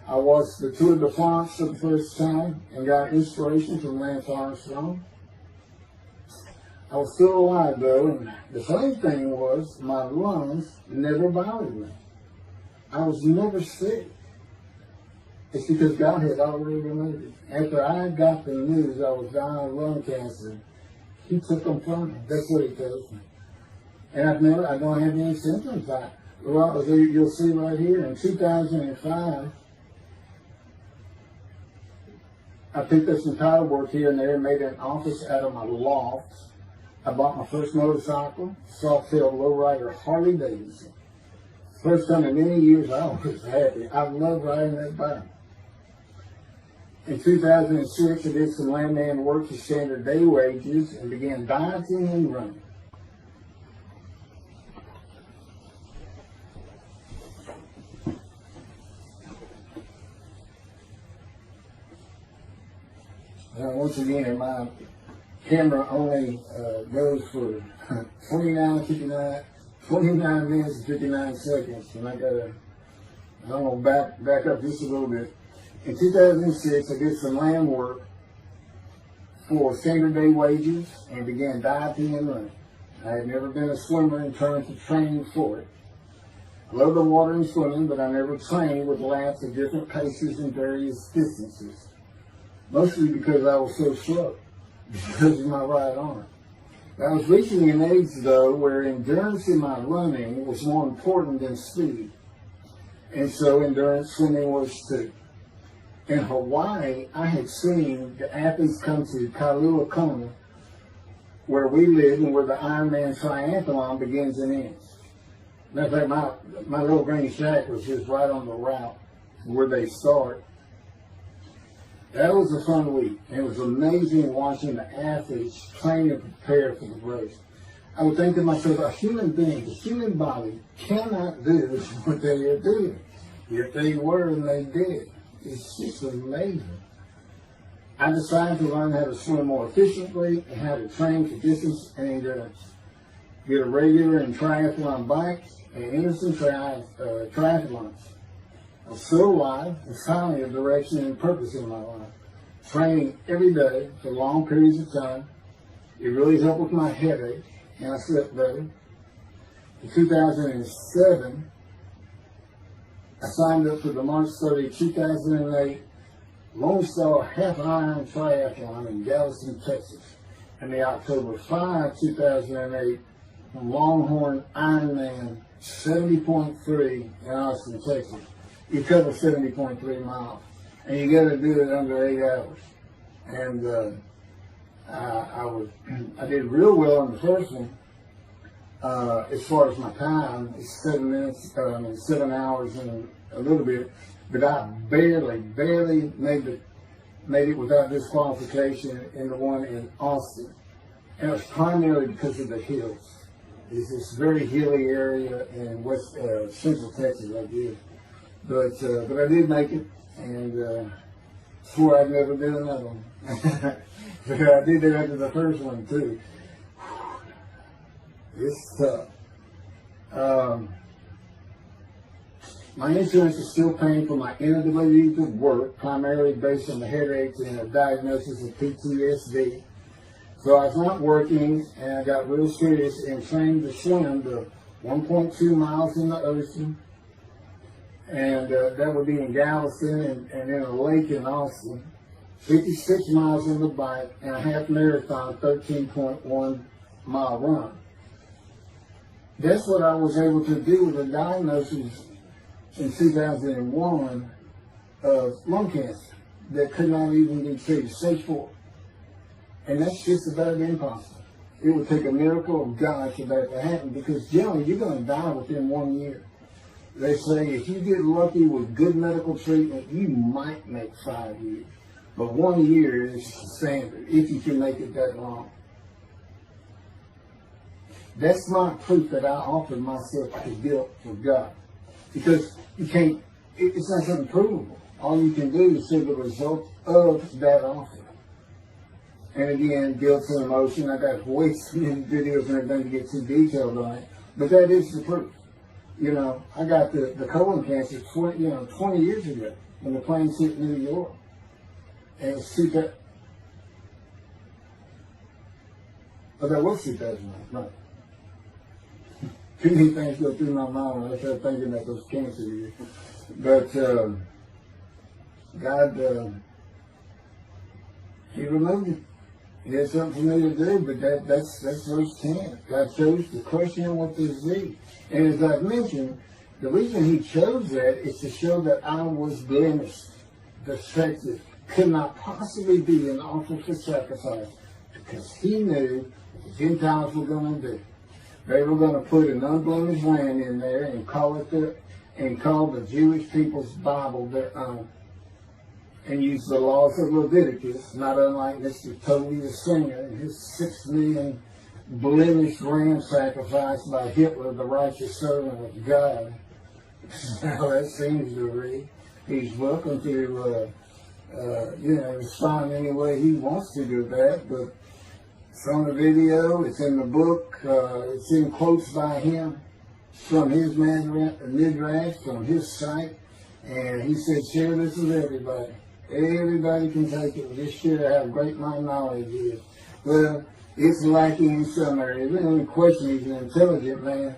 I watched the Tour de France for the first time and got inspiration from Lance Armstrong. I was still alive though, and the funny thing was my lungs never bothered me. I was never sick. It's because God had already removed it. After I got the news I was dying of lung cancer, he took them from me. That's what he tells me. And I don't have any symptoms. Well, you'll see right here, in 2005, I picked up some title work here and there and made an office out of my loft. I bought my first motorcycle, soft-tailed lowrider Harley Davidson. First time in many years I was happy. I love riding that bike. In 2006, I did some landman work for standard day wages and began dieting and running. once again, my camera only goes for 29 minutes and 59 seconds. And I'm going to back up just a little bit. In 2006, I did some land work for standard day wages and began diving and running. I had never been a swimmer in terms of training for it. I love the water and swimming, but I never trained with laps at different paces and various distances. Mostly because I was so slow, because of my right arm. I was reaching an age, though, where endurance in my running was more important than speed. And so endurance swimming was too. In Hawaii, I had seen the athletes come to Kailua Kona, where we live and where the Ironman triathlon begins and ends. Matter of fact, my little green shack was just right on the route where they start. That was a fun week. It was amazing watching the athletes train and prepare for the race. I would think to myself, a human being, the human body cannot do what they are doing. Yet they were and they did. It's just amazing. I decided to learn how to swim more efficiently and how to train for distance and endurance. Get a regular and triathlon bike and innocent triathlons. I was so alive and finally a direction and purpose in my life. Training every day for long periods of time. It really helped with my headache and I slept better. In 2007, I signed up for the March 30, 2008 Lone Star Half Iron Triathlon in Galveston, Texas, and the October 5, 2008 Longhorn Ironman 70.3 in Austin, Texas. You cover 70.3 miles, and you got to do it under 8 hours. And I did real well on the first one. As far as my time, it's 7 hours and a little bit, but I barely made it without disqualification in the one in Austin. And it was primarily because of the hills. It's this very hilly area in central Texas, I did. But I did make it, and swore I'd never do another one. But I did it after the first one too. It's tough. My insurance is still paying for my inability to work, primarily based on the headaches and a diagnosis of PTSD. So I was not working, and I got real serious and trained to swim to 1.2 miles in the ocean, and that would be in Galveston and in a lake in Austin, 56 miles on the bike, and a half marathon, 13.1 mile run. That's what I was able to do with a diagnosis in 2001 of lung cancer that could not even be treated, stage 4. And that's just about impossible. It would take a miracle of God for that to happen, because generally you're going to die within 1 year. They say if you get lucky with good medical treatment, you might make 5 years. But 1 year is standard, if you can make it that long. That's not proof that I offered myself to guilt for God. Because you can't, it's not something provable. All you can do is see the result of that offer. And again, guilt and emotion. I got way too many videos and everything to get too detailed on it. But that is the proof. You know, I got the colon cancer 20 years ago when the planes hit New York. And it's that was 2009, right? Too many things go through my mind when I start thinking about those cancer years. But God, He removed it. He had something for me to do, but that's verse 10. God chose to crush him with his disease. And as I've mentioned, the reason He chose that is to show that I was blemished, defective, could not possibly be an offer for sacrifice, because He knew what the Gentiles were going to do. They were going to put an unblemished lamb in there and call the Jewish people's Bible their own, and use the laws of Leviticus, not unlike Mr. Toby the Singer and his 6 million blemished ram sacrificed by Hitler, the righteous servant of God. How that seems to read. He's welcome to respond any way he wants to do that. But it's on the video, it's in the book, it's in quotes by him from his midrash, from his site. And he said, share this with everybody. Everybody can take it. Just share how great my knowledge is. Well, it's lacking in some areas. There's no question he's an intelligent man,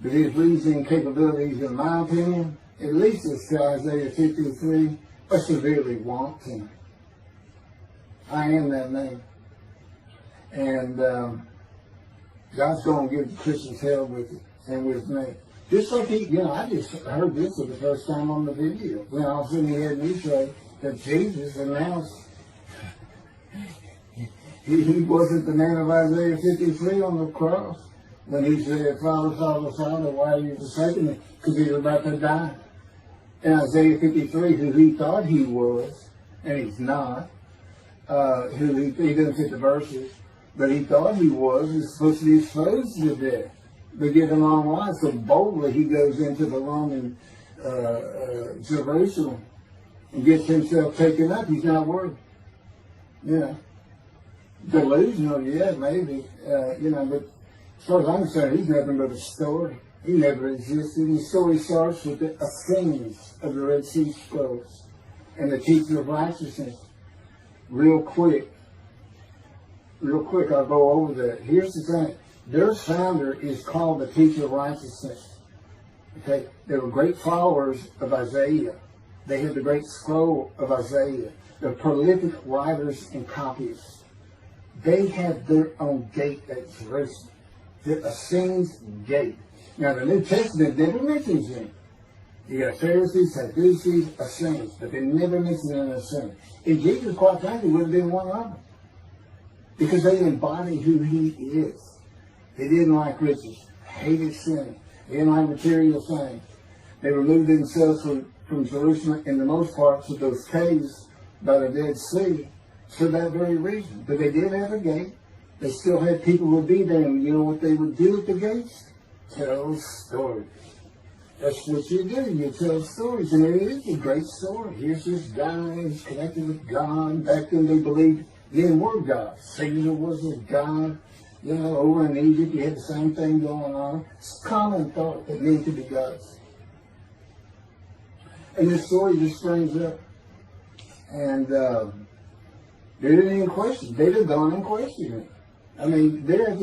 but his reasoning capabilities, in my opinion, at least as to Isaiah 53, are severely wanting. I am that man. And God's going to give the Christians hell with it and with me. Just like I just heard this for the first time on the video. When all of a sudden he had me say that Jesus announced he wasn't the man of Isaiah 53 on the cross when he said, Father, Father, Father, why are you forsaking me? Because he was about to die. In Isaiah 53, who he thought he was, and he's not, he doesn't fit the verses, but he thought he was supposed to be exposed to death, but give a long life. So boldly he goes into the Roman Jerusalem and gets himself taken up. He's not worthy. Delusional, yeah, maybe, but as far as I'm concerned, he's nothing but a story. He never existed. And the story starts with the Essenes of the Red Sea Scrolls and the teacher of righteousness. Real quick, I'll go over that. Here's the thing. Their founder is called the teacher of righteousness. Okay? They were great followers of Isaiah. They had the great scroll of Isaiah. They're prolific writers and copyists. They have their own gate at Jerusalem. The Essenes gate. Now, the New Testament never mentions them. You got Pharisees, Sadducees, Essenes, but they never mention an Essene. And Jesus, quite frankly, would have been one of them. Because they embody who he is. They didn't like riches, hated sin, they didn't like material things. They removed themselves from Jerusalem in the most part to those caves by the Dead Sea for that very reason. But they did have a gate. They still had people who would be there, and you know what they would do at the gates? Tell stories. That's what you do. You tell stories, and it is a great story. Here's this guy who's connected with God. Back then they believed men were gods. Caesar was a god. Over in Egypt you had the same thing going on. It's a common thought that men could be gods. And this story just springs up. And they didn't even question. They'd have gone and questioned it. I mean, they're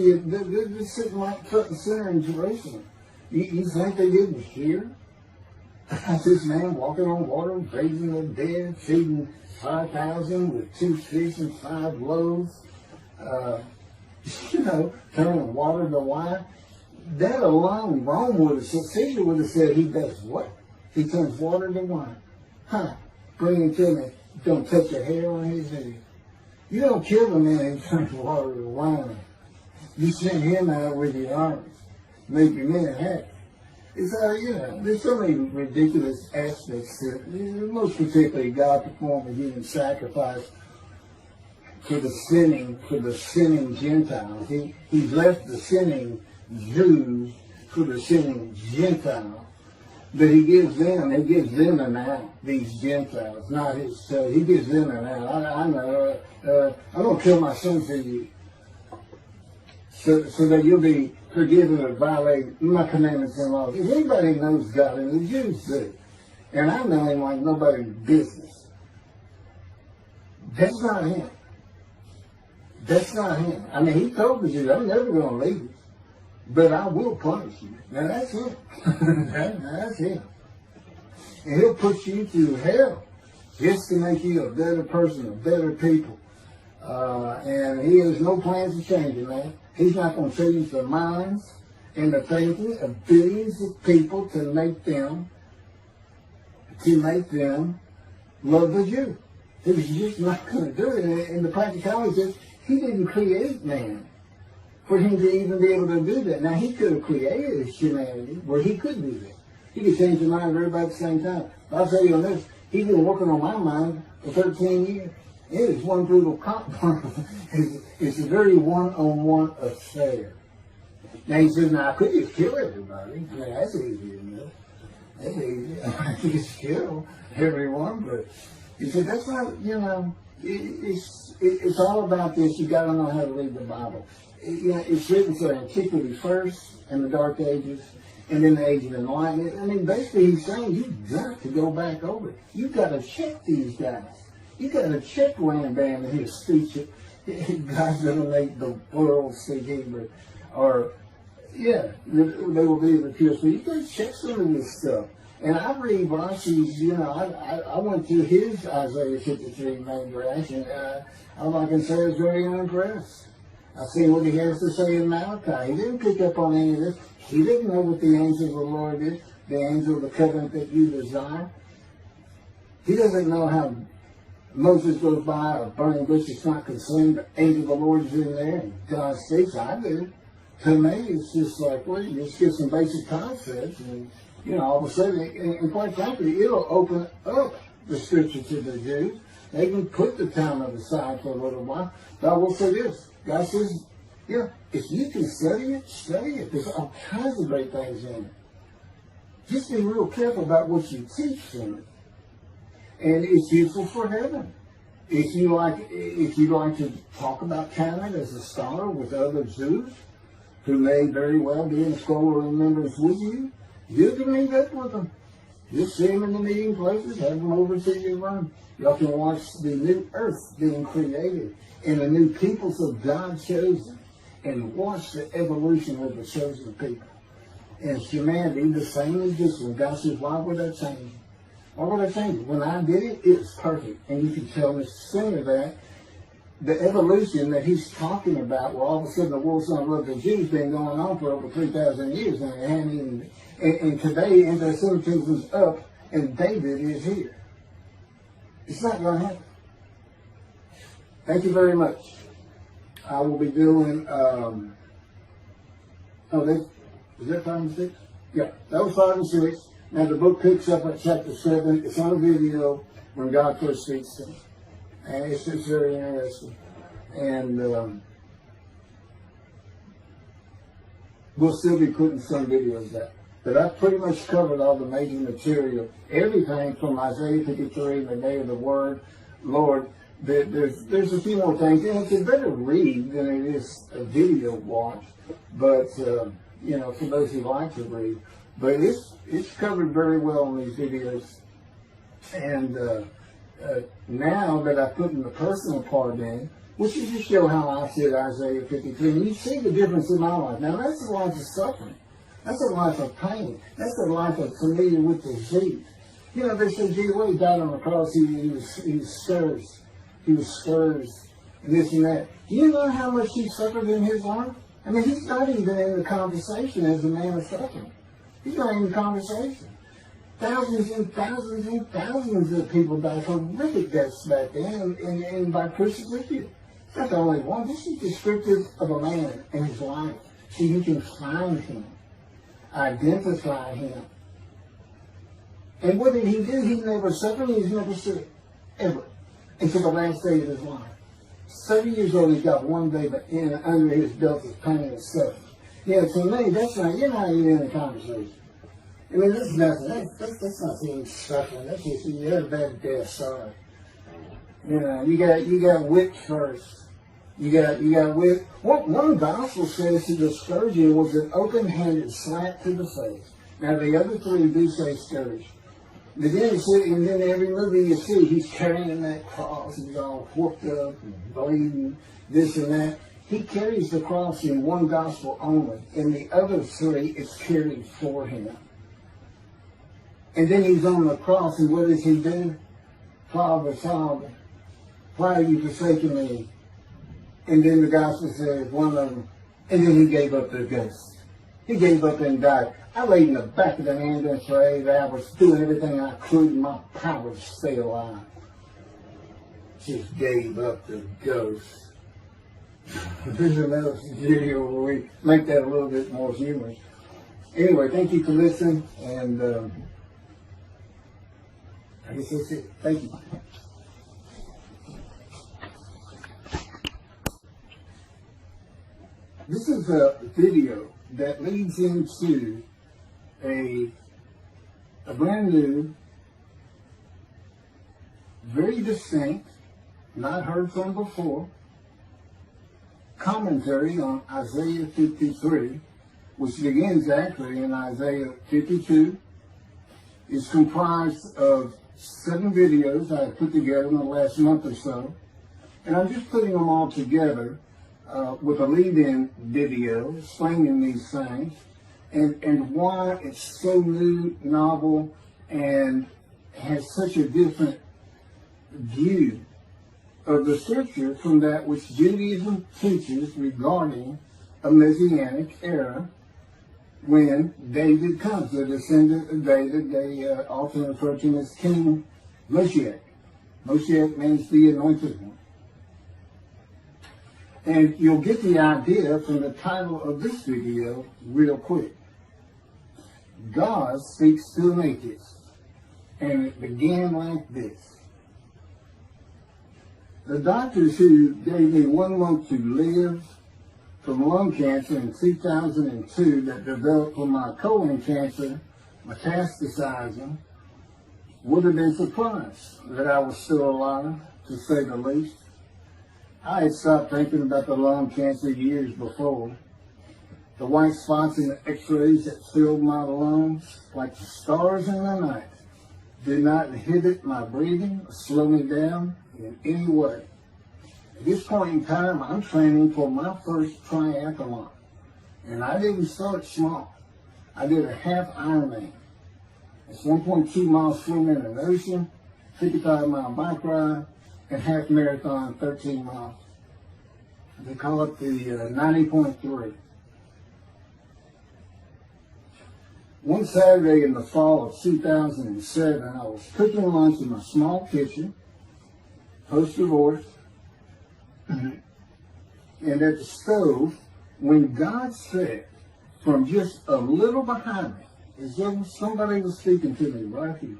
sitting right front and center in Jerusalem. You think they didn't hear? This man walking on water, raising the dead, feeding 5,000 with 2 fish and 5 loaves, turning water to wine. That alone, Rome would have said, Caesar would have said, he does what? He turns water to wine. Bring him to me. Don't touch a hair on his head. You don't kill the man who turns water to wine. You send him out with your armies. Make your men happy. It's there's so many ridiculous aspects to it. Most particularly, God performed a human sacrifice for the sinning Gentiles. He's left the sinning Jews for the sinning Gentiles. But he gives them an out, these Gentiles, not his. He gives them an out. I'm going to kill my son for you, so that you'll be forgiven of violating my commandments and laws. If anybody knows God, and the Jews do, and I know him like nobody's business, that's not him. That's not him. I mean, he told the Jews, I'm never going to leave you, but I will punish you. Now that's him. That's him. And he'll put you through hell just to make you a better person, a better people. And he has no plans to change it, man. He's not going to change the minds and the thinking of billions of people to make them love the Jew. He's just not going to do it. And the practicality is he didn't create man for him to even be able to do that. Now, he could have created humanity where he could do that. He could change the mind of everybody at the same time. I'll tell you on this, he's been working on my mind for 13 years. It is one brutal compromise. It's a very one-on-one affair. Now, he says, now, I could just kill everybody. I mean, that's easy enough. That's easy. I could just kill everyone, but He said, that's why, it's all about this. You got to know how to read the Bible. It's written for antiquity first, and the Dark Ages, and then the Age of Enlightenment. I mean, basically he's saying you've got to go back over it. You've got to check these guys. You've got to check Rambam and his speech. God's going to make the world speak Hebrew. Or, they will be the pure. So you got to check some of this stuff. And I read Rashi's, I went through his Isaiah 53 main grass, and all I can say is very unimpressed. I've seen what he has to say in Malachi. He didn't pick up on any of this. He didn't know what the angel of the Lord is, the angel of the covenant that you desire. He doesn't know how Moses goes by, a burning bush is not consumed, the angel of the Lord is in there, and God speaks. I do. To me, it's just like, well, you just get some basic concepts, and all of a sudden, and quite frankly, it'll open up the scripture to the Jews. They can put the Talmud aside for a little while. But I will say this. God says, if you can study it, study it. There's all kinds of great things in it. Just be real careful about what you teach from it. And it's useful for heaven. If you like to talk about Talmud as a scholar with other Jews, who may very well be in scholar remembrance with you, you can meet up with them. Just see them in the meeting places, have them over to your room. Y'all can watch the new earth being created and the new peoples of God chosen, and watch the evolution of the chosen people. And humanity, the same as this one. God says, why would I change it? Why would I change it? When I did it, it's perfect. And you can tell me sooner that the evolution that he's talking about, where all of a sudden the world's going to love the Jews, been going on for over 3,000 years, and it hadn't even, and today anti-Semitism is up, and David is here. It's not going to happen. Thank you very much. I will be doing, is that 5 and 6? Yeah, that was 5 and 6. Now the book picks up at chapter 7. It's on a video when God first speaks to me. And it's very interesting. And we'll still be putting some videos out. But I've pretty much covered all the major material. Everything from Isaiah 53, the day of the word, Lord. There's a few more things. And it's a better read than it is a video watch. But, for those who like to read. But it's covered very well in these videos. And now that I put in the personal part in, which is to show how I see Isaiah 53, and you see the difference in my life. Now that's a life of suffering. That's a life of pain. That's a life of familiar with disease. They said, gee, when he died on the cross, he was scourged. He was scourged, and this and that. Do you know how much he suffered in his life? I mean, he's not even in the conversation as a man of suffering. He's not in the conversation. Thousands and thousands and thousands of people died horrific deaths back then, and by crucifixion. It's not the only one. This is descriptive of a man and his life. So you can find him, identify him. And what did he do? He never suffered, he was never sick, ever, until the last day of his life. 30 years old, he's got one day under his belt is pain and suffering. To me, that's not, you're not even in the conversation. I mean, that's nothing. That's not being suffering. That's just, you had a bad death, sorry. You got whipped first. You got whipped. One gospel says that the scourging was an open-handed slap to the face. Now, the other three do say scourge. But then every movie you see, he's carrying that cross. He's all whooped up and bleeding, this and that. He carries the cross in one gospel only. In the other three, it's carried for him. And then he's on the cross, and what does he do? Father, Father, why are you forsaking me? And then the gospel says, one of them, and then he gave up the ghost. He gave up and died. I laid in the back of the ambulance for 8 hours, doing everything I could in my power to stay alive. Just gave up the ghost. There's another video where we make that a little bit more humorous. Anyway, thank you for listening, and I guess that's it. Thank you. This is a video that leads into a brand new very distinct, not heard from before, commentary on Isaiah 53, which begins actually in Isaiah 52. It's comprised of 7 videos I put together in the last month or so. And I'm just putting them all together with a lead-in video explaining these things and why it's so new, novel, and has such a different view of the scripture from that which Judaism teaches regarding a Messianic era when David comes, the descendant of David. They often refer to him as King Moshiach. Moshiach means the anointed one. And you'll get the idea from the title of this video real quick. God speaks to an atheist. And it began like this. The doctors who gave me 1 month to live from lung cancer in 2002 that developed from my colon cancer metastasizing would have been surprised that I was still alive, to say the least. I had stopped thinking about the lung cancer years before. The white spots in the x-rays that filled my lungs like the stars in the night did not inhibit my breathing or slow me down in any way. At this point in time, I'm training for my first triathlon. And I didn't start small. I did a half Ironman. It's 1.2 miles swimming in an ocean, 55-mile bike ride, and half marathon, 13 miles. They call it the 90.3. One Saturday in the fall of 2007, I was cooking lunch in my small kitchen, post-divorce, and at the stove, when God said, from just a little behind me, as though somebody was speaking to me right here,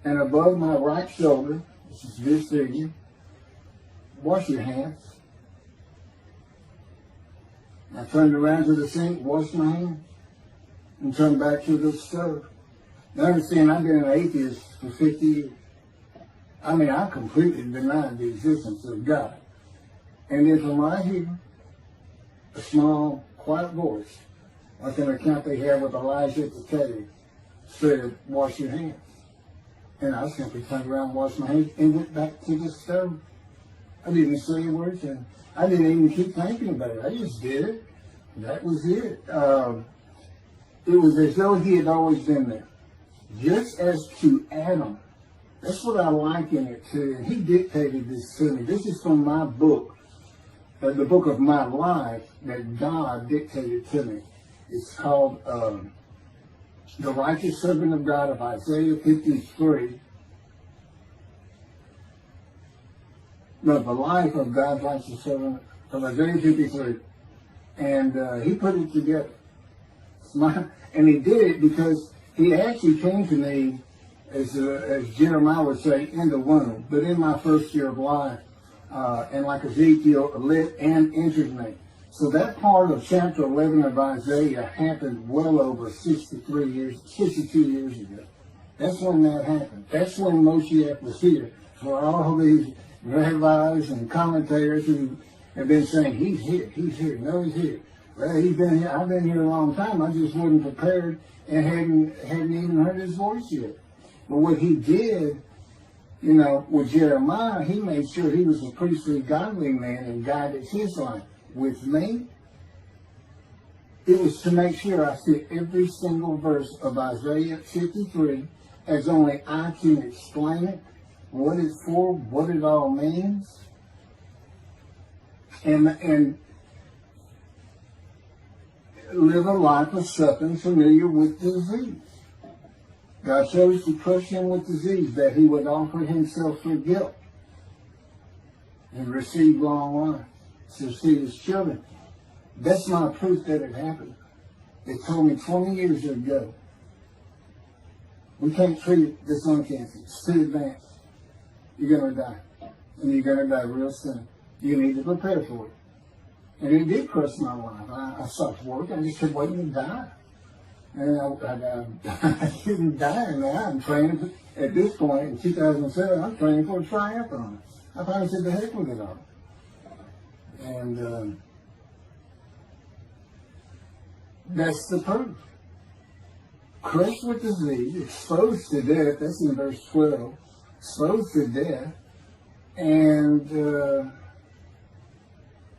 and above my right shoulder, which is this figure, wash your hands. I turned around to the sink, washed my hands, and turned back to the stove. Now understand, I've been an atheist for 50 years. I mean, I completely denied the existence of God. And then from right here, a small, quiet voice, like an account they have with Elijah at the cave, said, wash your hands. And I simply turned around, washed my hands, and went back to the stove. I didn't say a word, and I didn't even keep thinking about it. I just did it. That was it. It was as though he had always been there. Just as to Adam. That's what I liken it to. And he dictated this to me. This is from my book, the book of my life that God dictated to me. It's called The Righteous Servant of God of Isaiah 53. No, the life of God's righteous servant of Isaiah 53. And he put it together. And he did it because he actually came to me, as Jeremiah would say, in the womb, but in my first year of life, and like Ezekiel, lit and entered me. So that part of chapter 11 of Isaiah happened well over 62 years ago. That's when that happened. That's when Moshiach was here. For all these rabbis and commentators who have been saying, he's here, no, he's here. Well, he's been here, I've been here a long time, I just wasn't prepared and hadn't even heard his voice yet. But what he did, with Jeremiah, he made sure he was a priestly, godly man and guided his life. With me, it was to make sure I fit every single verse of Isaiah 53 as only I can explain it, what it's for, what it all means, and live a life of suffering familiar with disease. God chose to crush him with disease that he would offer himself for guilt and receive long life to see his children. That's not proof that it happened. They told me 20 years ago, we can't treat this lung cancer. It's too advanced. You're going to die. And you're going to die real soon. You need to prepare for it. And it did crush my life. I stopped work. I just kept waiting to die. And I didn't die now. I'm training at this point in 2007. I'm training for a triathlon. I finally said, the heck with it all. And that's the proof. Crushed with disease, exposed to death. That's in verse 12. Exposed to death. And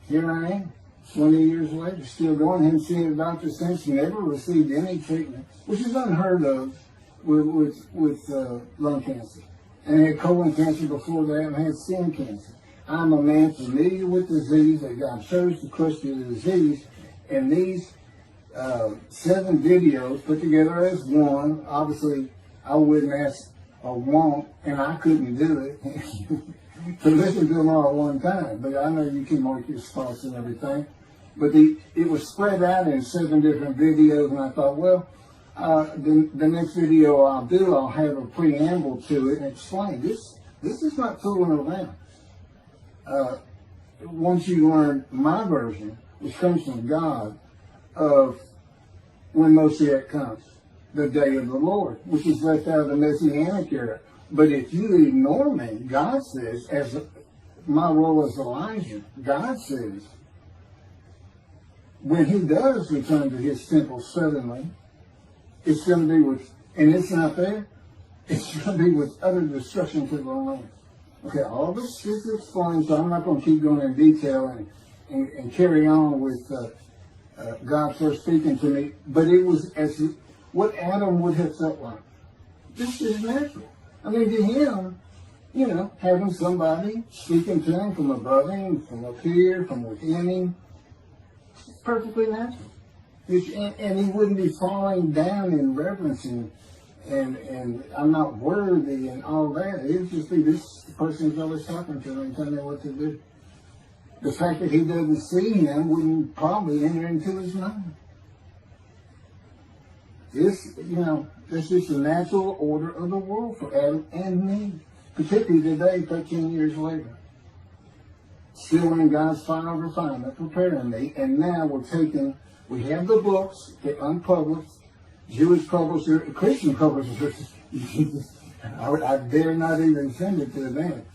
here I am, 20 years later, still going. Haven't seen a doctor since. Never received any treatment, which is unheard of with lung cancer. And I had colon cancer before that, and I had skin cancer. I'm a man familiar with disease, that God chose to crush the disease. And these 7 videos put together as one, obviously I wouldn't ask or want, and I couldn't do it, to listen to them all at one time. But I know you can mark your spots and everything. But it was spread out in 7 different videos, and I thought, well, the next video I'll do, I'll have a preamble to it and explain. This is not fooling around. Once you learn my version, which comes from God, of when Moshiach comes, the day of the Lord, which is left out of the Messianic era. But if you ignore me, God says, as my role as Elijah, God says, when he does return to his temple suddenly, it's going to be with, and it's not there, it's going to be with utter destruction to the land. Okay, all this is explained, so I'm not going to keep going in detail and carry on with God first speaking to me, but it was as what Adam would have felt like. This is natural. I mean, to him, you know, having somebody speaking to him from above him, from up here, from within him, it's perfectly natural. And he wouldn't be falling down in reverence and I'm not worthy and all that. It would just be this person's always talking to him and telling him what to do. The fact that he doesn't see him wouldn't probably enter into his mind. This, you know, this is the natural order of the world for Adam and me, particularly today, 13 years later. Still in God's final refinement, preparing me, and now we have the books, they're unpublished, Jewish publisher, Christian publishers. I dare not even send it to them,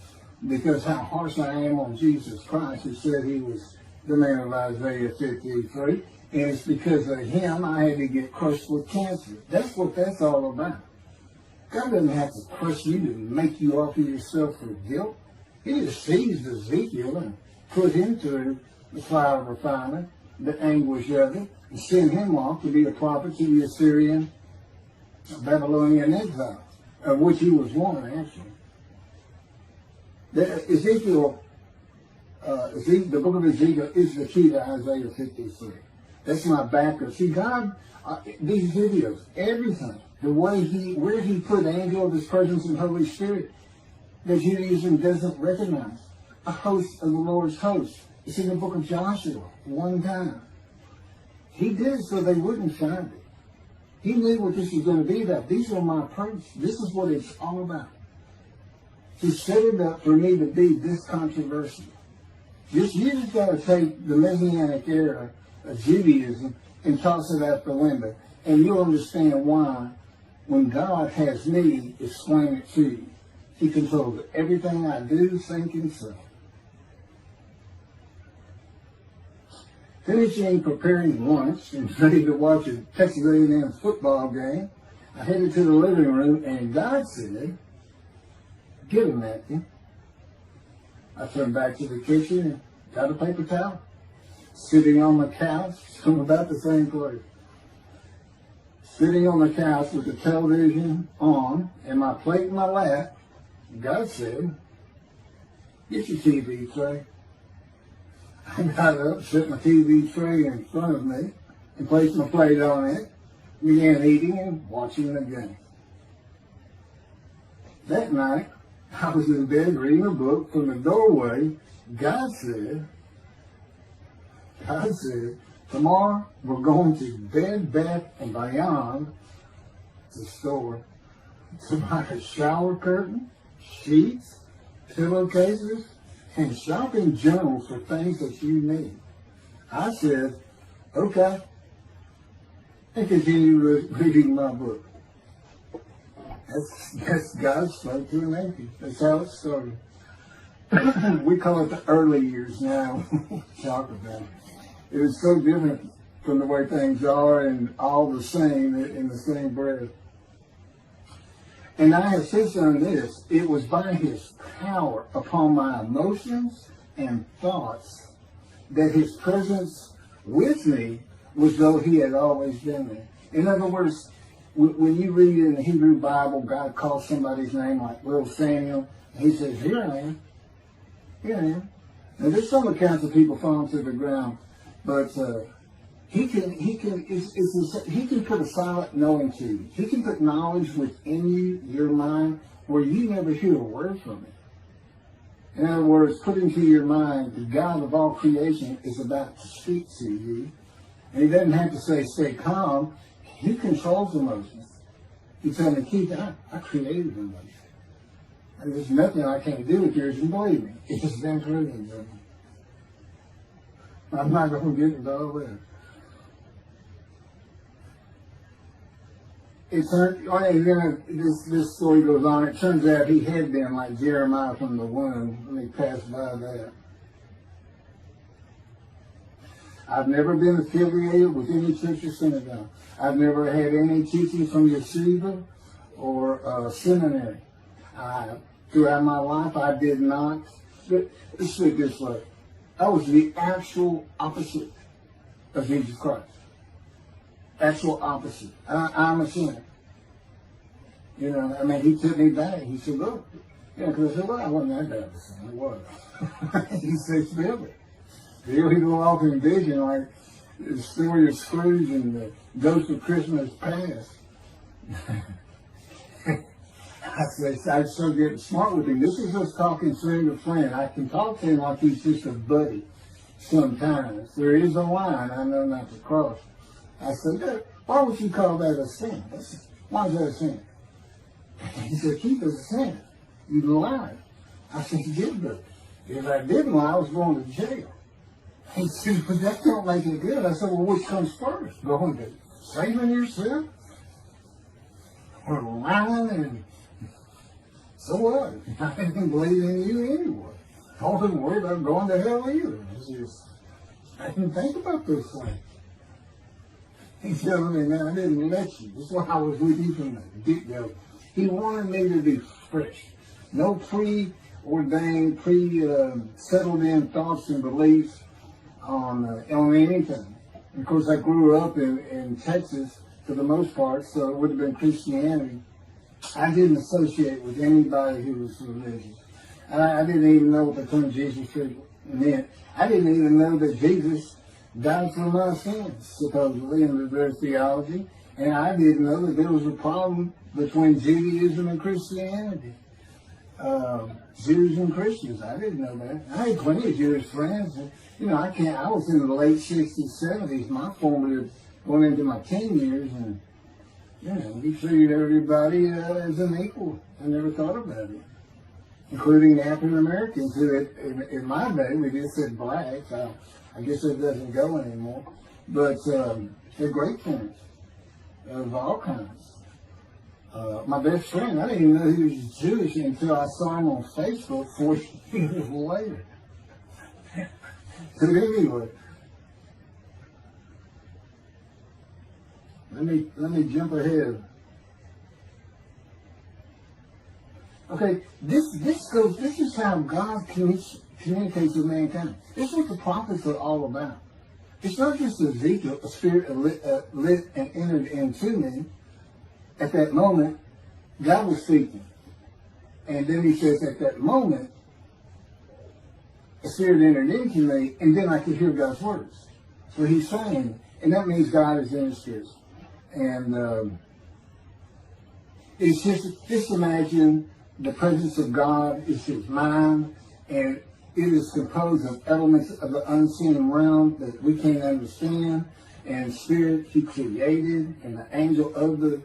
because how harsh I am on Jesus Christ, who said he was the man of Isaiah 53. And it's because of him I had to get crushed with cancer. That's what that's all about. God doesn't have to crush you to make you offer yourself for guilt. He just seized Ezekiel and put him through the fire of refinement, the anguish of it, and sent him off to be a prophet to the Assyrian, Babylonian exile, of which he was one, actually. Ezekiel, the book of Ezekiel is the key to Isaiah 53. That's my backup. See, God, these videos, everything, the way where he put angel of his presence and Holy Spirit, that Judaism doesn't recognize. A host of the Lord's host. It's in the book of Joshua, one time. He did it so they wouldn't find it. He knew what this was going to be about. These are my proofs. This is what it's all about. He set it up for me to be this controversial. You just got to take the Messianic era of Judaism and toss it out the window. And you'll understand why, when God has me explain it to you, he controls everything I do, think, and say. Finishing preparing lunch and ready to watch a Texas A&M football game, I headed to the living room, and God said, "Get a napkin." I turned back to the kitchen and got a paper towel. Sitting on the couch, from about the same place. Sitting on the couch with the television on and my plate in my lap, God said, "Get your TV tray." I got up, set my TV tray in front of me, and placed my plate on it, began eating and watching the game. That night, I was in bed reading a book. From the doorway, God said, "Tomorrow we're going to Bed Bath & Beyond, the store, to buy a shower curtain, sheets, pillowcases, and shopping journals for things that you need." I said, "Okay." and continue reading my book. That's God's spoke to an atheist. That's how it started. We call it the early years now. Talk about it. It was so different from the way things are and all the same in the same breath. And I have since done this. It was by his power upon my emotions and thoughts that his presence with me was though he had always been there. In other words, when you read in the Hebrew Bible, God calls somebody's name like little Samuel, and he says, here I am. Here I am. Now there's some accounts of people falling to the ground, but he can put a silent knowing to you. He can put knowledge within you, your mind, where you never hear a word from it. In other words, put into your mind the God of all creation is about to speak to you. And he doesn't have to say, stay calm. He controls emotions. He's telling me, Keith, I created emotions. And there's nothing I can't do with yours, and believe me, it's been proven. I'm not going to get into all that. This story goes on. It turns out he had been like Jeremiah from the womb when he passed by that. I've never been affiliated with any church or synagogue. I've never had any teaching from yeshiva or seminary. Throughout my life, I did not. Let's put it this way. I was the actual opposite of Jesus Christ. Actual opposite. I'm a sinner. You know, I mean, he took me back. He said, look. Yeah, because I said, well, I wasn't that bad of a sinner. I was. He said, still it. Still, he go off in vision like the story of Scrooge and the Ghost of Christmas Past. I so get smart with him. This is us talking friend to friend. I can talk to him like he's just a buddy sometimes. There is a line I know not to cross. I said, why would you call that a sin? Why is that a sin? He said, Keith, it's a sin. You lied. I said, you did, but if I didn't lie, I was going to jail. He said, but that don't make it good. I said, well, which comes first? Going to saving yourself? Or lying? And so what? I didn't believe in you anyway. I wasn't worried about going to hell either. I didn't think about those things. He's telling me, man, I didn't let you. That's why I was with you from the get-go. He wanted me to be fresh. No preordained, settled in thoughts and beliefs on anything. And of course, I grew up in Texas for the most part, so it would have been Christianity. I didn't associate with anybody who was religious. I didn't even know what the term Jesus meant. I didn't even know that Jesus died for my sins, supposedly, in their theology. And I didn't know that there was a problem between Judaism and Christianity. Jews and Christians, I didn't know that. I had plenty of Jewish friends. And, I was in the late 60s, 70s, my formative, going into my teen years, and, we treated everybody as an equal. I never thought about it, including African Americans, who in my day, we just said blacks. I guess it doesn't go anymore. But they're great friends of all kinds. My best friend, I didn't even know he was Jewish until I saw him on Facebook 40 years later. But anyway, let me jump ahead. Okay, this is how God communicates with mankind. This is what the prophets are all about. It's not just Ezekiel, a spirit lit and entered into me. At that moment, God was speaking. And then he says, at that moment, a spirit entered into me, and then I could hear God's words. So he's saying, and that means God is in his spirit. And it's just imagine the presence of God is his mind, and it is composed of elements of the unseen realm that we can't understand, and spirit he created, and the angel of the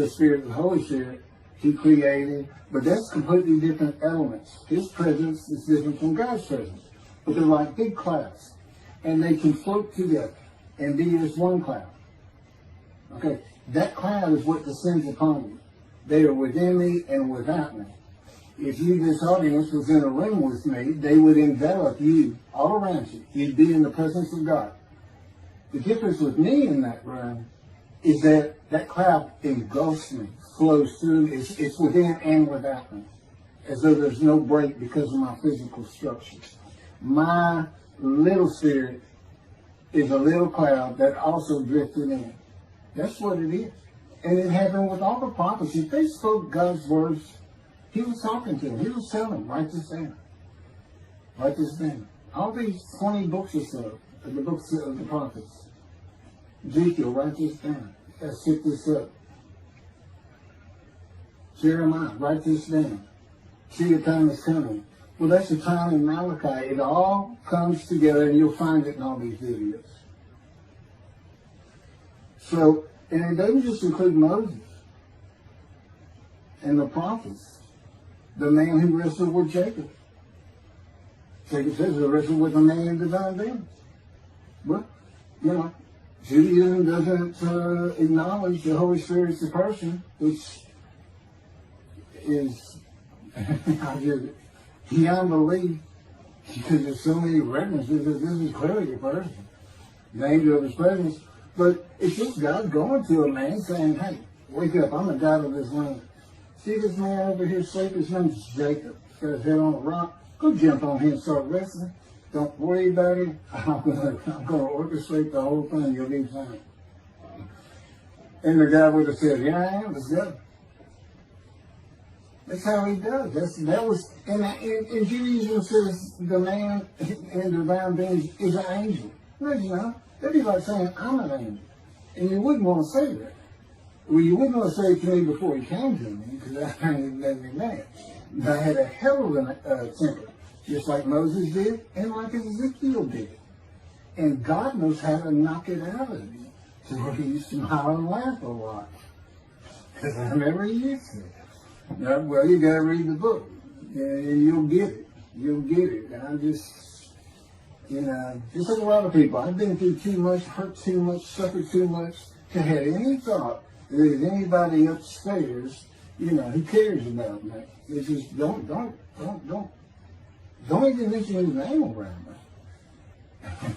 Spirit, the Holy Spirit, he created. But that's completely different elements. His presence is different from God's presence. But they're like big clouds. And they can float together and be as one cloud. Okay, that cloud is what descends upon you. They are within me and without me. If you, this audience, was in a room with me, they would envelop you all around you. You'd be in the presence of God. The difference with me in that room is that that cloud engulfs me, flows through, it's within and without me, as though there's no break because of my physical structures. My little spirit is a little cloud that also drifted in. That's what it is. And it happened with all the prophets. If they spoke God's words, he was talking to them. He was telling them, write this down. Write this down. All these 20 books or so, the books of the prophets. Ezekiel, write this down. Let's set this up. Jeremiah, write this down. See, the time is coming. Well, that's the time in Malachi. It all comes together, and you'll find it in all these videos. So, and it doesn't just include Moses and the prophets. The man who wrestled with Jacob. Jacob says he wrestled with a man in divine beings. But, you know, Judaism doesn't acknowledge the Holy Spirit's a person, which is beyond belief, because there's so many references that this is clearly a person, the angel of his presence. But it's just God going to a man saying, hey, wake up, I'm the God of this land. See this man over here sleeping? His name's Jacob. He's got his head on a rock. Go jump on him and start wrestling. Don't worry about it. I'm gonna orchestrate the whole thing. You'll be fine. And the guy would have said, yeah, I am. Let's go. That's how he does. And Judaism says the man in divine beings is an angel. No, you know, that'd be like saying I'm an angel. And you wouldn't want to say that. Well, you wouldn't want to say it to me before he came to me, because that would make me mad. I had a hell of a temper, just like Moses did, and like Ezekiel did. And God knows how to knock it out of you, to where you smile and laugh a lot. Because I never used to. No, well, you got to read the book, and you'll get it. You'll get it. And I'm just, you know, just like a lot of people, I've been through too much, hurt too much, suffered too much to have any thought that there's anybody upstairs, you know, who cares about me. It's just don't even mention his name around me.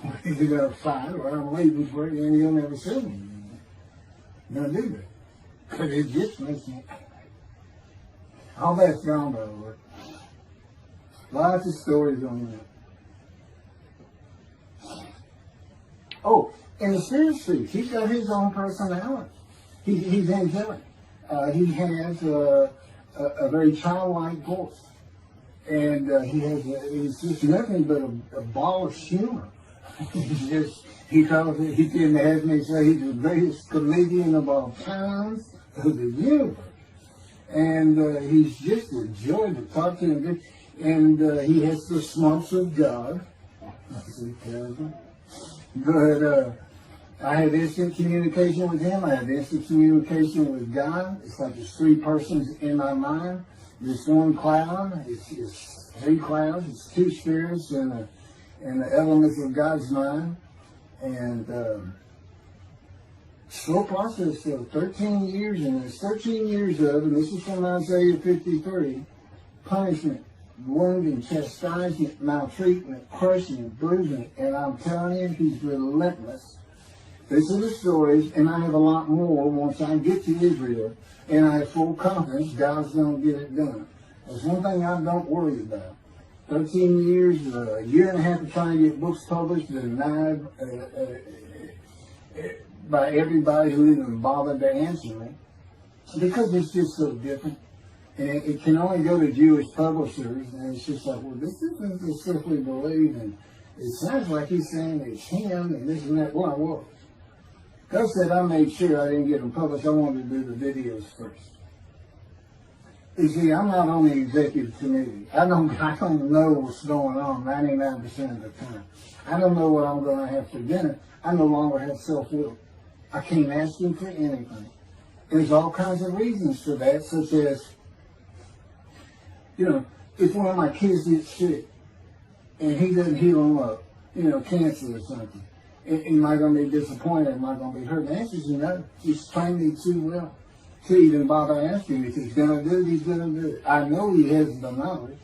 We're either gonna fight or I'm leaving for you and you'll never see me. Don't do that. Because it just makes me angry. All that's gone, by the way. Lots of stories on that. Oh, and the Spirit speaks. He's got his own personality. He's angelic. He has a very childlike voice. And he's just nothing but a ball of humor. He can have me say he's the greatest comedian of all times of the universe. And he's just a joy to talk to him. And he has the smarts of God. But I have instant communication with him. I have instant communication with God. It's like there's three persons in my mind. This one cloud, it's three clouds. It's two spirits and the elements of God's mind. And slow process of 13 years, and there's 13 years of, and this is from Isaiah 53, punishment, wounding, chastisement, maltreatment, crushing, bruising, and I'm telling you, he's relentless. These are the stories, and I have a lot more once I get to Israel, and I have full confidence God's going to get it done. There's one thing I don't worry about. 13 years, a year and a half of trying to get books published, denied by everybody who even bothered to answer me, because it's just so different. And it can only go to Jewish publishers, and it's just like, well, this isn't the stuff we believe, and it sounds like he's saying it's him, and this and that. Well, I was. God said I made sure I didn't get them published. I wanted to do the videos first. You see, I'm not on the executive committee. I don't know what's going on 99% of the time. I don't know what I'm going to have for dinner. I no longer have self-will. I can't ask him for anything. There's all kinds of reasons for that, such as, you know, if one of my kids gets sick and he doesn't heal them up, you know, cancer or something, Am I going to be disappointed? Am I going to be hurt? The answer is no. He's trained me too well to even bother asking me. If he's going to do it, he's going to do it. I know he has the knowledge,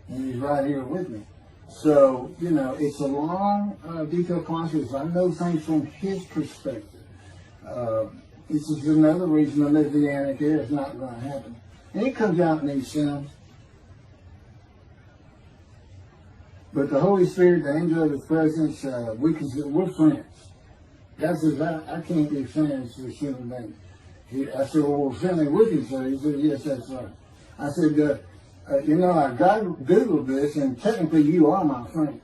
and he's right here with me. So, it's a long, detailed process. I know things from his perspective. This is another reason the Messianic era is not going to happen. And it comes out in these Psalms. But the Holy Spirit, the angel of his presence, we're friends. God says, I can't be friends with human beings. I said, well, we're friendly with each other. He said, yes, that's right. I said, I Googled this, and technically you are my friend.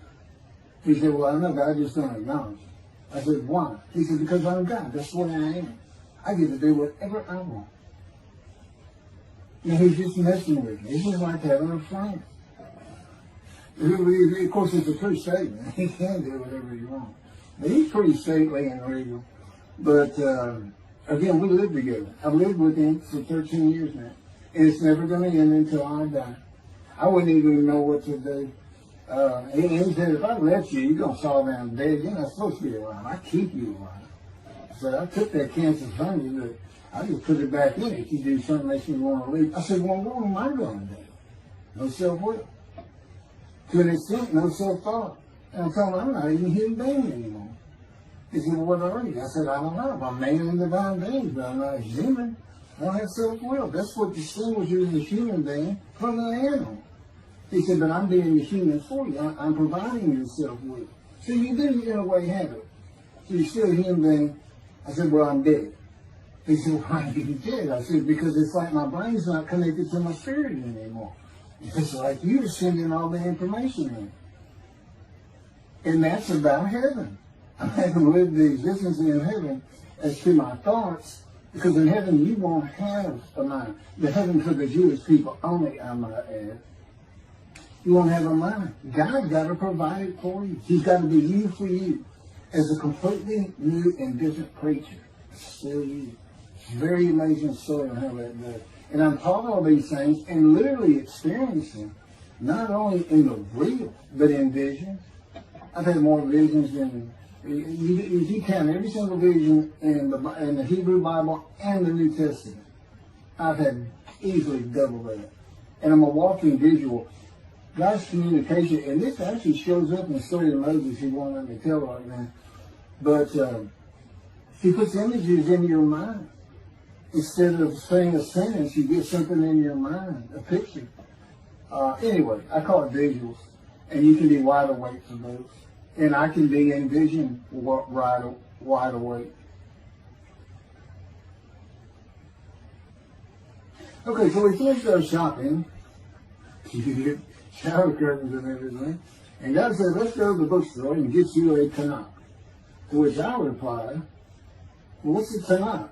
He said, well, I know, God, I just don't acknowledge it. I said, why? He said, because I'm God. That's the way I am. I get to do whatever I want. And he's just messing with me. It's just like having a friend. Of course, it's a true statement. He can do whatever he wants. But he's pretty stately and regal. But, again, we live together. I've lived with him for 13 years now. And it's never going to end until I die. I wouldn't even know what to do. He said, if I let you, you're going to fall down dead. You're not supposed to be alive. I keep you alive. So I took that cancer from you, but I just put it back in if you do something that makes me want to leave. I said, well, what am I going to do? No self-will. To an extent, no self-thought. And I told him, I'm not even a human being anymore. He said, well, what are you? I said, I don't know. I'm man and divine being, but I'm not human. I don't have self-will. That's what distinguishes the human being from the animal. He said, but I'm being the human for you. I'm providing you self-will. So you do, in a way, have it. So you're still a human being. I said, well, I'm dead. He said, why are you dead? I said, because it's like my brain's not connected to my spirit anymore. It's like you're sending all the information in. And that's about heaven. I haven't lived the existence in heaven as to my thoughts, because in heaven you won't have a mind. The heaven for the Jewish people only, I might add. You won't have a mind. God's got to provide it for you. He's got to be you for you as a completely new and different creature. Still you. It's a very amazing story on how that goes. And I'm taught all these things and literally experiencing, not only in the real, but in visions. I've had more visions than, if you count every single vision in the Hebrew Bible and the New Testament, I've had easily double that. And I'm a walking visual. God's communication, and this actually shows up in the story of Moses, he won't let me tell right now. But he puts images in your mind. Instead of saying a sentence, you get something in your mind, a picture. Anyway, I call it visuals. And you can be wide awake for those. And I can be in vision wide awake. Okay, so we finished our shopping. You get shower curtains and everything. And God said, let's go to the bookstore and get you a Tanakh. To which I replied, well, what's a Tanakh?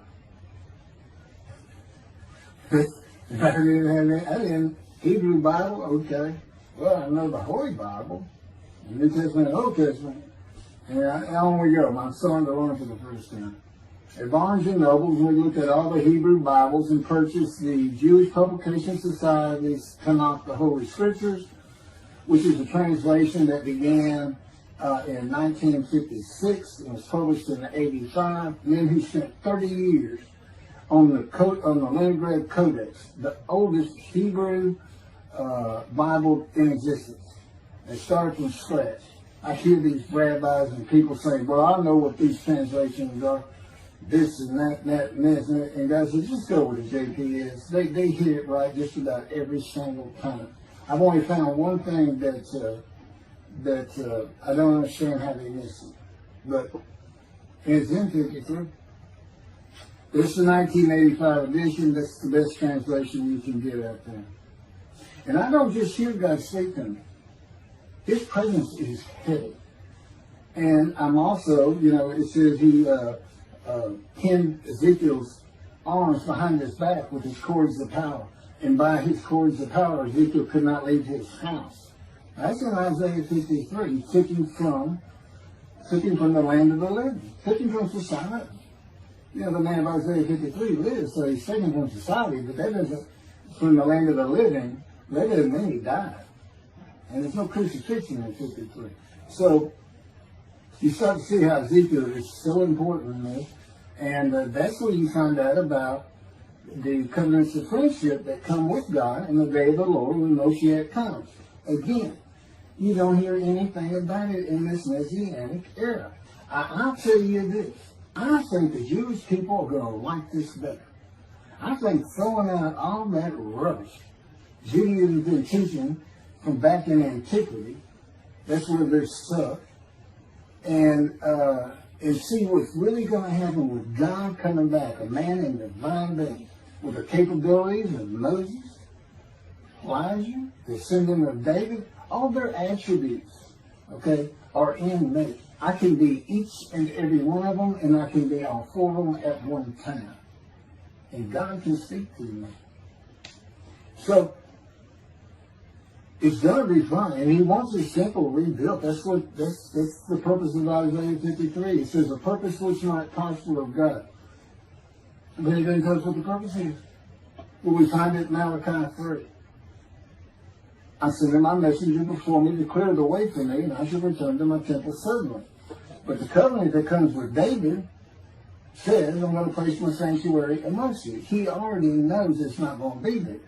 I didn't Hebrew Bible, okay. Well, I know the Holy Bible, the New Testament and Old Testament. And on we go. I'm starting to learn for the first time. At Barnes & Noble's, we looked at all the Hebrew Bibles and purchased the Jewish Publication Society's Tanakh, the Holy Scriptures, which is a translation that began in 1956 and was published in 85. Men who spent 30 years on the Leningrad Codex, the oldest Hebrew Bible in existence. They started from scratch. I hear these rabbis and people say, well, I know what these translations are, this and that, and this, and God says, just go with the JP is. They hit it right just about every single time. I've only found one thing that I don't understand how they miss it. But it's in 53. This is the 1985 edition. That's the best translation you can get out there. And I don't just hear God speak to me. His presence is heavy. And I'm also, it says he pinned Ezekiel's arms behind his back with his cords of power. And by his cords of power, Ezekiel could not leave his house. That's in Isaiah 53. He took him from the land of the living. Took him from society. The man of Isaiah 53 lives, so he's taken from society, but that doesn't, from the land of the living, that doesn't mean he died. And there's no crucifixion in 53. So, you start to see how Ezekiel is so important in this. And that's where you find out about the covenants of friendship that come with God in the day of the Lord when Moshiach comes. Again, you don't hear anything about it in this Messianic era. I'll tell you this. I think the Jewish people are going to like this better. I think throwing out all that rubbish Judaism's been teaching from back in antiquity, that's where they're stuck, and see what's really going to happen with God coming back, a man in divine being, with the capabilities of Moses, Elijah, the descendant of David, all their attributes, okay, are in me. I can be each and every one of them, and I can be all four of them at one time. And God can speak to me. So, it's going to be fine, and he wants a simple rebuilt. That's the purpose of Isaiah 53. It says, a purpose which might prosper of God. But he doesn't tell us what the purpose is. Well, we find it in Malachi 3. I sent my messenger before me to clear the way for me, and I should return to my temple suddenly. But the covenant that comes with David says, I'm going to place my sanctuary amongst you. He already knows it's not going to be there.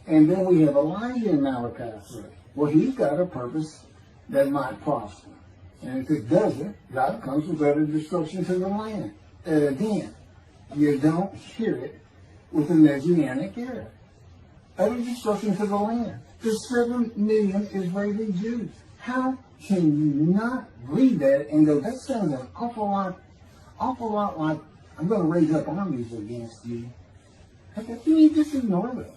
And then we have Elijah in Malachi 3. Well, he's got a purpose that might prosper. And if it doesn't, God comes with utter destruction to the land. And again, you don't hear it with the Messianic era. Utter destruction to the land. There's 7 million Israeli Jews. How can you not read that and go, that sounds an awful lot like, I'm going to raise up armies against you. How can you just ignore that?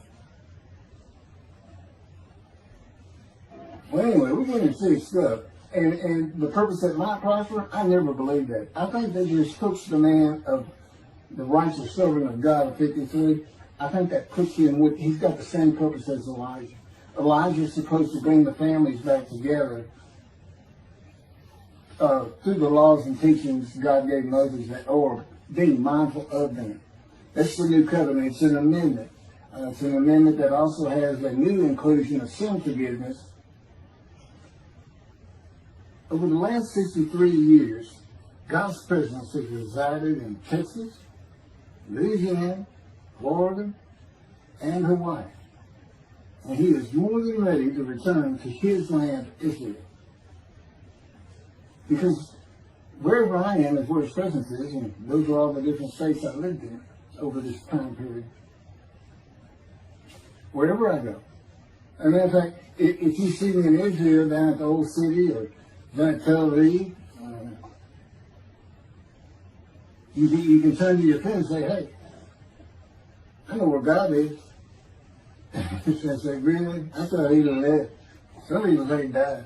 Well, anyway, we're getting serious stuff. And the purpose that might prosper, I never believed that. I think they just puts the man of the righteous servant of God of 53. I think that puts him with, he's got the same purpose as Elijah. Elijah is supposed to bring the families back together through the laws and teachings God gave Moses, or being mindful of them. That's the new covenant. It's an amendment. It's an amendment that also has a new inclusion of sin forgiveness. Over the last 63 years, God's presence has resided in Texas, Louisiana, Florida, and Hawaii. And he is more than ready to return to his land, Israel. Because wherever I am is where his presence is, and those are all the different states I lived in over this time period. Wherever I go. As a matter of fact, if you see me in Israel down at the old city or down at Tel Aviv, you can turn to your friend and say, hey, I know where God is. I say, really? I thought he'd have left. Some people say he died.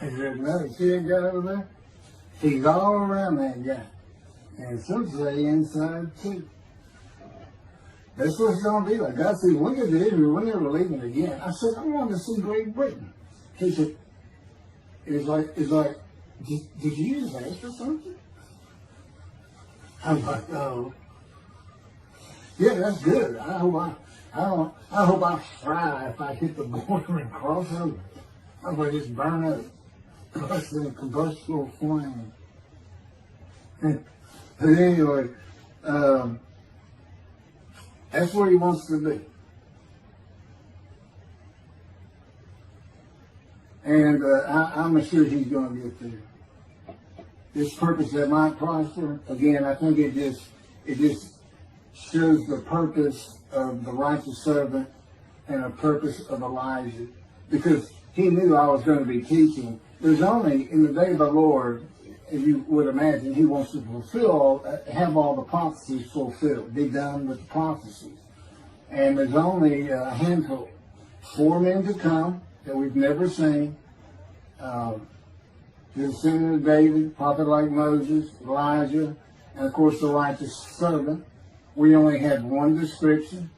I said, no, you see that guy over there? He's all around that guy. And some say inside too. That's what it's going to be like. God said, when you get to Israel, we're never leaving again. I said, I want to see Great Britain. He said, it's like, did you just ask for something? I'm like, oh. Yeah, that's good. I hope I fry if I hit the border and cross over. I hope I just burn up. Plus the combustible flame. But anyway, that's where he wants to be. And I'm sure he's going to get there. This purpose that might prosper, again, I think it just shows the purpose of the righteous servant and a purpose of Elijah. Because he knew I was going to be teaching. There's only, in the day of the Lord, as you would imagine, he wants to have all the prophecies fulfilled, be done with the prophecies. And there's only a handful, 4 men to come that we've never seen. The descendant of David, prophet like Moses, Elijah, and of course the righteous servant. We only had one description.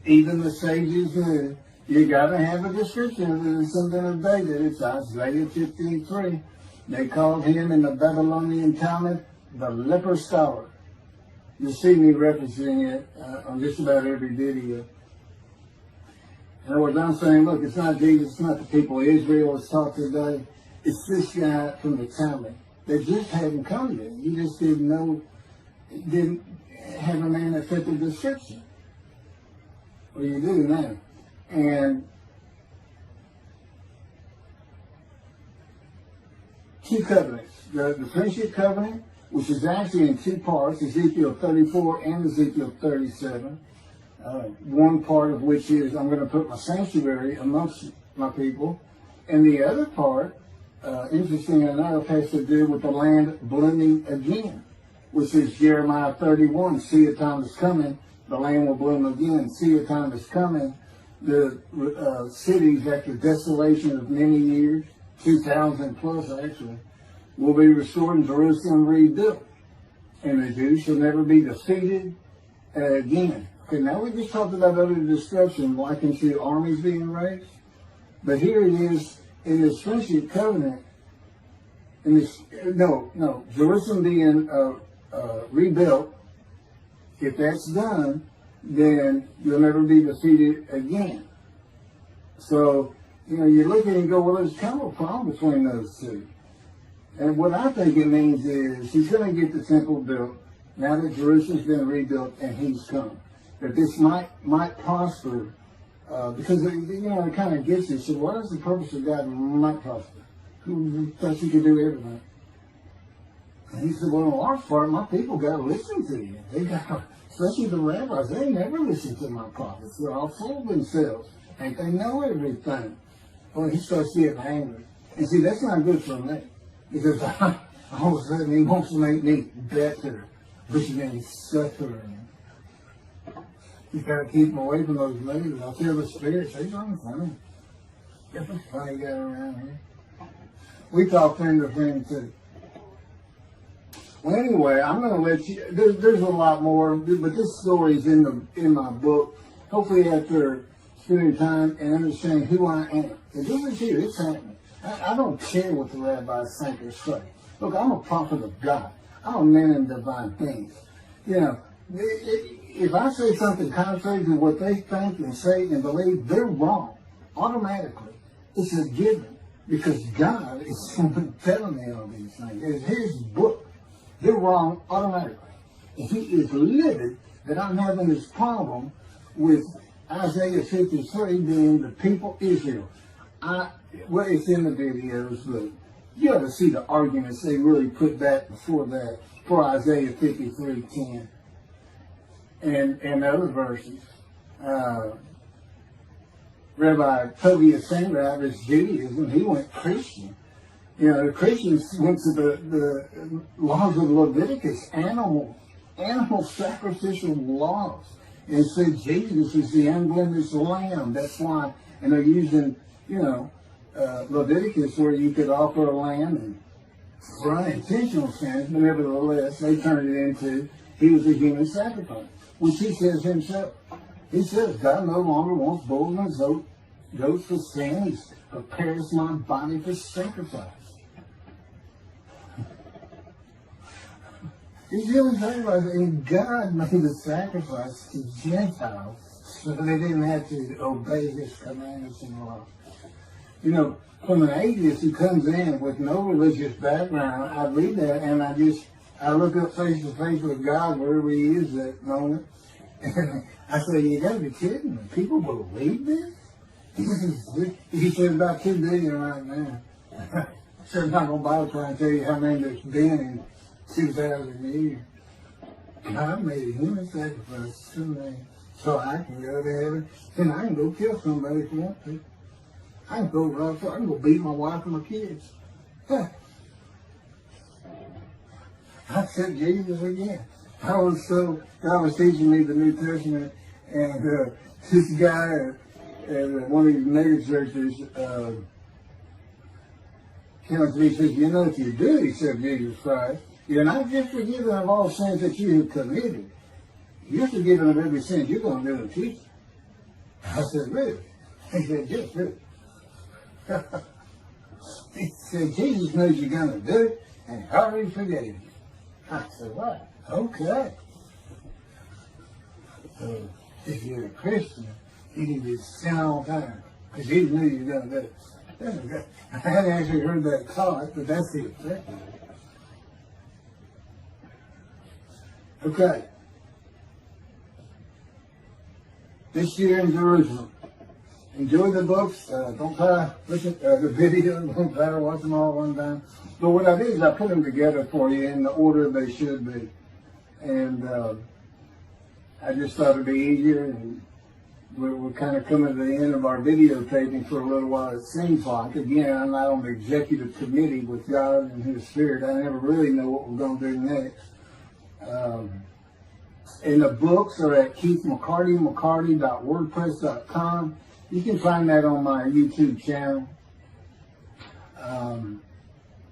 Even the sages knew you got to have a description of the descendant of David. It's Isaiah 53. They called him in the Babylonian Talmud the leper scholar. You see me referencing it on just about every video. In other words, I'm saying, look, it's not Jesus, it's not the people of Israel that's taught today. It's this guy from the Talmud that just hadn't come yet. You just didn't know, didn't have a man that fit the description. Well, you do now. And two covenants. The friendship covenant, which is actually in two parts, Ezekiel 34 and Ezekiel 37. One part of which is, I'm going to put my sanctuary amongst my people. And the other part, interesting enough, has to do with the land blooming again, which is Jeremiah 31. See, a time is coming, the land will bloom again. See, a time is coming, the cities after desolation of many years, 2,000 plus actually, will be restored and Jerusalem rebuilt. And the Jews shall never be defeated again. Okay, now we just talked about utter destruction, likened to armies being raised. But here it is in this friendship covenant, in this, Jerusalem being rebuilt. If that's done, then you'll never be defeated again. So, you look at it and go, well, there's kind of a problem between those two. And what I think it means is he's going to get the temple built now that Jerusalem's been rebuilt and he's come. That this might prosper, because it kind of gets it. So what is the purpose of God might prosper? Who thought you could do everything? And he said, well, in large part, my people got to listen to you. They got, especially the rabbis, they never listen to my prophets. They're all full of themselves. And they know everything. Well, he starts getting angry. And see, that's not good for me. Because all of a sudden he wants to make me better, which means suffering. You gotta keep them away from those movies. I feel the spirits. They're on funny. Get the funny guy around here. We talk friend to friend too. Well, anyway, I'm gonna let you. There's a lot more, but this story is in my book. Hopefully, after spending time and understanding who I am, and this is here. It's happening. I don't care what the rabbis think or say. Look, I'm a prophet of God. I'm a man in divine things. If I say something contrary to what they think and say and believe, they're wrong. Automatically. It's a given. Because God is telling me all these things. It's his book. They're wrong automatically. And he is livid that I'm having this problem with Isaiah 53 being the people Israel. Well, it's in the videos, but you ought to see the arguments they really put back before that, for Isaiah 53:10 and other verses. Rabbi Tobias Sangrab is Judaism. He went Christian. The Christians went to the laws of Leviticus, animal sacrificial laws, and said Jesus is the unblemished lamb. That's why, and they're using, Leviticus where you could offer a lamb and for unintentional sins, but nevertheless, they turned it into, he was a human sacrifice, which he says himself. He says, God no longer wants bulls and goats for sin. He prepares my body for sacrifice. He's really talking about it, and God made the sacrifice to Gentiles so they didn't have to obey his commandments and laws. From an atheist who comes in with no religious background, I read that and I look up face to face with God wherever he is that moment. And I say, you gotta be kidding me. People believe this? He said about 2 billion right now. So I'm not going to bother trying to tell you how many there's been in 2,000 years. God made a human sacrifice to me so I can go to heaven. And I can go kill somebody if I want to. I can go rob, I can go beat my wife and my kids. Huh. I said Jesus again. God was teaching me the New Testament, and this guy at one of these mega churches came up to me and said, if you do accept Jesus Christ, you're not just forgiven of all sins that you have committed. You're forgiven of every sin you're going to do in the future. I said, really? He said, yes, really. He said, Jesus knows you're going to do it, and he already forgave you. I said, what? Okay. So, if you're a Christian, you need to sin all the time, because Jesus knew you were going to do it. I hadn't actually heard that taught, but that's the effect. Okay. This year in Jerusalem. Enjoy the books. Don't try to listen to the video. Don't try to watch them all at one time. But what I did is I put them together for you in the order they should be. And I just thought it'd be easier. And we're kind of coming to the end of our videotaping for a little while, it seems like. Again, I'm not on the executive committee with God and His Spirit. I never really know what we're going to do next. And the books are at keithmccarty.wordpress.com. You can find that on my YouTube channel.